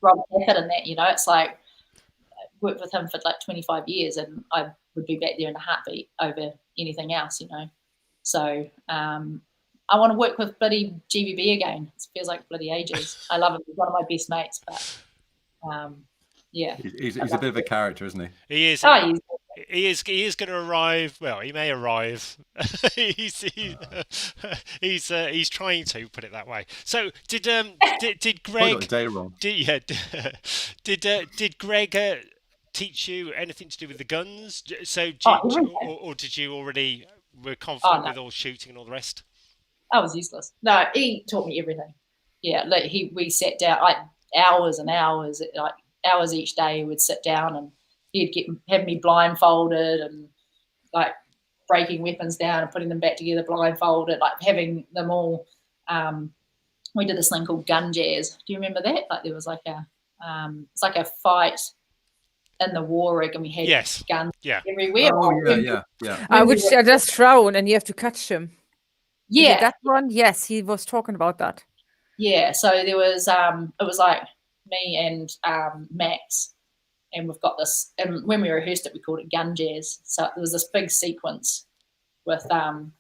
[SPEAKER 5] Robert Packard and that. It's like I worked with him for like 25 years, and I would be back there in a heartbeat over anything else. So I want to work with bloody GVB again. It feels like bloody ages. I love him. He's one of my best mates, but
[SPEAKER 6] he's a bit of a character, isn't he?
[SPEAKER 4] He is.
[SPEAKER 5] Oh,
[SPEAKER 4] He is going to arrive. Well, he may arrive. he's trying to put it that way. So did Greg?
[SPEAKER 6] Got the day wrong.
[SPEAKER 4] Did Greg teach you anything to do with the guns? So or did you already were confident with all shooting and all the rest?
[SPEAKER 5] I was useless. No, he taught me everything. Yeah, like we sat down like hours and hours, like hours each day. We'd sit down and he'd have me blindfolded and like breaking weapons down and putting them back together blindfolded, like having them all. We did this thing called gun jazz. Do you remember that? Like there was like it's like a fight in the war rig, and we had guns everywhere.
[SPEAKER 6] Oh yeah.
[SPEAKER 7] Which are just thrown, and you have to catch them.
[SPEAKER 5] Yeah,
[SPEAKER 7] that one. Yes, he was talking about that.
[SPEAKER 5] Yeah, so there was it was like me and Max, and we've got this. And when we rehearsed it, we called it gun jazz. So there was this big sequence with all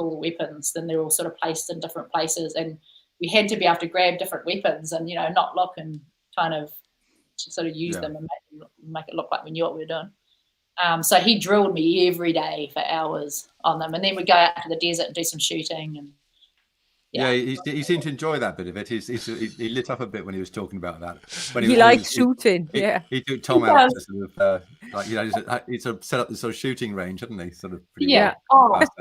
[SPEAKER 5] the weapons. Then they're all sort of placed in different places, and we had to be able to grab different weapons and not look and kind of sort of use them and make it look like we knew what we were doing. So he drilled me every day for hours on them, and then we'd go out to the desert and do some shooting. And
[SPEAKER 6] he seemed to enjoy that bit of it. He lit up a bit when he was talking about that. When
[SPEAKER 7] he likes shooting.
[SPEAKER 6] He took Tom out to sort of he sort of set up this sort of shooting range, hadn't he? Sort of pretty
[SPEAKER 5] he's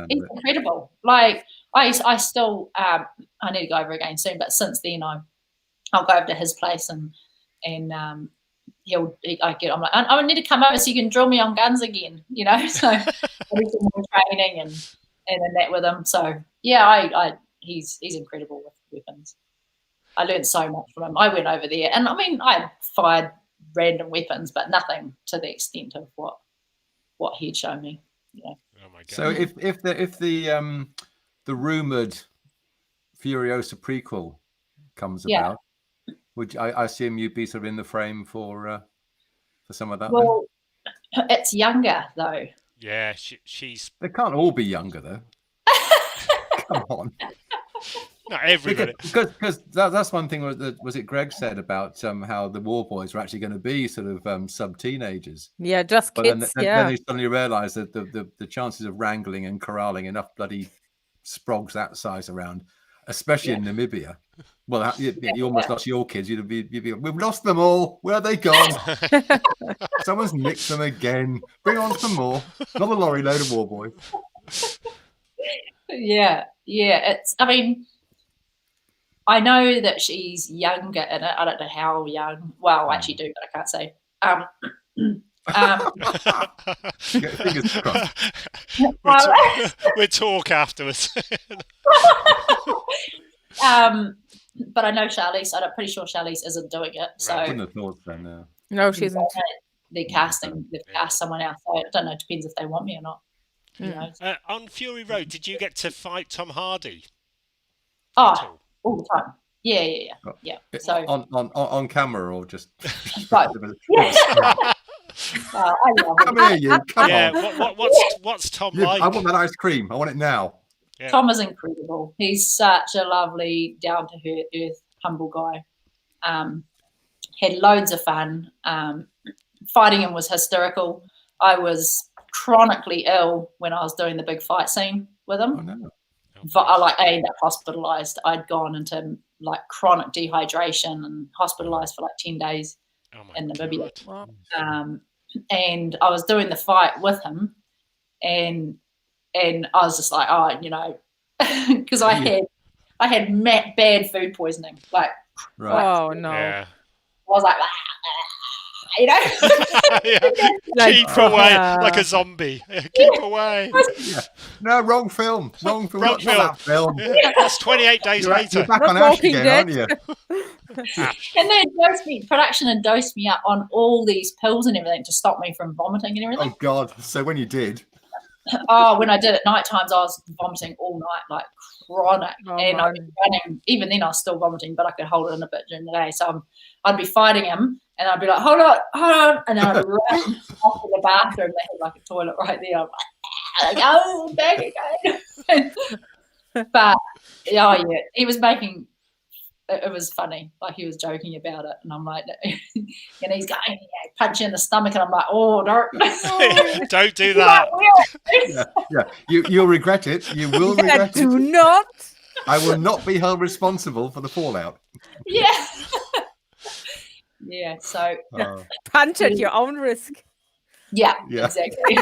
[SPEAKER 5] incredible. Like I still I need to go over again soon, but since then I'll go over to his place and I'm like, I need to come over so you can drill me on guns again, So I do some more training and that with him. So he's incredible with weapons. I learned so much from him. I went over there, and I fired random weapons, but nothing to the extent of what he'd shown me.
[SPEAKER 4] Oh my God.
[SPEAKER 6] So if the the rumored Furiosa prequel comes
[SPEAKER 5] Yeah.
[SPEAKER 6] about, I assume you'd be sort of in the frame for some of that.
[SPEAKER 5] Well, it's younger though.
[SPEAKER 4] Yeah, she's
[SPEAKER 6] They can't all be younger though. Come on.
[SPEAKER 4] not everybody.
[SPEAKER 6] Because that's one thing was it Greg said about how the War Boys were actually going to be sort of sub-teenagers.
[SPEAKER 7] Yeah, just
[SPEAKER 6] But
[SPEAKER 7] kids.
[SPEAKER 6] then they suddenly realised that the chances of wrangling and corralling enough bloody sprogs that size around, especially in Namibia. Well, you almost lost your kids. You'd be we've lost them all. Where are they gone? Someone's nicked them again. Bring on some more. Another lorry load of War Boys.
[SPEAKER 5] Yeah. It's. I mean, I know that she's younger in it. I don't know how young. Well, I actually do, but I can't say.
[SPEAKER 6] Fingers crossed.
[SPEAKER 4] We'll talk afterwards.
[SPEAKER 5] But I know Charlize. I'm pretty sure Charlize isn't doing it. So
[SPEAKER 6] I wouldn't have thought so. No.
[SPEAKER 7] No, she isn't.
[SPEAKER 5] they're casting. They've cast someone else. So I don't know. It depends if they want me or not. Who knows?
[SPEAKER 4] On Fury Road, did you get to fight Tom Hardy?
[SPEAKER 5] Oh, all the time. Yeah. So
[SPEAKER 6] On camera or just
[SPEAKER 5] right. I love
[SPEAKER 6] come here, you. Come
[SPEAKER 4] Yeah.
[SPEAKER 6] on.
[SPEAKER 4] What's Tom
[SPEAKER 6] You-
[SPEAKER 4] like?
[SPEAKER 6] I want that ice cream. I want it now.
[SPEAKER 4] Yeah.
[SPEAKER 5] Tom is incredible. He's such a lovely, down to earth, humble guy. Had loads of fun. Fighting him was hysterical. I was chronically ill when I was doing the big fight scene with him.
[SPEAKER 6] Oh no.
[SPEAKER 5] I ended up hospitalized. I'd gone into like chronic dehydration and hospitalized for like 10 days
[SPEAKER 4] Oh my
[SPEAKER 5] in Namibia.
[SPEAKER 4] God.
[SPEAKER 5] And I was doing the fight with him, and I was just like, because I had bad food poisoning. Like,
[SPEAKER 6] Right.
[SPEAKER 7] Oh no.
[SPEAKER 4] Yeah.
[SPEAKER 5] I was like,
[SPEAKER 4] Yeah.
[SPEAKER 7] Like,
[SPEAKER 4] Keep away, like a zombie. Keep away.
[SPEAKER 6] Yeah. No, wrong film. Wrong film.
[SPEAKER 4] Wrong
[SPEAKER 6] Not that film.
[SPEAKER 4] Yeah, that's 28 days
[SPEAKER 6] You're
[SPEAKER 4] later.
[SPEAKER 6] back
[SPEAKER 7] Not
[SPEAKER 6] on Ash
[SPEAKER 7] Walking
[SPEAKER 6] again, aren't
[SPEAKER 7] Dead.
[SPEAKER 6] you?
[SPEAKER 5] And they production had dosed me up on all these pills and everything to stop me from vomiting and everything.
[SPEAKER 6] Oh God. So when you did,
[SPEAKER 5] When I did it night times, I was vomiting all night, like chronic.
[SPEAKER 7] Oh,
[SPEAKER 5] and I'd be
[SPEAKER 7] man.
[SPEAKER 5] running. Even then, I was still vomiting, but I could hold it in a bit during the day. So I'd be fighting him, and I'd be like, hold on. And then I'd run off to the bathroom. They had like a toilet right there. I'm like, oh, back again. But, yeah, he was making... It was funny. Like, he was joking about it. And I'm like... and he's going, punch you in the stomach. And I'm like, oh, don't.
[SPEAKER 4] Don't do that.
[SPEAKER 6] yeah, you'll regret it. You will regret
[SPEAKER 7] Do
[SPEAKER 6] it.
[SPEAKER 7] not.
[SPEAKER 6] I will not be held responsible for the fallout.
[SPEAKER 5] Yeah. Yeah, so...
[SPEAKER 7] Punch at your own risk.
[SPEAKER 5] Yeah,
[SPEAKER 6] Yeah.
[SPEAKER 5] exactly.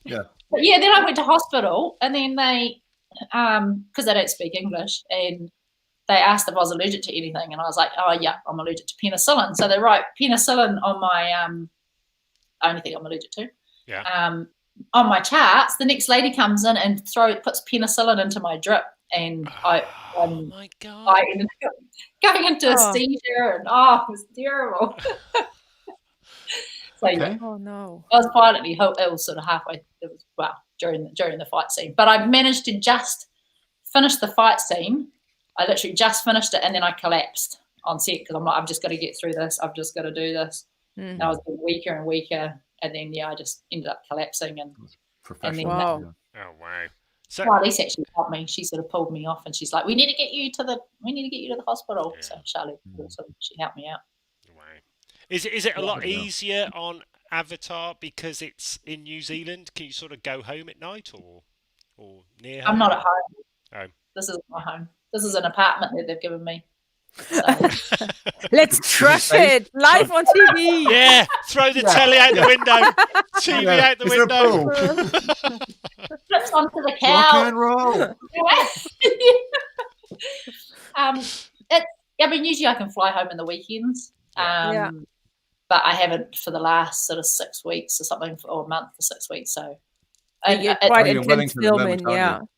[SPEAKER 6] Yeah.
[SPEAKER 5] But yeah, then I went to hospital, and then they, because they don't speak English, and they asked if I was allergic to anything, and I was like, oh yeah, I'm allergic to penicillin. So they write penicillin on my only thing I'm allergic to.
[SPEAKER 4] Yeah.
[SPEAKER 5] On my charts, the next lady comes in and puts penicillin into my drip, and
[SPEAKER 4] Oh my God.
[SPEAKER 5] I ended up going into a
[SPEAKER 7] Oh.
[SPEAKER 5] seizure, and it was terrible. So yeah.
[SPEAKER 6] Okay.
[SPEAKER 7] Oh no.
[SPEAKER 5] I was violently ill sort of halfway. It was during the fight scene, but I managed to just finish the fight scene. I literally just finished it, and then I collapsed on set because I'm like, I've just got to get through this. I've just got to do this. And I was getting weaker and weaker, and then I just ended up collapsing. And
[SPEAKER 6] Professional.
[SPEAKER 7] Wow.
[SPEAKER 6] Yeah.
[SPEAKER 4] Oh wow. So
[SPEAKER 5] Charlize actually helped me. She sort of pulled me off, and she's like, "We need to get you to the hospital."
[SPEAKER 4] Yeah.
[SPEAKER 5] So Charlie, she helped me out.
[SPEAKER 4] wow. Is it a lot
[SPEAKER 6] Yeah.
[SPEAKER 4] easier on Avatar because it's in New Zealand? Can you sort of go home at night or near home?
[SPEAKER 5] I'm not at home.
[SPEAKER 4] Oh.
[SPEAKER 5] This isn't my home. This is an apartment that they've given me. So,
[SPEAKER 7] Let's trash it live on TV.
[SPEAKER 4] Yeah, throw the telly out the window, TV
[SPEAKER 6] Yeah.
[SPEAKER 4] out the
[SPEAKER 6] Is there a
[SPEAKER 4] window.
[SPEAKER 6] pool?
[SPEAKER 5] flips onto the
[SPEAKER 6] Rock
[SPEAKER 5] couch.
[SPEAKER 6] and roll.
[SPEAKER 5] Usually I can fly home in the weekends.
[SPEAKER 7] Yeah.
[SPEAKER 5] But I haven't for the last sort of 6 weeks or something, or a month for 6 weeks. So,
[SPEAKER 7] You're quite
[SPEAKER 6] Oh, you're in
[SPEAKER 7] intense
[SPEAKER 6] Wellington at the
[SPEAKER 7] filming,
[SPEAKER 6] moment, aren't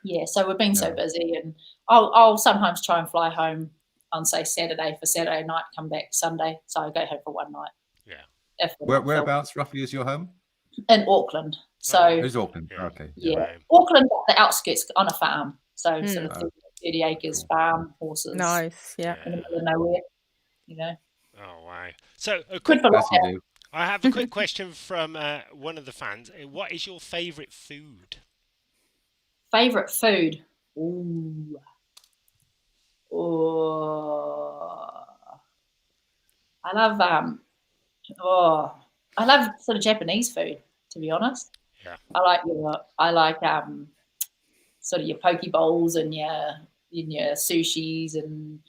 [SPEAKER 7] yeah.
[SPEAKER 5] yeah. So we've been so
[SPEAKER 6] Yeah.
[SPEAKER 5] busy, and I'll sometimes try and fly home on say Saturday for Saturday night, come back Sunday. So I go home for one night.
[SPEAKER 4] Yeah.
[SPEAKER 5] If we're not
[SPEAKER 6] Whereabouts roughly is your home?
[SPEAKER 5] in Auckland. So
[SPEAKER 6] Who's Auckland?
[SPEAKER 4] Yeah.
[SPEAKER 6] Okay.
[SPEAKER 5] yeah,
[SPEAKER 4] Right.
[SPEAKER 5] Auckland, the outskirts on a farm. So sort of
[SPEAKER 6] Oh,
[SPEAKER 5] 30 acres farm, horses
[SPEAKER 7] Nice. Yeah.
[SPEAKER 5] in the middle of nowhere. You know,
[SPEAKER 4] Oh wow. So a
[SPEAKER 5] good
[SPEAKER 4] quick,
[SPEAKER 5] for
[SPEAKER 6] as you
[SPEAKER 5] life.
[SPEAKER 6] do.
[SPEAKER 4] I have a quick question from one of the fans. What is your favourite food?
[SPEAKER 5] Favorite food? Ooh. Oh, I love I love sort of Japanese food, to be honest.
[SPEAKER 4] Yeah.
[SPEAKER 5] I like sort of your poke bowls and your sushis, and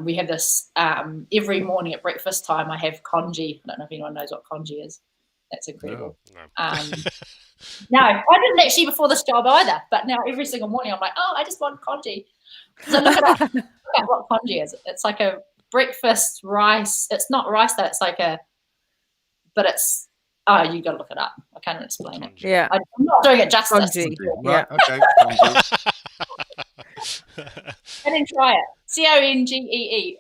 [SPEAKER 5] we have this every morning at breakfast time. I have congee. I don't know if anyone knows what congee is. That's incredible.
[SPEAKER 4] No.
[SPEAKER 5] No, I didn't actually before this job either. But now every single morning I'm like, oh, I just want congee. So look at what congee is. It's like a breakfast rice. It's not rice though. It's like but it's. Oh, you got to look it up. I can't explain it.
[SPEAKER 4] Congee.
[SPEAKER 7] Yeah.
[SPEAKER 5] I'm not doing it justice.
[SPEAKER 7] Congee.
[SPEAKER 6] Right, okay.
[SPEAKER 5] And then try it. Congee.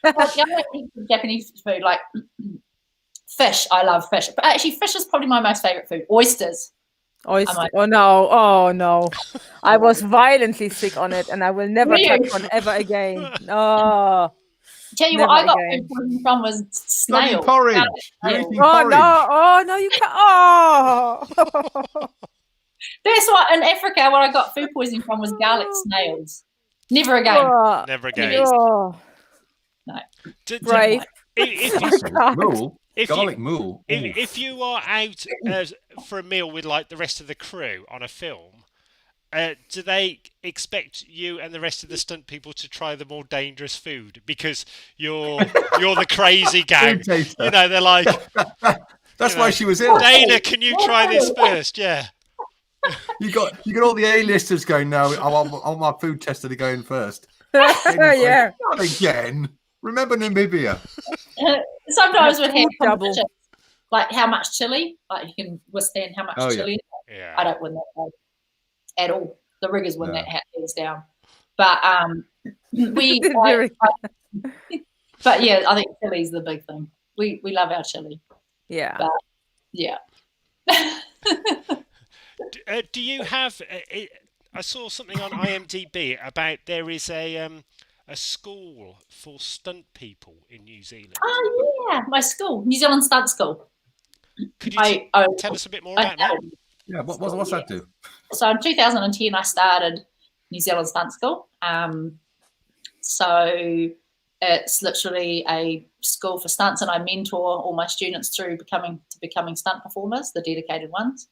[SPEAKER 5] Like, I like eating Japanese food, like fish. I love fish, but actually, fish is probably my most favorite food. Oysters.
[SPEAKER 7] Oyster. Oh no. Oh no. I was violently sick on it, and I will never
[SPEAKER 5] Really?
[SPEAKER 7] touch one ever again. Oh.
[SPEAKER 5] Tell you
[SPEAKER 7] Never
[SPEAKER 5] what, I got
[SPEAKER 7] again.
[SPEAKER 5] food poisoning from was
[SPEAKER 6] Bloody
[SPEAKER 5] snail.
[SPEAKER 6] porridge.
[SPEAKER 5] Garlic
[SPEAKER 6] You're
[SPEAKER 5] snail.
[SPEAKER 6] eating
[SPEAKER 7] Oh
[SPEAKER 6] porridge.
[SPEAKER 7] no. Oh no. You can't. Oh.
[SPEAKER 5] That's what in Africa, what I got food poisoning from was garlic snails. Never again.
[SPEAKER 7] Oh.
[SPEAKER 4] Never again.
[SPEAKER 7] Oh. Brave.
[SPEAKER 4] If,
[SPEAKER 6] That's
[SPEAKER 4] if,
[SPEAKER 6] a mule.
[SPEAKER 4] if
[SPEAKER 6] Garlic
[SPEAKER 4] you,
[SPEAKER 6] mule.
[SPEAKER 4] if you are out for a meal with like the rest of the crew on a film, do they expect you and the rest of the stunt people to try the more dangerous food because you're the crazy gang?
[SPEAKER 6] Food taster.
[SPEAKER 4] You know, they're like,
[SPEAKER 6] That's
[SPEAKER 4] you
[SPEAKER 6] why
[SPEAKER 4] know,
[SPEAKER 6] she was ill.
[SPEAKER 4] Dana, can you try this first? Yeah.
[SPEAKER 6] You got all the A-listers going, no, I want my food tester to go in first.
[SPEAKER 7] Yeah.
[SPEAKER 6] Not again. Remember Namibia?
[SPEAKER 5] Sometimes we have
[SPEAKER 7] Double.
[SPEAKER 5] competitions, like how much chili, like you can withstand how much
[SPEAKER 6] Oh, yeah.
[SPEAKER 5] chili.
[SPEAKER 4] Yeah.
[SPEAKER 5] I don't win that one at all. The riggers win
[SPEAKER 6] No.
[SPEAKER 5] that hands down. But we,
[SPEAKER 7] Very-
[SPEAKER 5] but yeah, I think chili's the big thing. We love our chili.
[SPEAKER 7] Yeah.
[SPEAKER 5] But yeah.
[SPEAKER 4] Do you have? I saw something on IMDb about there is a school for stunt people in New Zealand.
[SPEAKER 5] Oh yeah, my school, New Zealand Stunt School.
[SPEAKER 4] Could you
[SPEAKER 5] I
[SPEAKER 4] tell us a bit more
[SPEAKER 5] I
[SPEAKER 4] about that?
[SPEAKER 5] started-
[SPEAKER 6] Yeah, what's that do?
[SPEAKER 5] So in 2010, I started New Zealand Stunt School. So it's literally a school for stunts, and I mentor all my students through becoming stunt performers, the dedicated ones.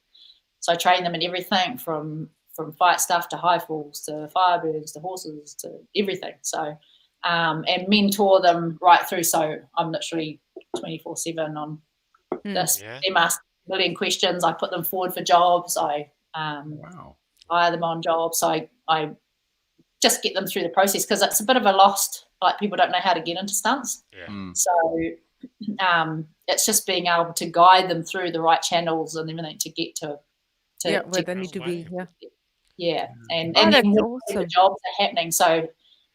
[SPEAKER 5] So I train them in everything from fight stuff to high falls to firebirds to horses to everything. So and mentor them right through. So I'm literally 24/7 on this.
[SPEAKER 4] Yeah.
[SPEAKER 5] They ask a million questions. I put them forward for jobs. I
[SPEAKER 6] Wow.
[SPEAKER 5] hire them on jobs. So I just get them through the process because it's a bit of a lost, like people don't know how to get into stunts.
[SPEAKER 4] Yeah.
[SPEAKER 6] Mm.
[SPEAKER 5] So it's just being able to guide them through the right channels and everything to get to
[SPEAKER 7] Where they need to be. Yeah.
[SPEAKER 5] yeah. And
[SPEAKER 7] Oh,
[SPEAKER 5] then
[SPEAKER 7] that's
[SPEAKER 5] when the
[SPEAKER 7] awesome.
[SPEAKER 5] jobs are happening. So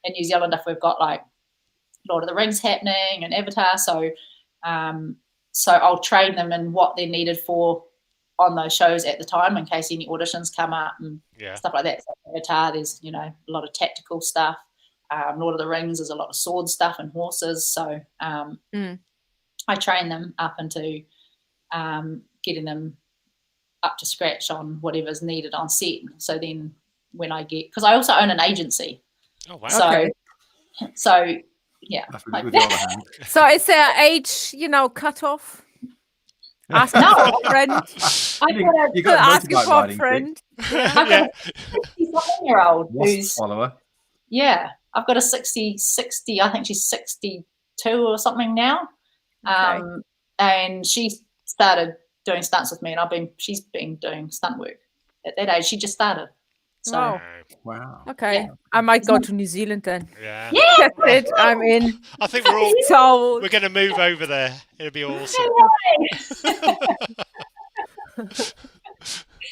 [SPEAKER 5] in New Zealand, if we've got like Lord of the Rings happening and Avatar, so I'll train them in what they're needed for on those shows at the time in case any auditions come up and
[SPEAKER 4] Yeah.
[SPEAKER 5] stuff like that. So Avatar, there's a lot of tactical stuff. Lord of the Rings, there's a lot of sword stuff and horses. So I train them up into getting them up to scratch on whatever's needed on set. So then when I get, because I also own an agency.
[SPEAKER 4] Oh wow.
[SPEAKER 5] So
[SPEAKER 7] Okay.
[SPEAKER 5] so yeah.
[SPEAKER 6] That's
[SPEAKER 5] like
[SPEAKER 6] with the other hand.
[SPEAKER 7] So is there age, cut off? Ask
[SPEAKER 5] No.
[SPEAKER 7] for a friend.
[SPEAKER 5] I've got a
[SPEAKER 6] You got a
[SPEAKER 7] Ask
[SPEAKER 6] motorbike
[SPEAKER 7] for a
[SPEAKER 6] riding
[SPEAKER 7] friend.
[SPEAKER 5] I've got
[SPEAKER 4] Yeah.
[SPEAKER 5] a 67-year-old
[SPEAKER 6] Wasp
[SPEAKER 5] who's
[SPEAKER 6] follower.
[SPEAKER 5] yeah, I've got a 60, I think she's 62 or something now.
[SPEAKER 7] Okay.
[SPEAKER 5] And she started doing stunts with me, and she's been doing stunt work at that age. She just started. So
[SPEAKER 7] Wow.
[SPEAKER 6] Wow.
[SPEAKER 7] Okay.
[SPEAKER 5] Yeah.
[SPEAKER 7] I might go to New Zealand then.
[SPEAKER 4] Yeah.
[SPEAKER 7] That's it. I'm in.
[SPEAKER 4] I think we're all
[SPEAKER 7] So
[SPEAKER 4] we're going to move over there. It'll be awesome.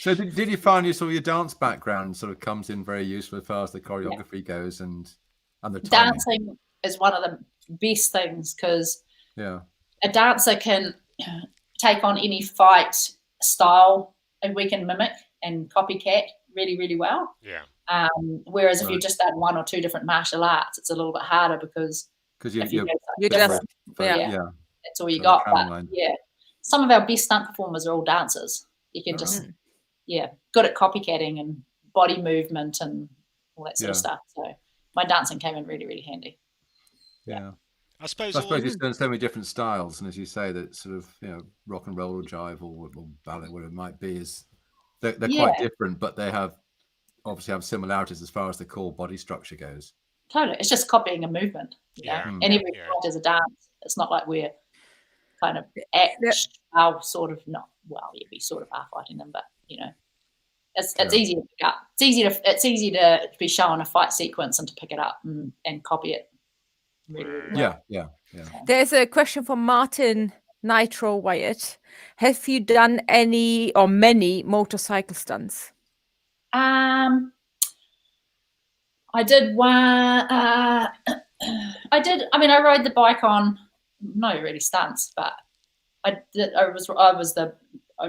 [SPEAKER 6] So did you find your dance background sort of comes in very useful as far as the choreography goes and the timing?
[SPEAKER 5] dancing is one of the best things because
[SPEAKER 6] Yeah.
[SPEAKER 5] a dancer can take on any fight style we can mimic and copycat really, really well.
[SPEAKER 4] Yeah.
[SPEAKER 5] Whereas if you
[SPEAKER 6] Right.
[SPEAKER 5] just done one or two different martial arts, it's a little bit harder because
[SPEAKER 6] Because
[SPEAKER 5] if you
[SPEAKER 6] you're
[SPEAKER 5] do
[SPEAKER 7] You
[SPEAKER 5] something
[SPEAKER 7] just
[SPEAKER 5] different,
[SPEAKER 7] yeah.
[SPEAKER 6] yeah.
[SPEAKER 5] that's all you
[SPEAKER 6] So
[SPEAKER 5] got.
[SPEAKER 6] the
[SPEAKER 5] But
[SPEAKER 6] camera line.
[SPEAKER 5] yeah, some of our best stunt performers are all dancers. You can just good at copycatting and body movement and all that sort of
[SPEAKER 6] Yeah.
[SPEAKER 5] stuff. So my dancing came in really, really handy.
[SPEAKER 6] Yeah.
[SPEAKER 4] I suppose.
[SPEAKER 6] I suppose you've done so many different styles, and as you say, that sort of rock and roll or jive or ballet, whatever it might be, is they're quite different, but they obviously have similarities as far as the core body structure goes.
[SPEAKER 5] Totally, it's just copying a movement. And every fight is a dance. It's not like we're kind of our sort of we sort of are fighting them, but it's easy to pick up. It's easy to be shown a fight sequence and to pick it up and copy it. Really, really well.
[SPEAKER 6] Yeah.
[SPEAKER 7] There's a question from Martin Nitro Wyatt. Have you done any or many motorcycle stunts?
[SPEAKER 5] I did one. I did. I mean, I rode the bike on. No, really stunts, but I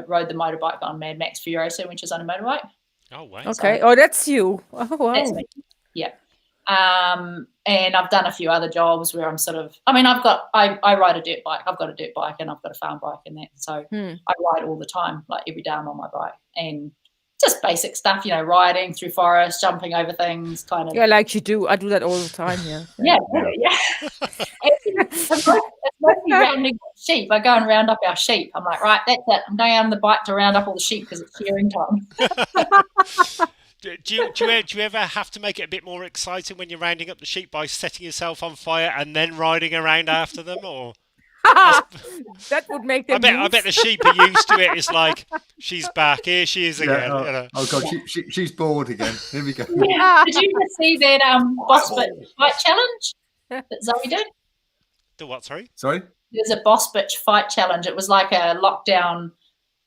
[SPEAKER 5] rode the motorbike on Mad Max Furiosa, which is on a motorbike.
[SPEAKER 4] Oh wow!
[SPEAKER 7] Okay. Oh, that's you. Oh wow.
[SPEAKER 5] That's me. Yeah. And I've done a few other jobs where I'm sort of. I mean, I ride a dirt bike. I've got a dirt bike and I've got a farm bike and that. So I ride all the time, like every day I'm on my bike and. Just basic stuff, riding through forests, jumping over things, kind of.
[SPEAKER 7] Yeah, like you do. I do that all the time. Yeah.
[SPEAKER 5] Yeah. It's mostly rounding up sheep. I go and round up our sheep. I'm like, right, that's it. I'm going on the bike to round up all the sheep because it's shearing time.
[SPEAKER 4] Do you ever have to make it a bit more exciting when you're rounding up the sheep by setting yourself on fire and then riding around after them, or?
[SPEAKER 7] That would make them.
[SPEAKER 4] I bet the sheep are used to it. It's like she's back. Here she is again.
[SPEAKER 6] Oh god, she's bored again. Here we go.
[SPEAKER 5] Yeah. Did you ever see that boss bitch fight challenge that Zoe did?
[SPEAKER 4] The what? Sorry.
[SPEAKER 5] There's a boss bitch fight challenge. It was like a lockdown.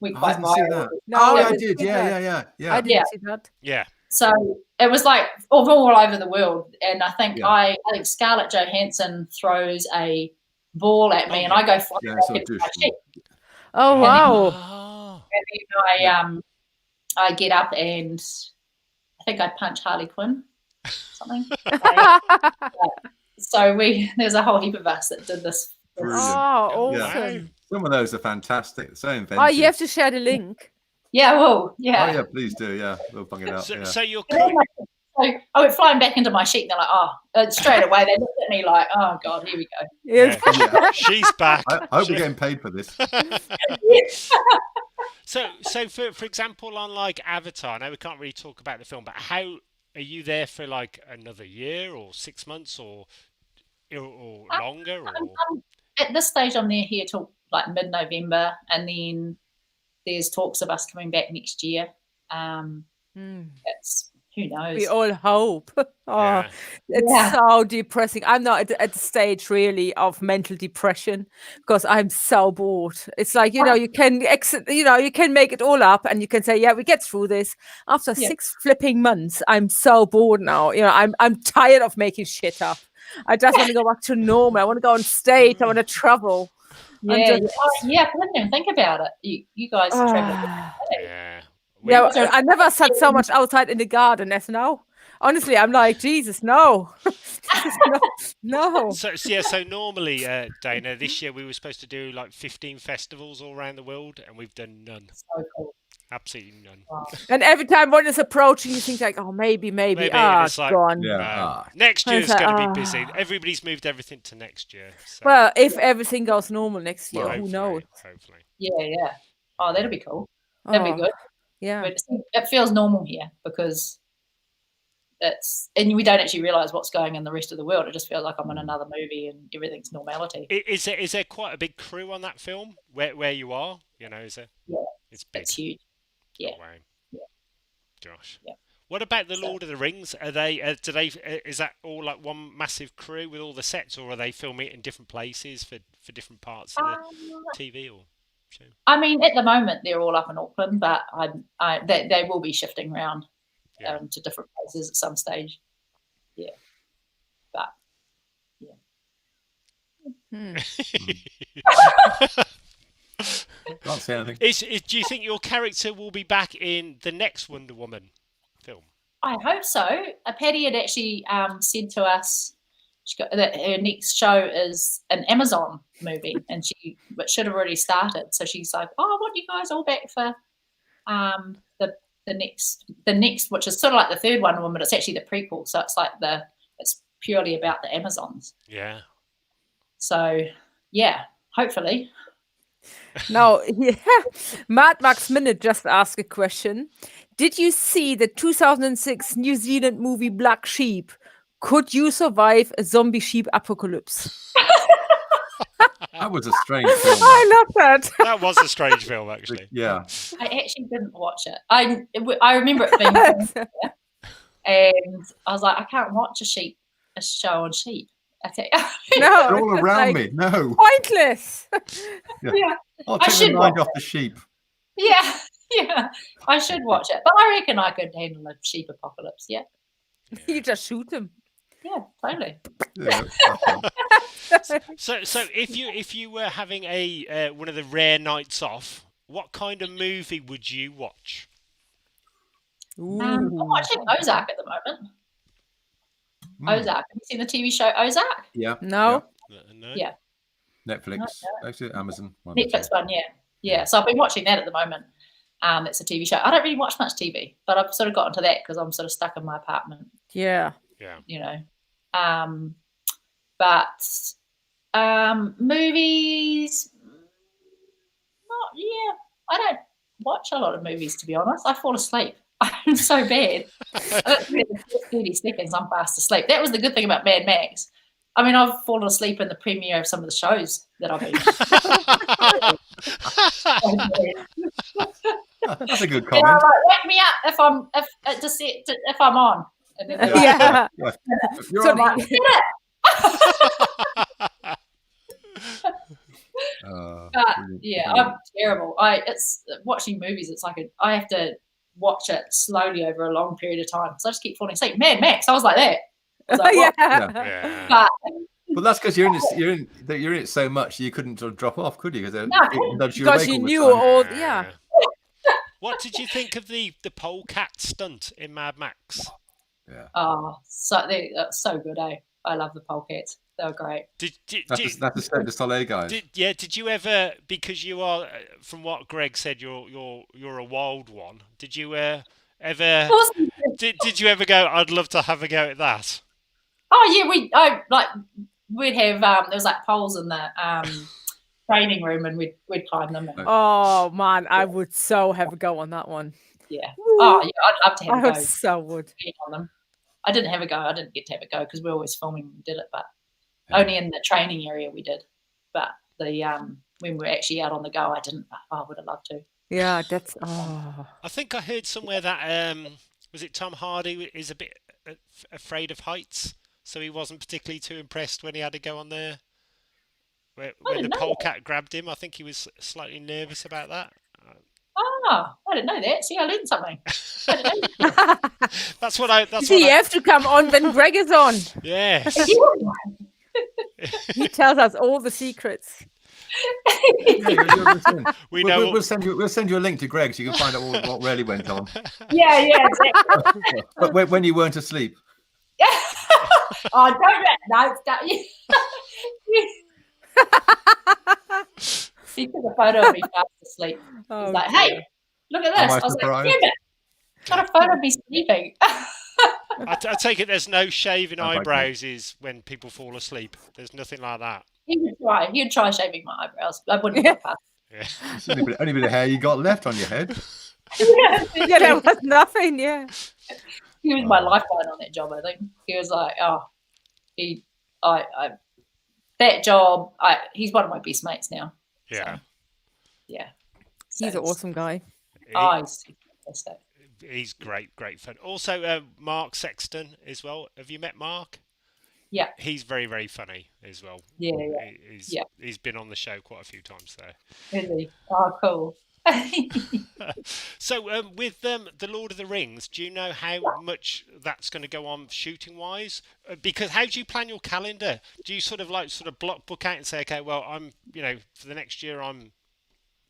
[SPEAKER 5] We quite viral.
[SPEAKER 7] No,
[SPEAKER 6] I did. Yeah.
[SPEAKER 7] I didn't see that.
[SPEAKER 4] Yeah.
[SPEAKER 5] So it was like all over the world, and I think I think Scarlett Johansson throws a ball at me and I go flying back into my sheep.
[SPEAKER 7] Oh wow.
[SPEAKER 5] And then I get up and I think I punch Harley Quinn something. So there's a whole heap of us that did this.
[SPEAKER 6] Brilliant.
[SPEAKER 7] Oh, awesome.
[SPEAKER 6] Yeah. Some of those are fantastic. So inventive.
[SPEAKER 7] Oh, you have to share the link.
[SPEAKER 5] Yeah, well, yeah.
[SPEAKER 6] Oh yeah, please do. Yeah, we'll bung it out.
[SPEAKER 4] So you're
[SPEAKER 5] So I went flying back into my sheet and they're like, straight away they looked at me like, oh God, here we go.
[SPEAKER 4] Yeah. She's back.
[SPEAKER 6] I hope we're getting paid for this.
[SPEAKER 4] So for example, on like Avatar, now we can't really talk about the film, but how are you there for like another year or 6 months or longer? Or?
[SPEAKER 5] At this stage, I'm here till like mid-November, and then there's talks of us coming back next year. It's who knows?
[SPEAKER 7] We all hope. It's so depressing. I'm not at the stage really of mental depression because I'm so bored. It's like, you can you can make it all up and you can say, yeah, we get through this. After 6 flipping months, I'm so bored now. I'm tired of making shit up. I just want to go back to normal. I want to go on stage. I want to travel.
[SPEAKER 5] Yeah, I didn't even think about it. You guys travel.
[SPEAKER 7] I never sat so much outside in the garden as now. Honestly, I'm like, Jesus, no. No.
[SPEAKER 4] So normally, Dayna, this year we were supposed to do like 15 festivals all around the world, and we've done none.
[SPEAKER 5] So cool.
[SPEAKER 4] Absolutely none.
[SPEAKER 5] Wow.
[SPEAKER 7] And every time one is approaching, you think like, oh, maybe.
[SPEAKER 4] It's like,
[SPEAKER 7] gone.
[SPEAKER 4] Next year's going to be busy. Everybody's moved everything to next year. So.
[SPEAKER 7] Well, if everything goes normal next year, who knows?
[SPEAKER 4] Hopefully.
[SPEAKER 5] Yeah. Oh, that'll be cool. That'd be good.
[SPEAKER 7] Yeah.
[SPEAKER 5] But it feels normal here because and we don't actually realise what's going on in the rest of the world. It just feels like I'm in another movie and everything's normality.
[SPEAKER 4] Is there quite a big crew on that film where you are? Is there?
[SPEAKER 5] Yeah.
[SPEAKER 4] It's big.
[SPEAKER 5] It's huge. Yeah.
[SPEAKER 4] Wow.
[SPEAKER 5] Yeah.
[SPEAKER 4] Gosh.
[SPEAKER 5] Yeah.
[SPEAKER 4] What about the Lord of the Rings? Are they? Is that all like one massive crew with all the sets, or are they filming it in different places for different parts of the TV or show?
[SPEAKER 5] I mean, at the moment they're all up in Auckland, but they will be shifting around to different places at some stage. Yeah. But
[SPEAKER 6] Can't say anything.
[SPEAKER 4] Do you think your character will be back in the next Wonder Woman film?
[SPEAKER 5] I hope so. Patty had actually said to us that her next show is an Amazon movie, and but should have already started. So she's like, "Oh, I want you guys all back for the next, which is sort of like the third Wonder Woman, but it's actually the prequel. So it's like it's purely about the Amazons.
[SPEAKER 4] Yeah.
[SPEAKER 5] So yeah, hopefully.
[SPEAKER 7] Now, Mad Max Minute just asked a question. Did you see the 2006 New Zealand movie Black Sheep? Could you survive a zombie sheep apocalypse?
[SPEAKER 6] That was a strange film.
[SPEAKER 7] I love that.
[SPEAKER 4] That was a strange film, actually.
[SPEAKER 6] Yeah.
[SPEAKER 5] I actually didn't watch it. I remember it being, and I was like, I can't watch a show on sheep. I tell you.
[SPEAKER 7] No,
[SPEAKER 6] They're all
[SPEAKER 7] it's
[SPEAKER 6] around
[SPEAKER 7] like
[SPEAKER 6] me. No.
[SPEAKER 7] pointless.
[SPEAKER 5] Yeah.
[SPEAKER 6] I'll
[SPEAKER 5] I
[SPEAKER 6] take
[SPEAKER 5] should
[SPEAKER 6] the mind
[SPEAKER 5] watch
[SPEAKER 6] off the sheep.
[SPEAKER 5] Yeah, yeah. I should watch it, but I reckon I could handle a sheep apocalypse. Yeah,
[SPEAKER 7] You just shoot them.
[SPEAKER 5] yeah, totally.
[SPEAKER 6] Yeah.
[SPEAKER 4] So if you were having a one of the rare nights off, what kind of movie would you watch?
[SPEAKER 5] I'm watching Ozark at the moment. Ozark. Have you seen the TV show Ozark?
[SPEAKER 6] Yeah.
[SPEAKER 7] No.
[SPEAKER 4] No.
[SPEAKER 5] Yeah.
[SPEAKER 6] Netflix. Actually, Amazon.
[SPEAKER 5] Netflix one, yeah. Yeah. So I've been watching that at the moment. It's a TV show. I don't really watch much TV, but I've sort of got into that because I'm sort of stuck in my apartment,
[SPEAKER 7] Yeah.
[SPEAKER 4] Yeah.
[SPEAKER 5] you know. But movies, not, yeah. I don't watch a lot of movies, to be honest. I fall asleep. I'm so bad. 30 seconds, I'm fast asleep. That was the good thing about Mad Max. I mean, I've fallen asleep in the premiere of some of the shows that I've been.
[SPEAKER 6] That's a good
[SPEAKER 5] You know,
[SPEAKER 6] comment.
[SPEAKER 5] like, wake me up if I'm on. And then they're like,
[SPEAKER 7] Yeah.
[SPEAKER 6] You're
[SPEAKER 7] So
[SPEAKER 6] on
[SPEAKER 5] "Like,
[SPEAKER 7] the-
[SPEAKER 5] "Get it." But
[SPEAKER 6] brilliant,
[SPEAKER 5] yeah,
[SPEAKER 6] brilliant.
[SPEAKER 5] I'm terrible. It's watching movies. It's like I have to watch it slowly over a long period of time. So I just keep falling asleep. Mad Max, I was like that. I was like, what?
[SPEAKER 7] Yeah.
[SPEAKER 4] Yeah.
[SPEAKER 5] But
[SPEAKER 6] Well, that's because you're in it so much you couldn't sort of drop off, could you?
[SPEAKER 5] No, I couldn't.
[SPEAKER 7] Because you knew all. Yeah.
[SPEAKER 4] What did you think of the polecat stunt in Mad Max?
[SPEAKER 5] oh, they're so good, eh? I love the polecats. They're great.
[SPEAKER 6] That's the Cirque du Soleil guys.
[SPEAKER 4] Did you ever, because you are, from what Greg said, you're a wild one. Did you ever? Did you ever go? I'd love to have a go at that.
[SPEAKER 5] Oh yeah, we'd have there was like poles in the training room, and we'd climb them. And,
[SPEAKER 7] Oh man, I would so have a go on that one.
[SPEAKER 5] yeah. Oh yeah, I'd love to have
[SPEAKER 7] I
[SPEAKER 5] a
[SPEAKER 7] would
[SPEAKER 5] go
[SPEAKER 7] so would.
[SPEAKER 5] on them. I didn't have a go. I didn't get to have a go because we're always filming when we did it, but only in the training area we did. But the when we were actually out on the go, I didn't. I would have loved to.
[SPEAKER 7] Yeah, that's. Oh.
[SPEAKER 4] I think I heard somewhere that was it Tom Hardy is a bit afraid of heights, so he wasn't particularly too impressed when he had to go on there. When the
[SPEAKER 5] didn't know
[SPEAKER 4] polecat grabbed him, I think he was slightly nervous about that.
[SPEAKER 5] Oh, I didn't know that. See, I learned something. I didn't know.
[SPEAKER 4] That's what I. That's
[SPEAKER 7] See,
[SPEAKER 4] what
[SPEAKER 7] you have to come on when Greg is on.
[SPEAKER 4] Yes.
[SPEAKER 7] He tells us all the secrets.
[SPEAKER 4] We know.
[SPEAKER 6] We'll send you a link to Greg so you can find out what really went on.
[SPEAKER 5] Yeah, exactly.
[SPEAKER 6] But when you weren't asleep.
[SPEAKER 5] Oh, don't. He took a photo of me fast asleep.
[SPEAKER 7] Oh,
[SPEAKER 5] He's like,
[SPEAKER 7] dear.
[SPEAKER 5] hey, look at this.
[SPEAKER 6] Am I
[SPEAKER 5] I was
[SPEAKER 6] surprised?
[SPEAKER 5] like, damn it. Got a photo of me sleeping.
[SPEAKER 4] I take it there's no shaving
[SPEAKER 6] Oh, my God.
[SPEAKER 4] eyebrows is when people fall asleep. There's nothing like that.
[SPEAKER 5] He would try shaving my eyebrows. I wouldn't get past.
[SPEAKER 4] Yeah.
[SPEAKER 6] It's only bit of hair you got left on your head.
[SPEAKER 7] Yeah, there was nothing. Yeah.
[SPEAKER 5] He was my lifeline on that job, I think. He was like, that job, he's one of my best mates now.
[SPEAKER 4] Yeah.
[SPEAKER 5] Yeah.
[SPEAKER 7] He's an awesome guy.
[SPEAKER 5] He's fantastic.
[SPEAKER 4] He's great fun. Also, Mark Sexton as well. Have you met Mark?
[SPEAKER 5] Yeah.
[SPEAKER 4] He's very, very funny as well.
[SPEAKER 5] Yeah.
[SPEAKER 4] He's been on the show quite a few times there.
[SPEAKER 5] Really? Oh, cool.
[SPEAKER 4] So, with the Lord of the Rings, do you know how much that's going to go on shooting-wise? Because how do you plan your calendar? Do you sort of book out and say, okay, well, I'm, for the next year, I'm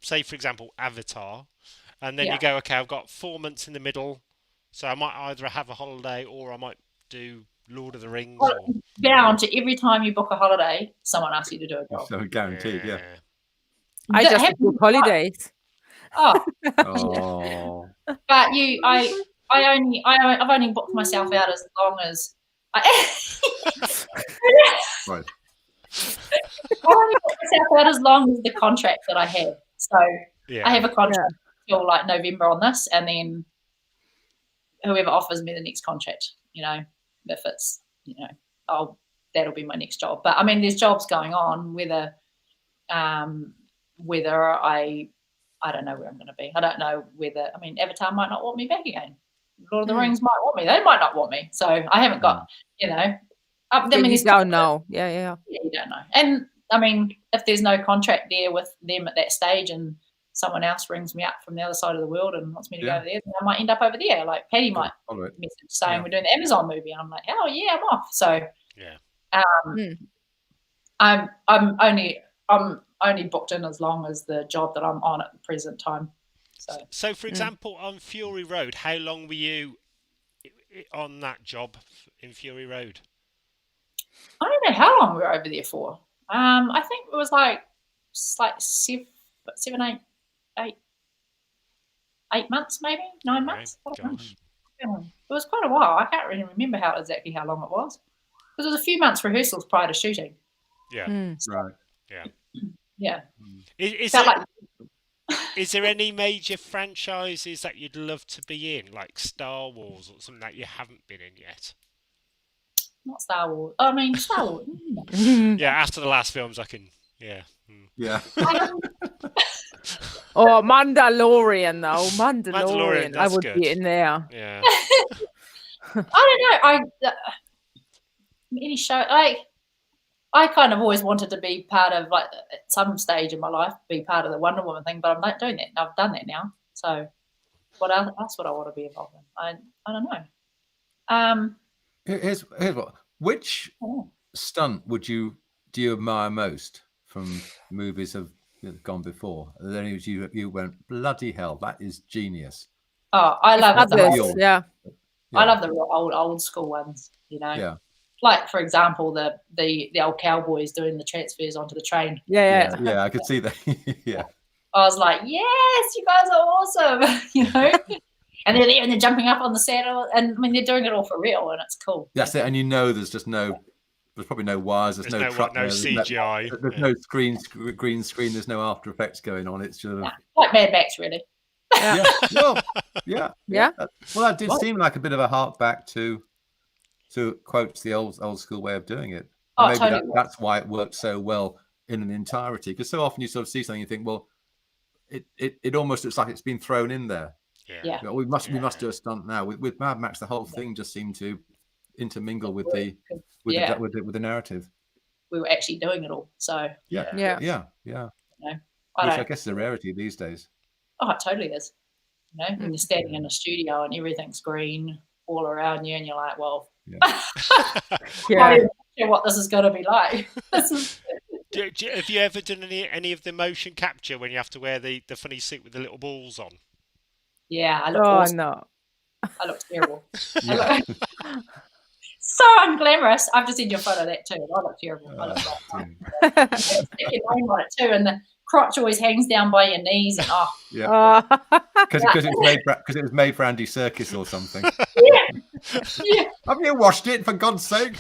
[SPEAKER 4] say for example Avatar, and then
[SPEAKER 5] Yeah.
[SPEAKER 4] you go, okay, I've got 4 months in the middle, so I might either have a holiday or I might do Lord of the Rings.
[SPEAKER 5] Well,
[SPEAKER 4] Or...
[SPEAKER 5] bound to every time you book a holiday, someone asks you to do a job.
[SPEAKER 6] So guaranteed, yeah.
[SPEAKER 7] I
[SPEAKER 5] That
[SPEAKER 7] just
[SPEAKER 5] happens-
[SPEAKER 7] book holidays.
[SPEAKER 5] Oh,
[SPEAKER 6] Oh,
[SPEAKER 5] but I've only booked myself out as long as
[SPEAKER 6] right.
[SPEAKER 5] I only booked myself out as long as the contract that I have. So
[SPEAKER 4] Yeah.
[SPEAKER 5] I have a contract till like November on this, and then whoever offers me the next contract, if it's, that'll be my next job. But I mean, there's jobs going on, whether I don't know where I'm going to be. I don't know whether, Avatar might not want me back again. Lord of the Rings might want me. They might not want me. So I haven't got,
[SPEAKER 7] You don't know. Yeah.
[SPEAKER 5] You don't know. And I mean, if there's no contract there with them at that stage and someone else rings me up from the other side of the world and wants me to go over there, then I might end up over there. Like Patty might message saying we're doing the Amazon movie. And I'm like, oh yeah, I'm off. So I'm only booked in as long as the job that I'm on at the present time.
[SPEAKER 4] So for example, on Fury Road, how long were you on that job in Fury Road?
[SPEAKER 5] I don't know how long we were over there for. I think it was like 8 months, maybe 9 months.
[SPEAKER 4] Gosh.
[SPEAKER 5] It was quite a while. I can't really remember exactly how long it was, because it was a few months rehearsals prior to shooting.
[SPEAKER 4] Yeah.
[SPEAKER 6] Right.
[SPEAKER 4] Yeah.
[SPEAKER 5] Yeah.
[SPEAKER 4] Is there any major franchises that you'd love to be in, like Star Wars or something that you haven't been in yet?
[SPEAKER 5] Not Star Wars. I mean, Star Wars.
[SPEAKER 4] Yeah, after the last films, I can. Yeah.
[SPEAKER 6] Yeah.
[SPEAKER 7] Or Mandalorian, though. Mandalorian. I
[SPEAKER 4] that's
[SPEAKER 7] would
[SPEAKER 4] good.
[SPEAKER 7] be in there.
[SPEAKER 4] Yeah.
[SPEAKER 5] I don't know. Any show, I kind of always wanted to be part of, like, at some stage in my life, be part of the Wonder Woman thing, but I'm not doing that. I've done that now. So what else would I want to be involved in? I don't know.
[SPEAKER 6] Here's what. Which stunt do you admire most from movies have gone before? Are there any you went, bloody hell, that is genius?
[SPEAKER 5] Oh, I love
[SPEAKER 7] Others, yeah.
[SPEAKER 5] I love the old school ones.
[SPEAKER 6] Yeah.
[SPEAKER 5] Like, for example, the old cowboys doing the transfers onto the train.
[SPEAKER 7] Yeah.
[SPEAKER 6] Yeah, I could see that. Yeah.
[SPEAKER 5] I was like, yes, you guys are awesome, And they're there and they're jumping up on the saddle, and I mean, they're doing it all for real, and it's cool.
[SPEAKER 6] That's it. And there's probably no wires, there's no truck,
[SPEAKER 4] no CGI.
[SPEAKER 6] There's no green screen, there's no After Effects going on. It's just
[SPEAKER 5] like Mad Max, really.
[SPEAKER 6] yeah. Well, yeah.
[SPEAKER 7] Yeah.
[SPEAKER 6] Well, that did seem like a bit of a hark back to quote the old school way of doing it.
[SPEAKER 5] Oh,
[SPEAKER 6] Maybe
[SPEAKER 5] totally.
[SPEAKER 6] that's why it worked so well in an entirety. Because so often you sort of see something, you think, well, it almost looks like it's been thrown in there.
[SPEAKER 5] Yeah.
[SPEAKER 6] We must do a stunt now. With Mad Max, the whole thing just seemed to intermingle with the narrative.
[SPEAKER 5] We were actually doing it all. So
[SPEAKER 6] Yeah. I guess is a rarity these days.
[SPEAKER 5] Oh, it totally is. When you're standing in a studio and everything's green all around you, and you're like, well,
[SPEAKER 7] Yeah.
[SPEAKER 5] I'm not sure what this is going to be like.
[SPEAKER 4] Have you ever done any of the motion capture when you have to wear the funny suit with the little balls on?
[SPEAKER 5] Yeah, I look
[SPEAKER 7] Oh,
[SPEAKER 5] awesome.
[SPEAKER 7] no.
[SPEAKER 5] I look terrible. So unglamorous. I've just seen your photo of that too. I look terrible. I look like stick your name on it too, and the crotch always hangs down by your knees. And
[SPEAKER 6] Because it was made for Andy Serkis or something.
[SPEAKER 5] Yeah.
[SPEAKER 6] Haven't you watched it, for God's sake?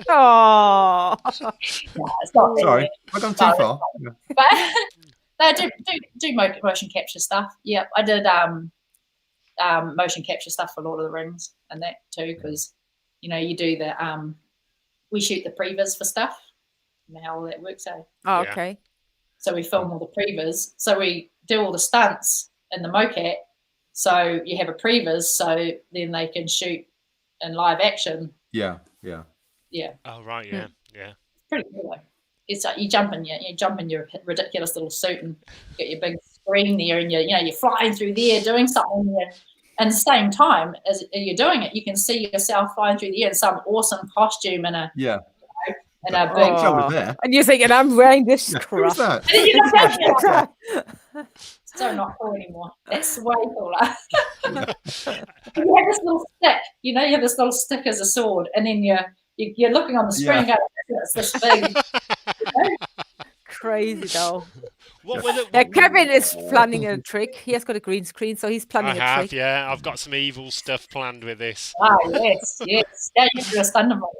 [SPEAKER 7] Oh.
[SPEAKER 5] No, it's not really.
[SPEAKER 6] Sorry, I've gone too far. Yeah.
[SPEAKER 5] But no, do motion capture stuff. Yeah, I did motion capture stuff for Lord of the Rings and that too, because you do the we shoot the previs for stuff. You know how all that works, eh?
[SPEAKER 7] Oh, okay.
[SPEAKER 5] So we film all the previs. So we do all the stunts and the mocap. So you have a previs, so then they can shoot in live action.
[SPEAKER 6] Yeah.
[SPEAKER 4] Oh right, yeah.
[SPEAKER 5] It's pretty cool though. It's like you jump in your ridiculous little suit and get your big screen there, and you're flying through there doing something, and at the same time as you're doing it, you can see yourself flying through the air in some awesome costume and in a
[SPEAKER 6] Oh,
[SPEAKER 5] big.
[SPEAKER 6] Joe was there.
[SPEAKER 7] And you're thinking, I'm wearing this
[SPEAKER 6] Who's
[SPEAKER 7] crap.
[SPEAKER 6] that?
[SPEAKER 5] And then you look down, you're like, so not cool anymore. That's way cooler. You have this little stick, you have this little stick as a sword, and then you're looking on the screen going, it's this big.
[SPEAKER 7] Crazy though.
[SPEAKER 4] What were the?
[SPEAKER 7] Yeah, Kevin is planning a trick. He has got a green screen, so he's
[SPEAKER 4] I
[SPEAKER 7] planning a
[SPEAKER 4] have,
[SPEAKER 7] trick.
[SPEAKER 4] yeah. I've got some evil stuff planned with this.
[SPEAKER 5] Ah, yes. Yeah, you can do a stunt double.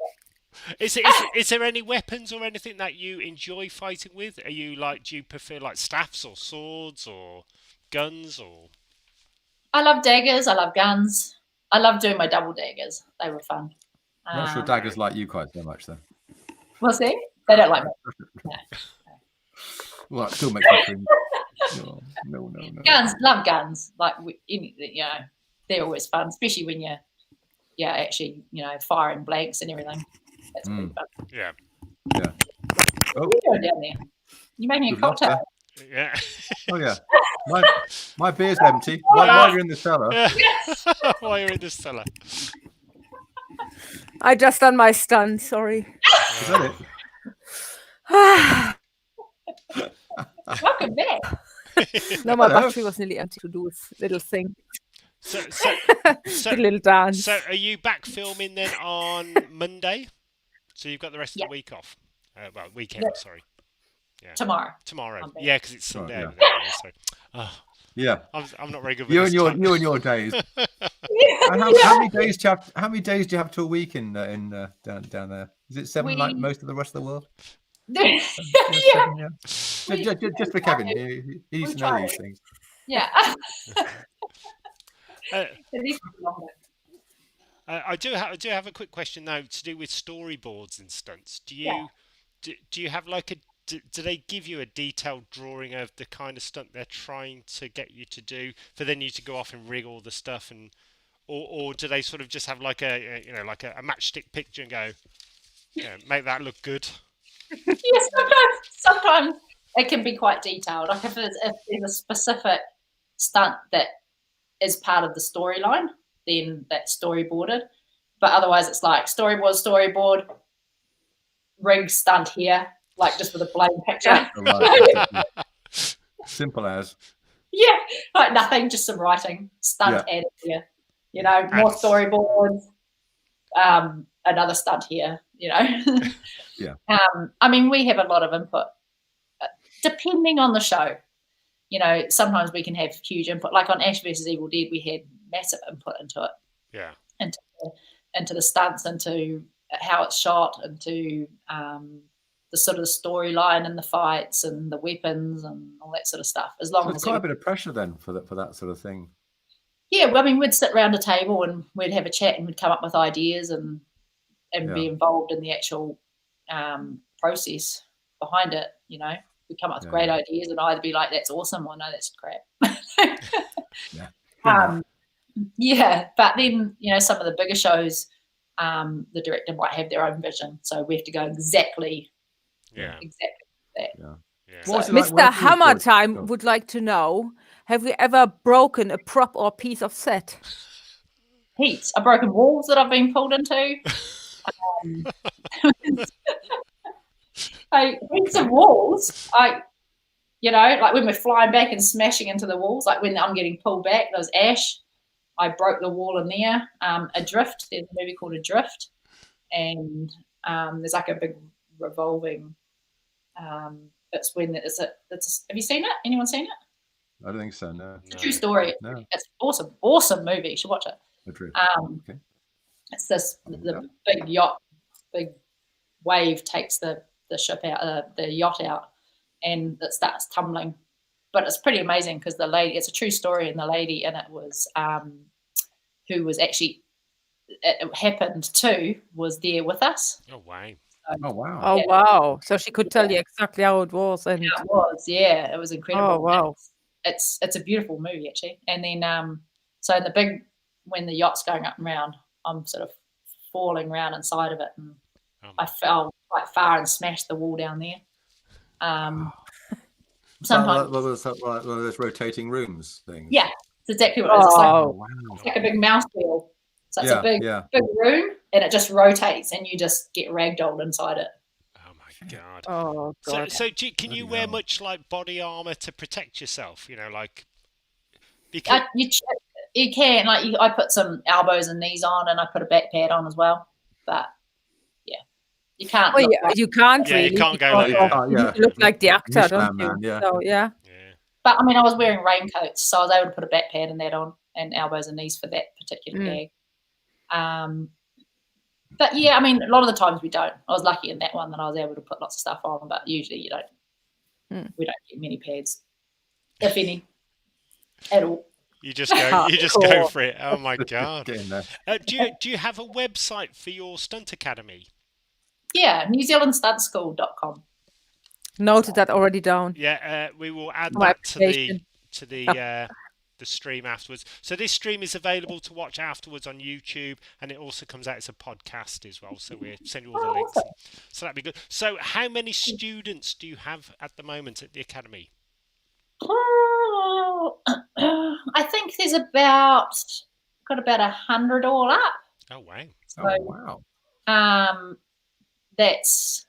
[SPEAKER 4] Is there any weapons or anything that you enjoy fighting with? Do you prefer like staffs or swords or guns or?
[SPEAKER 5] I love daggers. I love guns. I love doing my double daggers. They were fun.
[SPEAKER 6] I'm not sure daggers like you quite so much, though.
[SPEAKER 5] We'll see. They don't like me.
[SPEAKER 6] Well, it still makes me cringe. No.
[SPEAKER 5] Guns, love guns. Like they're always fun, especially when you're actually firing blanks and everything. That's pretty fun.
[SPEAKER 4] Yeah.
[SPEAKER 6] Yeah.
[SPEAKER 5] What are you doing down there? You making a
[SPEAKER 6] Good luck,
[SPEAKER 5] cocktail?
[SPEAKER 4] Yeah.
[SPEAKER 6] Oh yeah. My beer's empty. While you're in the cellar.
[SPEAKER 4] While you're in the cellar.
[SPEAKER 7] I just done my stunt. Sorry.
[SPEAKER 6] Is that it?
[SPEAKER 5] Welcome back.
[SPEAKER 7] No, my
[SPEAKER 6] Hello.
[SPEAKER 7] battery was nearly empty to do this little thing,
[SPEAKER 4] So,
[SPEAKER 7] the little dance.
[SPEAKER 4] so are you back filming then on Monday? So you've got the rest of the week off. Weekend.
[SPEAKER 5] Yeah.
[SPEAKER 4] sorry.
[SPEAKER 5] Tomorrow.
[SPEAKER 4] Tomorrow.
[SPEAKER 5] Monday.
[SPEAKER 4] Yeah, because it's Sunday.
[SPEAKER 6] Right,
[SPEAKER 4] over there, so.
[SPEAKER 6] Yeah.
[SPEAKER 4] I'm not very good with
[SPEAKER 6] You
[SPEAKER 4] this
[SPEAKER 6] and
[SPEAKER 4] time.
[SPEAKER 6] your days. And how many days do you have to a week in down there? Is it 7 like most of the rest of the world?
[SPEAKER 5] Yeah.
[SPEAKER 6] 7, yeah. Just for Kevin, he needs to know
[SPEAKER 5] try
[SPEAKER 6] these
[SPEAKER 5] it.
[SPEAKER 6] things.
[SPEAKER 5] Yeah.
[SPEAKER 4] Uh,
[SPEAKER 5] At least longer.
[SPEAKER 4] I do have a quick question now to do with storyboards and stunts. Do you have like do they give you a detailed drawing of the kind of stunt they're trying to get you to do for then you to go off and rig all the stuff or do they sort of just have like a matchstick picture and go make that look good?
[SPEAKER 5] Yeah, sometimes it can be quite detailed. Like if there's a specific stunt that is part of the storyline, then that's storyboarded. But otherwise, it's like storyboard, rig stunt here, like just with a plain picture.
[SPEAKER 6] Simple as.
[SPEAKER 5] Yeah, like nothing, just some writing, stunt added here. More storyboards, another stunt here.
[SPEAKER 6] Yeah.
[SPEAKER 5] I mean, we have a lot of input, depending on the show. Sometimes we can have huge input. Like on Ash vs Evil Dead, we had massive input into it.
[SPEAKER 4] Yeah.
[SPEAKER 5] Into the stunts, into how it's shot, into the sort of storyline and the fights and the weapons and all that sort of stuff. As long as
[SPEAKER 6] quite a bit of pressure then for that sort of thing.
[SPEAKER 5] Yeah, well, I mean, we'd sit around a table and we'd have a chat and we'd come up with ideas and be involved in the actual process behind it. We'd come up with great ideas and either be like, "That's awesome," or "No, that's crap." But then some of the bigger shows, the director might have their own vision, so we have to go exactly that.
[SPEAKER 4] Yeah.
[SPEAKER 6] What was it like
[SPEAKER 7] Mr.
[SPEAKER 6] working with
[SPEAKER 7] Hammer
[SPEAKER 6] George?
[SPEAKER 7] Time would like to know: have we ever broken a prop or piece of set?
[SPEAKER 5] Heaps. I've broken walls that I've been pulled into. Heaps of walls. Like when we're flying back and smashing into the walls, like when I'm getting pulled back, there's ash. I broke the wall in there. Adrift. There's a movie called Adrift, and there's like a big revolving. It's when have you seen it? Anyone seen it?
[SPEAKER 6] I don't think so. No.
[SPEAKER 5] It's a true story.
[SPEAKER 6] No.
[SPEAKER 5] It's awesome movie. You should watch it.
[SPEAKER 6] Okay.
[SPEAKER 5] It's the big yacht, big wave takes the ship out, the yacht out, and it starts tumbling. But it's pretty amazing because the lady, it's a true story, and the lady in it was who was actually it happened to was there with us.
[SPEAKER 4] Oh wow.
[SPEAKER 6] Oh wow.
[SPEAKER 7] Oh wow! So she could tell you exactly how it was, and
[SPEAKER 5] It was, it was incredible.
[SPEAKER 7] Oh wow!
[SPEAKER 5] It's a beautiful movie actually. And then so when the yacht's going up and round, I'm sort of falling around inside of it, and I fell quite far and smashed the wall down there. Sometimes
[SPEAKER 6] one of those rotating rooms things.
[SPEAKER 5] yeah, it's exactly what it is. It's
[SPEAKER 6] Wow.
[SPEAKER 5] like a big mouse wheel. So it's a big
[SPEAKER 6] Yeah.
[SPEAKER 5] room, and it just rotates, and you just get ragdolled inside it.
[SPEAKER 4] God.
[SPEAKER 7] Oh God.
[SPEAKER 4] Can you
[SPEAKER 6] Bloody
[SPEAKER 4] wear
[SPEAKER 6] hell.
[SPEAKER 4] much like body armor to protect yourself? You know, like because
[SPEAKER 5] You can, like, I put some elbows and knees on, and I put a back pad on as well. But yeah, you can't.
[SPEAKER 7] Oh
[SPEAKER 5] look
[SPEAKER 7] yeah,
[SPEAKER 5] like,
[SPEAKER 7] you can't
[SPEAKER 4] Yeah, you
[SPEAKER 7] really.
[SPEAKER 4] can't go
[SPEAKER 7] because
[SPEAKER 4] like
[SPEAKER 7] of-
[SPEAKER 4] that.
[SPEAKER 7] You look like the actor,
[SPEAKER 6] Michelin
[SPEAKER 7] don't you?
[SPEAKER 6] Man, yeah.
[SPEAKER 7] So yeah.
[SPEAKER 4] Yeah.
[SPEAKER 5] but I mean, I was wearing raincoats, so I was able to put a back pad and that on, and elbows and knees for that particular gag. But yeah, I mean, a lot of the times we don't. I was lucky in that one that I was able to put lots of stuff on, but usually you don't. We don't get many pads, if any, at all.
[SPEAKER 4] You just go
[SPEAKER 7] Cool.
[SPEAKER 4] for it. Oh my God.
[SPEAKER 6] Get in there.
[SPEAKER 4] Do you have a website for your stunt academy?
[SPEAKER 5] Yeah, NewZealandStuntSchool.com.
[SPEAKER 7] Noted that already down.
[SPEAKER 4] Yeah, we will add
[SPEAKER 7] My
[SPEAKER 4] that to the
[SPEAKER 7] application.
[SPEAKER 4] the stream afterwards. So this stream is available to watch afterwards on YouTube, and it also comes out as a podcast as well. So we'll send you all the links. So that'd be good. So how many students do you have at the moment at the academy?
[SPEAKER 5] I think there's got about 100 all up.
[SPEAKER 4] Oh wow.
[SPEAKER 5] So,
[SPEAKER 6] Oh, wow.
[SPEAKER 5] that's,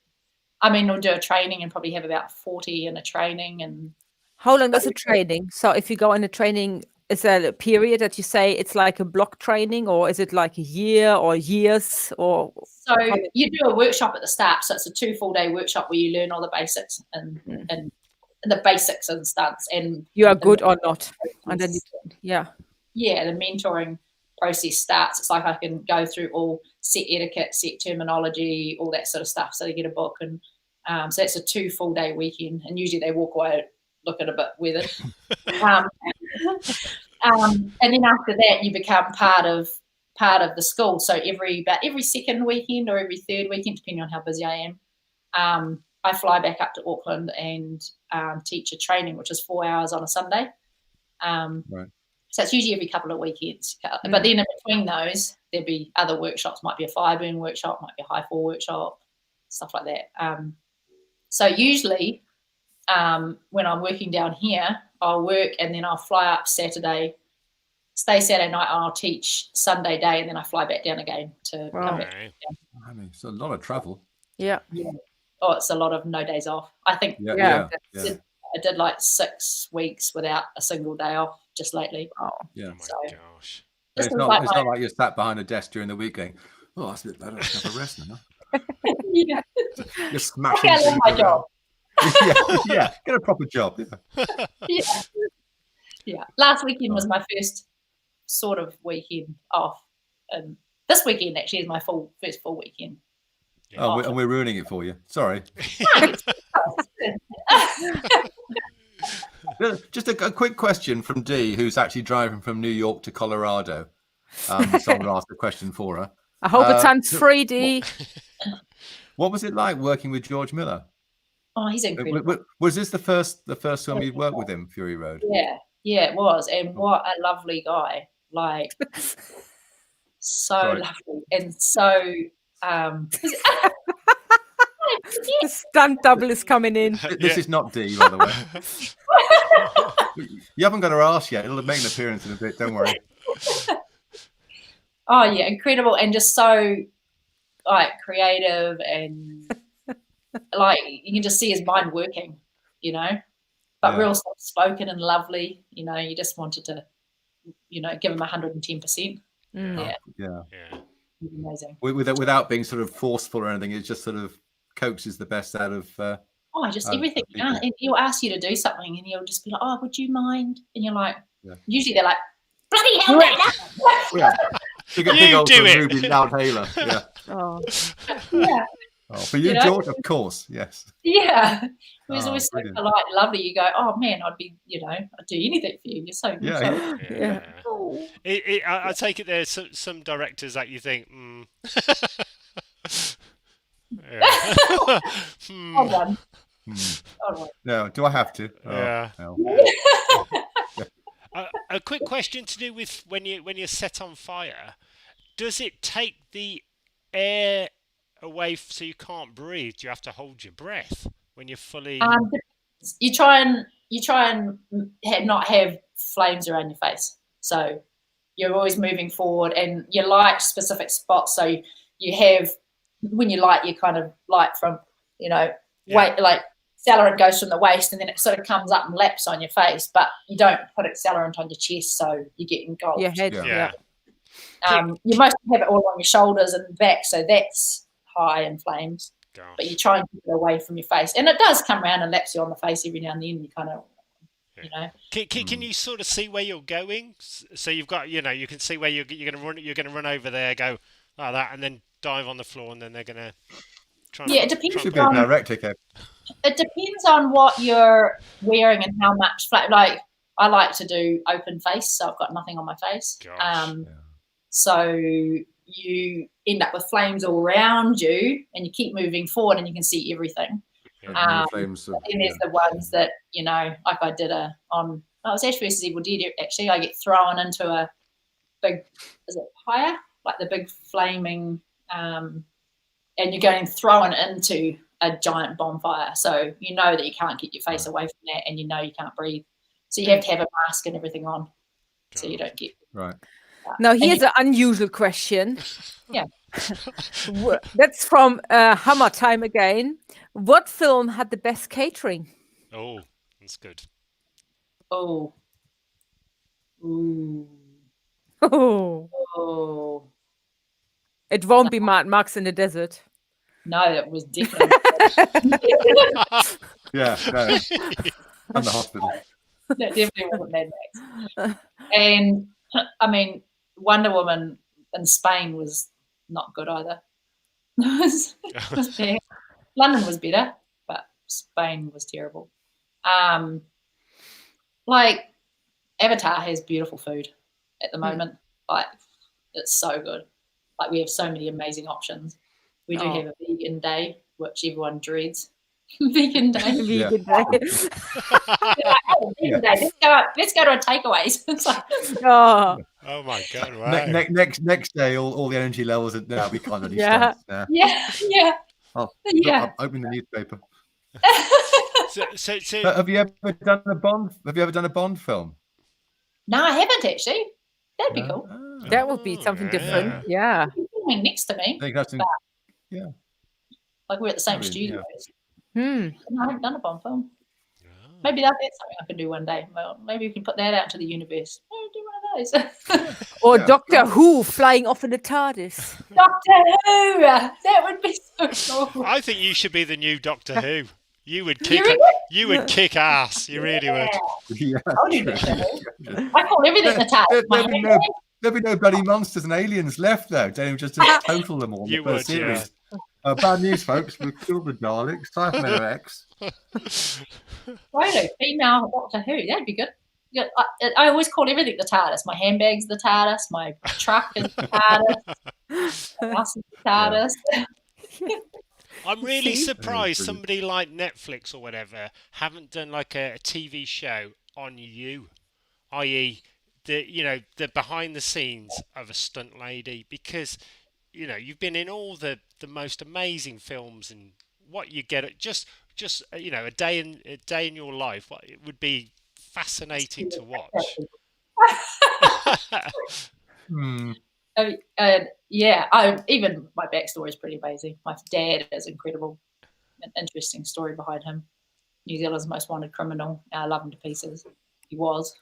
[SPEAKER 5] I mean, we'll do a training and probably have about 40 in a training. And
[SPEAKER 7] How long does a training? So if you go in a training, is there a period that you say it's like a block training, or is it like a year or years, or
[SPEAKER 5] so you do a workshop at the start. So it's a 2 full day workshop where you learn all the basics and the basics and stunts, and
[SPEAKER 7] you are
[SPEAKER 5] the
[SPEAKER 7] good or not? And then
[SPEAKER 5] process.
[SPEAKER 7] yeah.
[SPEAKER 5] Yeah, the mentoring process starts. It's like I can go through all set etiquette, set terminology, all that sort of stuff. So they get a book, and so it's a 2 full day weekend, and usually they walk away looking a bit weathered. And then after that, you become part of the school. So every second weekend or every third weekend, depending on how busy I am, I fly back up to Auckland and teach a training, which is 4 hours on a Sunday.
[SPEAKER 6] Right.
[SPEAKER 5] So it's usually every couple of weekends. But then in between those, there'd be other workshops. Might be a fire burn workshop, might be a high fall workshop, stuff like that. So usually when I'm working down here, I'll work and then I'll fly up Saturday, stay Saturday night, and I'll teach Sunday day, and then I fly back down again to come back.
[SPEAKER 6] I mean, it's a lot of travel.
[SPEAKER 7] Yeah.
[SPEAKER 5] Oh, it's a lot of no days off. I think
[SPEAKER 6] Yeah.
[SPEAKER 5] I did like 6 weeks without a single day off just lately.
[SPEAKER 6] Yeah.
[SPEAKER 4] Oh my
[SPEAKER 5] So,
[SPEAKER 4] gosh.
[SPEAKER 5] this
[SPEAKER 6] It's
[SPEAKER 5] was
[SPEAKER 6] not
[SPEAKER 5] like
[SPEAKER 6] it's not like you're sat behind a desk during the week going, oh, that's a bit better. Let's have a rest now.
[SPEAKER 5] yeah.
[SPEAKER 6] You're smashing
[SPEAKER 5] I love
[SPEAKER 6] things
[SPEAKER 5] my
[SPEAKER 6] around.
[SPEAKER 5] job.
[SPEAKER 6] yeah, get a proper job. Yeah.
[SPEAKER 5] Yeah. Last weekend was my first sort of weekend off, and this weekend actually is my first full weekend.
[SPEAKER 6] Oh, and we're ruining it for you. Sorry. Just a quick question from Dee, who's actually driving from New York to Colorado. Someone asked a question for her.
[SPEAKER 7] I hope it's hands free, D.
[SPEAKER 6] What was it like working with George Miller?
[SPEAKER 5] Oh, he's incredible.
[SPEAKER 6] Was this the first time you worked with him, Fury Road?
[SPEAKER 5] Yeah, it was. And what a lovely guy. Like, so lovely. And so,
[SPEAKER 7] The stunt double is coming in.
[SPEAKER 6] This is not D, by the way. You haven't got her ass yet. It'll make an appearance in a bit. Don't worry.
[SPEAKER 5] Oh, yeah, incredible. And just so, like, creative, and, like, you can just see his mind working, you know, but real soft-spoken and lovely. You know, you just wanted to, you know, give him 110%. Yeah. Amazing.
[SPEAKER 6] Without being sort of forceful or anything, it just sort of coaxes the best out of.
[SPEAKER 5] Just everything. And he'll ask you to do something, and he'll just be like, "Oh, would you mind?" And you're like, usually they're like, "Bloody hell,
[SPEAKER 6] yeah. Big old
[SPEAKER 4] do it.
[SPEAKER 6] Ruby loudhailer. Yeah.
[SPEAKER 7] Oh.
[SPEAKER 5] yeah."
[SPEAKER 6] Oh, for you, George, of course, yes.
[SPEAKER 5] Yeah. He was
[SPEAKER 6] Oh,
[SPEAKER 5] always so
[SPEAKER 6] brilliant.
[SPEAKER 5] polite and lovely. You go, "Oh man, I'd be, you know, I'd do anything for you. You're so good."
[SPEAKER 6] Yeah.
[SPEAKER 4] I take it there's some directors that you think,
[SPEAKER 5] Hold on. Hold on.
[SPEAKER 6] No, do I have to?
[SPEAKER 4] Yeah.
[SPEAKER 6] No.
[SPEAKER 4] A quick question to do with when you're set on fire. Does it take the air away so you can't breathe? Do you have to hold your breath when you're fully?
[SPEAKER 5] You try and not have flames around your face. So you're always moving forward, and you light specific spots. So you have, when you light, you kind of light from weight, like accelerant goes from the waist and then it sort of comes up and laps on your face, but you don't put accelerant on your chest, so you get engulfed.
[SPEAKER 7] Your head.
[SPEAKER 6] Yeah.
[SPEAKER 5] You mostly have it all on your shoulders and back, so that's high in flames.
[SPEAKER 4] Gosh.
[SPEAKER 5] But you try and keep it away from your face, and it does come around and laps you on the face every now and then. You kind of,
[SPEAKER 4] Can you sort of see where you're going? So you've got, you can see where you're going to run. You're going to run over there, go like that, and then dive on the floor, and then they're going to try.
[SPEAKER 5] Yeah, it depends.
[SPEAKER 6] Should be a director, Kev.
[SPEAKER 5] It depends on what you're wearing and how much like I like to do open face, so I've got nothing on my face. So you end up with flames all around you, and you keep moving forward, and you can see everything.
[SPEAKER 6] Flames of,
[SPEAKER 5] and there's the ones that like I did it was Ash vs Evil Dead. Actually, I get thrown into a big, is it pyre, like the big flaming, and you're getting thrown into a giant bonfire. So you know that you can't get your face away from that, and you know you can't breathe. So you have to have a mask and everything on, so you don't get
[SPEAKER 6] right.
[SPEAKER 7] Now here's an unusual question.
[SPEAKER 5] Yeah.
[SPEAKER 7] That's from Hammer Time again. What film had the best catering?
[SPEAKER 4] Oh, that's good.
[SPEAKER 5] Oh. Ooh.
[SPEAKER 7] Oh.
[SPEAKER 5] Oh.
[SPEAKER 7] It won't be Mad Max in the desert.
[SPEAKER 5] No, it was definitely.
[SPEAKER 6] Yeah, no. And the hospital.
[SPEAKER 5] No, definitely wasn't Mad Max. And I mean, Wonder Woman in Spain was not good either. It was bad. London was better, but Spain was terrible. Like Avatar has beautiful food at the moment. Like it's so good. Like we have so many amazing options. We do have a vegan day, which everyone dreads. Vegan day.
[SPEAKER 7] Vegan day.
[SPEAKER 5] Vegan day. Let's go to a takeaways. It's like,
[SPEAKER 4] Oh my god! Wow.
[SPEAKER 6] Next day, all the energy levels are we can't really
[SPEAKER 7] Yeah.
[SPEAKER 6] stand.
[SPEAKER 5] yeah.
[SPEAKER 6] Oh,
[SPEAKER 5] Yeah.
[SPEAKER 6] I'm opening the newspaper.
[SPEAKER 4] So
[SPEAKER 6] Have you ever done a Bond? Have you ever done a Bond film?
[SPEAKER 5] No, I haven't actually. That'd be cool.
[SPEAKER 7] That would be something different. Yeah.
[SPEAKER 5] You're filming next to me.
[SPEAKER 6] I think that's
[SPEAKER 5] Like we're at the same
[SPEAKER 6] I mean,
[SPEAKER 5] studio.
[SPEAKER 7] Hmm.
[SPEAKER 5] No, I haven't done a Bond film. Maybe that's something I can do one day. Well, maybe we can put that out to the universe. Do one of those.
[SPEAKER 7] Or Doctor Who flying off in the TARDIS.
[SPEAKER 5] Doctor Who! That would be so cool.
[SPEAKER 4] I think you should be the new Doctor Who. You would kick ass. You really would.
[SPEAKER 6] Yeah.
[SPEAKER 5] I'll do Doctor Who. I call everything the TARDIS.
[SPEAKER 6] There'd be no bloody monsters and aliens left, though. Don't just total them all.
[SPEAKER 4] You would, yeah.
[SPEAKER 6] Bad news, folks. We've killed the Daleks. Typhon X.
[SPEAKER 5] Right, female Doctor Who. That'd be good. Yeah, I always call everything the TARDIS. My handbag's the TARDIS. My truck is the TARDIS. My house is the TARDIS.
[SPEAKER 4] I'm really surprised somebody like Netflix or whatever haven't done like a TV show on you, i.e. the behind the scenes of a stunt lady, because you've been in all the most amazing films, and what you get at just a day in your life, it would be fascinating to watch.
[SPEAKER 5] Even my backstory is pretty amazing. My dad is incredible. An interesting story behind him. New Zealand's most wanted criminal. I love him to pieces. He was,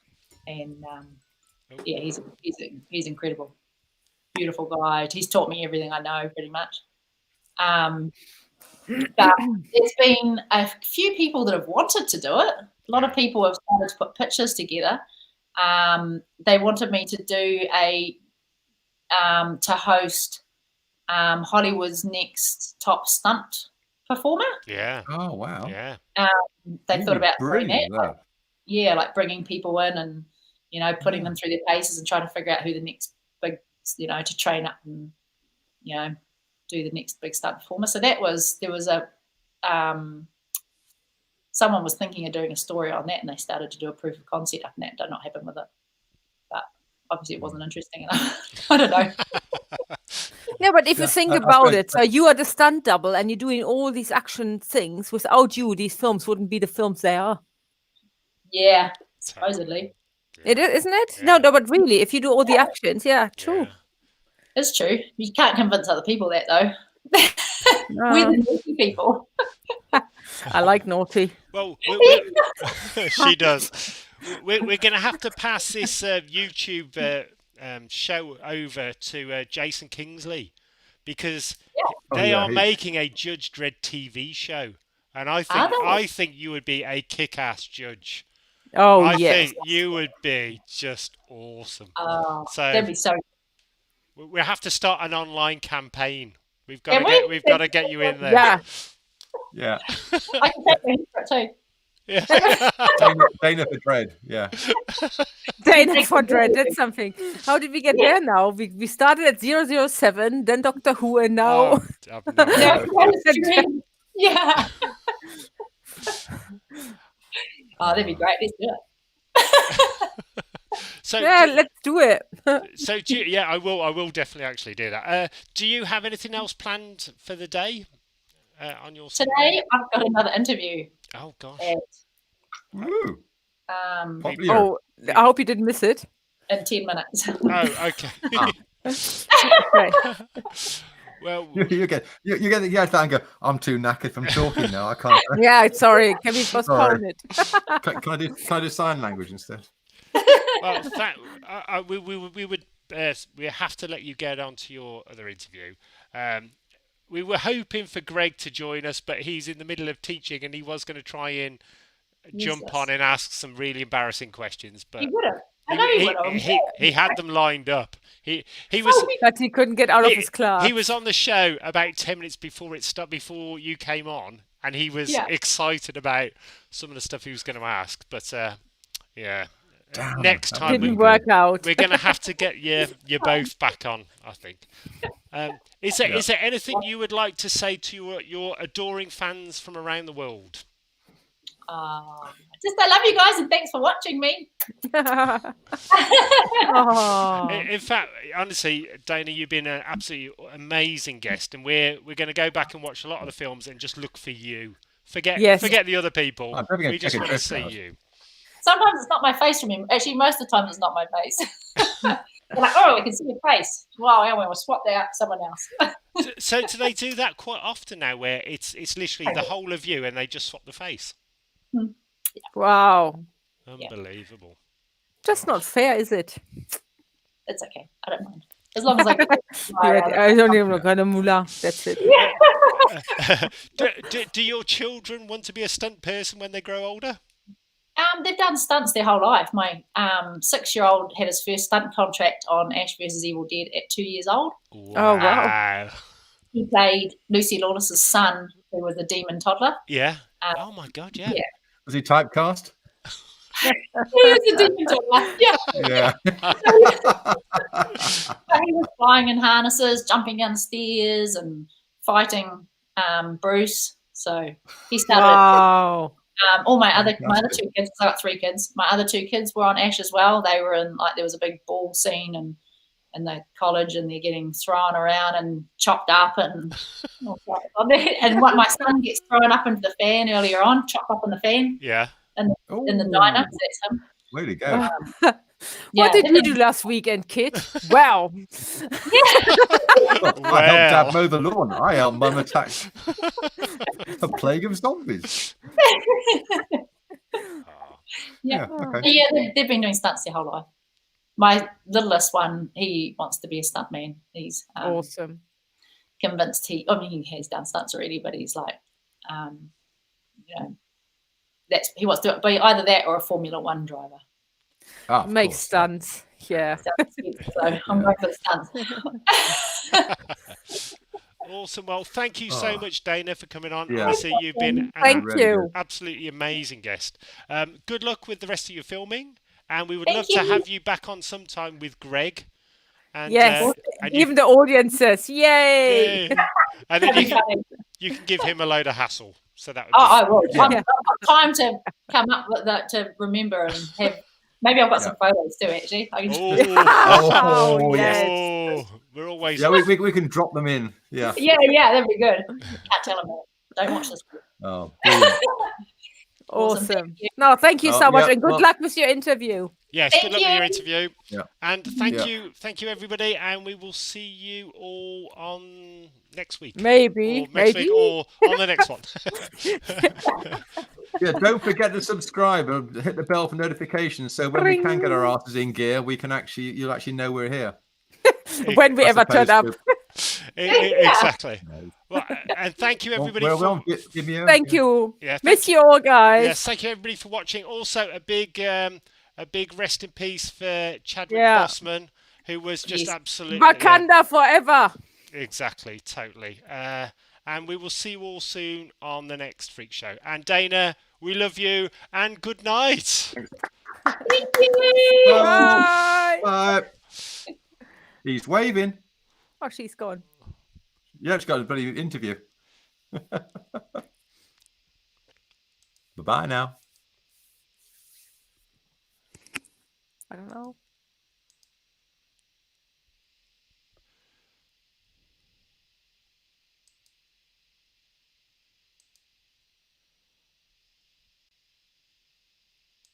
[SPEAKER 5] and he's incredible. Beautiful guy. He's taught me everything I know, pretty much. But there's been a few people that have wanted to do it. A lot of people have started to put pictures together. They wanted me to do to host Hollywood's next top stunt performer.
[SPEAKER 4] Yeah.
[SPEAKER 6] Oh wow.
[SPEAKER 4] Yeah.
[SPEAKER 5] They thought about doing that.
[SPEAKER 6] That.
[SPEAKER 5] Like bringing people in and putting them through their paces and trying to figure out who the next big, to train up and do the next big stunt performer. So there was a someone was thinking of doing a story on that, and they started to do a proof of concept, and that did not happen with it. But obviously, it wasn't interesting enough. I don't know.
[SPEAKER 7] No, but if you think about it, so you are the stunt double, and you're doing all these action things. Without you, these films wouldn't be the films they are.
[SPEAKER 5] Yeah, supposedly.
[SPEAKER 7] It is, isn't it? Yeah. No, but really, if you do all the actions, true.
[SPEAKER 5] Yeah. It's true. You can't convince other people that, though.
[SPEAKER 7] No.
[SPEAKER 5] We're the naughty people.
[SPEAKER 7] I like naughty.
[SPEAKER 4] Well, she does. We're going to have to pass this YouTube show over to Jason Kingsley because they are making a Judge Dredd TV show, and I think you would be a kick-ass judge.
[SPEAKER 7] Oh,
[SPEAKER 4] I
[SPEAKER 7] yes.
[SPEAKER 4] think you would be just awesome.
[SPEAKER 5] Oh,
[SPEAKER 4] So
[SPEAKER 5] that'd be so.
[SPEAKER 4] we have to start an online campaign. We've got
[SPEAKER 5] Can
[SPEAKER 4] to
[SPEAKER 5] we?
[SPEAKER 4] get we've got to get you in there.
[SPEAKER 7] Yeah.
[SPEAKER 6] Yeah.
[SPEAKER 5] I can take my for it too.
[SPEAKER 4] Yeah.
[SPEAKER 6] Dana for Dread. Yeah.
[SPEAKER 7] Dana for Dread, that's something. How did we get there now? We started at 007, then Doctor Who, and now...
[SPEAKER 4] Oh, I've no idea.
[SPEAKER 5] Yeah. Oh, that'd be great. Let's do it.
[SPEAKER 4] So
[SPEAKER 7] Yeah, let's do it.
[SPEAKER 4] So I will definitely actually do that. Do you have anything else planned for the day on your
[SPEAKER 5] Today, I've got another interview.
[SPEAKER 4] Oh gosh.
[SPEAKER 6] Ooh. Popular.
[SPEAKER 7] Oh, I hope you didn't miss it.
[SPEAKER 5] In 10 minutes.
[SPEAKER 4] Oh, okay.
[SPEAKER 7] Okay.
[SPEAKER 4] Well,
[SPEAKER 6] You get that and go, I'm too knackered from talking now. I can't.
[SPEAKER 7] Yeah, sorry. Can we postpone it?
[SPEAKER 6] Can I do sign language instead?
[SPEAKER 4] well, we have to let you get on to your other interview. We were hoping for Greg to join us, but he's in the middle of teaching, and he was going to try and jump on and ask some really embarrassing questions. But
[SPEAKER 5] He would have. I know he would have.
[SPEAKER 4] he had them lined up. He was.
[SPEAKER 7] But he couldn't get out of his class.
[SPEAKER 4] He was on the show about 10 minutes before before you came on, and he was excited about some of the stuff he was going to ask. But yeah.
[SPEAKER 6] Damn,
[SPEAKER 4] next time
[SPEAKER 7] Didn't work out.
[SPEAKER 4] we're going to have to get you both back on, I think. Is there anything you would like to say to your adoring fans from around the world?
[SPEAKER 5] Just I love you guys and thanks for watching me.
[SPEAKER 4] In fact, honestly, Dana, you've been an absolutely amazing guest, and we're going to go back and watch a lot of the films and just look for you. Forget the other people. We just want to see you.
[SPEAKER 5] Sometimes it's not my face from him. Actually, most of the time it's not my face. They're like, oh, we can see your face. Wow, yeah, we'll swap that out for someone else.
[SPEAKER 4] So do they do that quite often now, where it's literally the whole of you and they just swap the face?
[SPEAKER 7] Wow.
[SPEAKER 4] Unbelievable.
[SPEAKER 7] Just not fair, is it?
[SPEAKER 5] It's okay. I don't mind. As long as I get
[SPEAKER 7] I don't even know kind of moolah. That's it.
[SPEAKER 4] Do your children want to be a stunt person when they grow older?
[SPEAKER 5] They've done stunts their whole life. My 6-year-old had his first stunt contract on Ash vs. Evil Dead at 2 years old.
[SPEAKER 4] Wow.
[SPEAKER 7] Oh, wow.
[SPEAKER 5] He played Lucy Lawless's son, who was a demon toddler.
[SPEAKER 4] Yeah. Oh my God, yeah.
[SPEAKER 6] Was he typecast?
[SPEAKER 5] He was a demon toddler. Yeah. He was flying in harnesses, jumping down the stairs, and fighting Bruce. So he started.
[SPEAKER 7] Wow.
[SPEAKER 5] All my other 2 kids, I got 3 kids. My other 2 kids were on Ash as well. They were in there was a big ball scene in the college, and they're getting thrown around and chopped up and my son gets thrown up into the fan earlier on, chopped up in the fan.
[SPEAKER 4] Yeah.
[SPEAKER 5] In the diner. So that's him.
[SPEAKER 6] Way to go.
[SPEAKER 7] What did you do last weekend, kid? Wow.
[SPEAKER 6] I helped Dad mow the lawn. I helped Mum attack a plague of zombies.
[SPEAKER 5] Okay. They've been doing stunts their whole life. My littlest one, he wants to be a stuntman. He's
[SPEAKER 7] awesome.
[SPEAKER 5] Convinced he has done stunts already, but he's like, he wants to be either that or a Formula One driver.
[SPEAKER 7] Makes stunts. Yeah.
[SPEAKER 5] So I'm going for the stunts.
[SPEAKER 4] Awesome. Well, thank you so much, Dana, for coming on.
[SPEAKER 6] Yeah.
[SPEAKER 4] Honestly, you've been
[SPEAKER 7] an
[SPEAKER 4] absolutely amazing guest. Good luck with the rest of your filming, and we would love to have you back on sometime with Greg. And,
[SPEAKER 7] yes,
[SPEAKER 4] and
[SPEAKER 7] even the audience says, "Yay!"
[SPEAKER 4] And then you can give him a load of hassle. So that would
[SPEAKER 5] I will. I've got time to come up with that to remember and have. Maybe I've got some photos too, actually.
[SPEAKER 7] Yes.
[SPEAKER 4] We're always...
[SPEAKER 6] Yeah, we can drop them in. Yeah.
[SPEAKER 5] Yeah, that'd be good. Can't tell them that. Don't watch this.
[SPEAKER 6] Oh, brilliant.
[SPEAKER 5] Awesome.
[SPEAKER 7] Awesome.
[SPEAKER 5] Thank you.
[SPEAKER 7] No, thank you
[SPEAKER 6] Oh,
[SPEAKER 7] so much,
[SPEAKER 6] yeah,
[SPEAKER 7] and good
[SPEAKER 6] well-
[SPEAKER 7] luck with your interview.
[SPEAKER 4] Yes,
[SPEAKER 5] Thank
[SPEAKER 4] good luck with your
[SPEAKER 5] you.
[SPEAKER 4] interview.
[SPEAKER 6] Yeah.
[SPEAKER 4] And thank you everybody, and we will see you all on next week.
[SPEAKER 7] Maybe,
[SPEAKER 4] Or next
[SPEAKER 7] maybe.
[SPEAKER 4] week, or on the next one.
[SPEAKER 6] Yeah, don't forget to subscribe and hit the bell for notifications. So when we can get our asses in gear, we can you'll actually know we're here.
[SPEAKER 7] When we
[SPEAKER 6] As
[SPEAKER 7] ever turn up.
[SPEAKER 6] opposed
[SPEAKER 4] Exactly. Well, and thank you everybody for.
[SPEAKER 7] Thank you.
[SPEAKER 4] Yeah,
[SPEAKER 7] Miss you all, guys.
[SPEAKER 4] Yes, thank you everybody for watching. Also, a big rest in peace for Chadwick
[SPEAKER 7] Yeah.
[SPEAKER 4] Boseman, who was just
[SPEAKER 5] Yes.
[SPEAKER 4] absolutely
[SPEAKER 7] Wakanda forever.
[SPEAKER 4] exactly, totally. And we will see you all soon on the next Freak Show. And Dana, we love you, and good night.
[SPEAKER 5] Thank you.
[SPEAKER 7] Bye.
[SPEAKER 6] Bye. He's waving.
[SPEAKER 7] Oh, she's gone.
[SPEAKER 6] Yeah, it's got a bloody interview. Bye-bye now.
[SPEAKER 7] I don't know.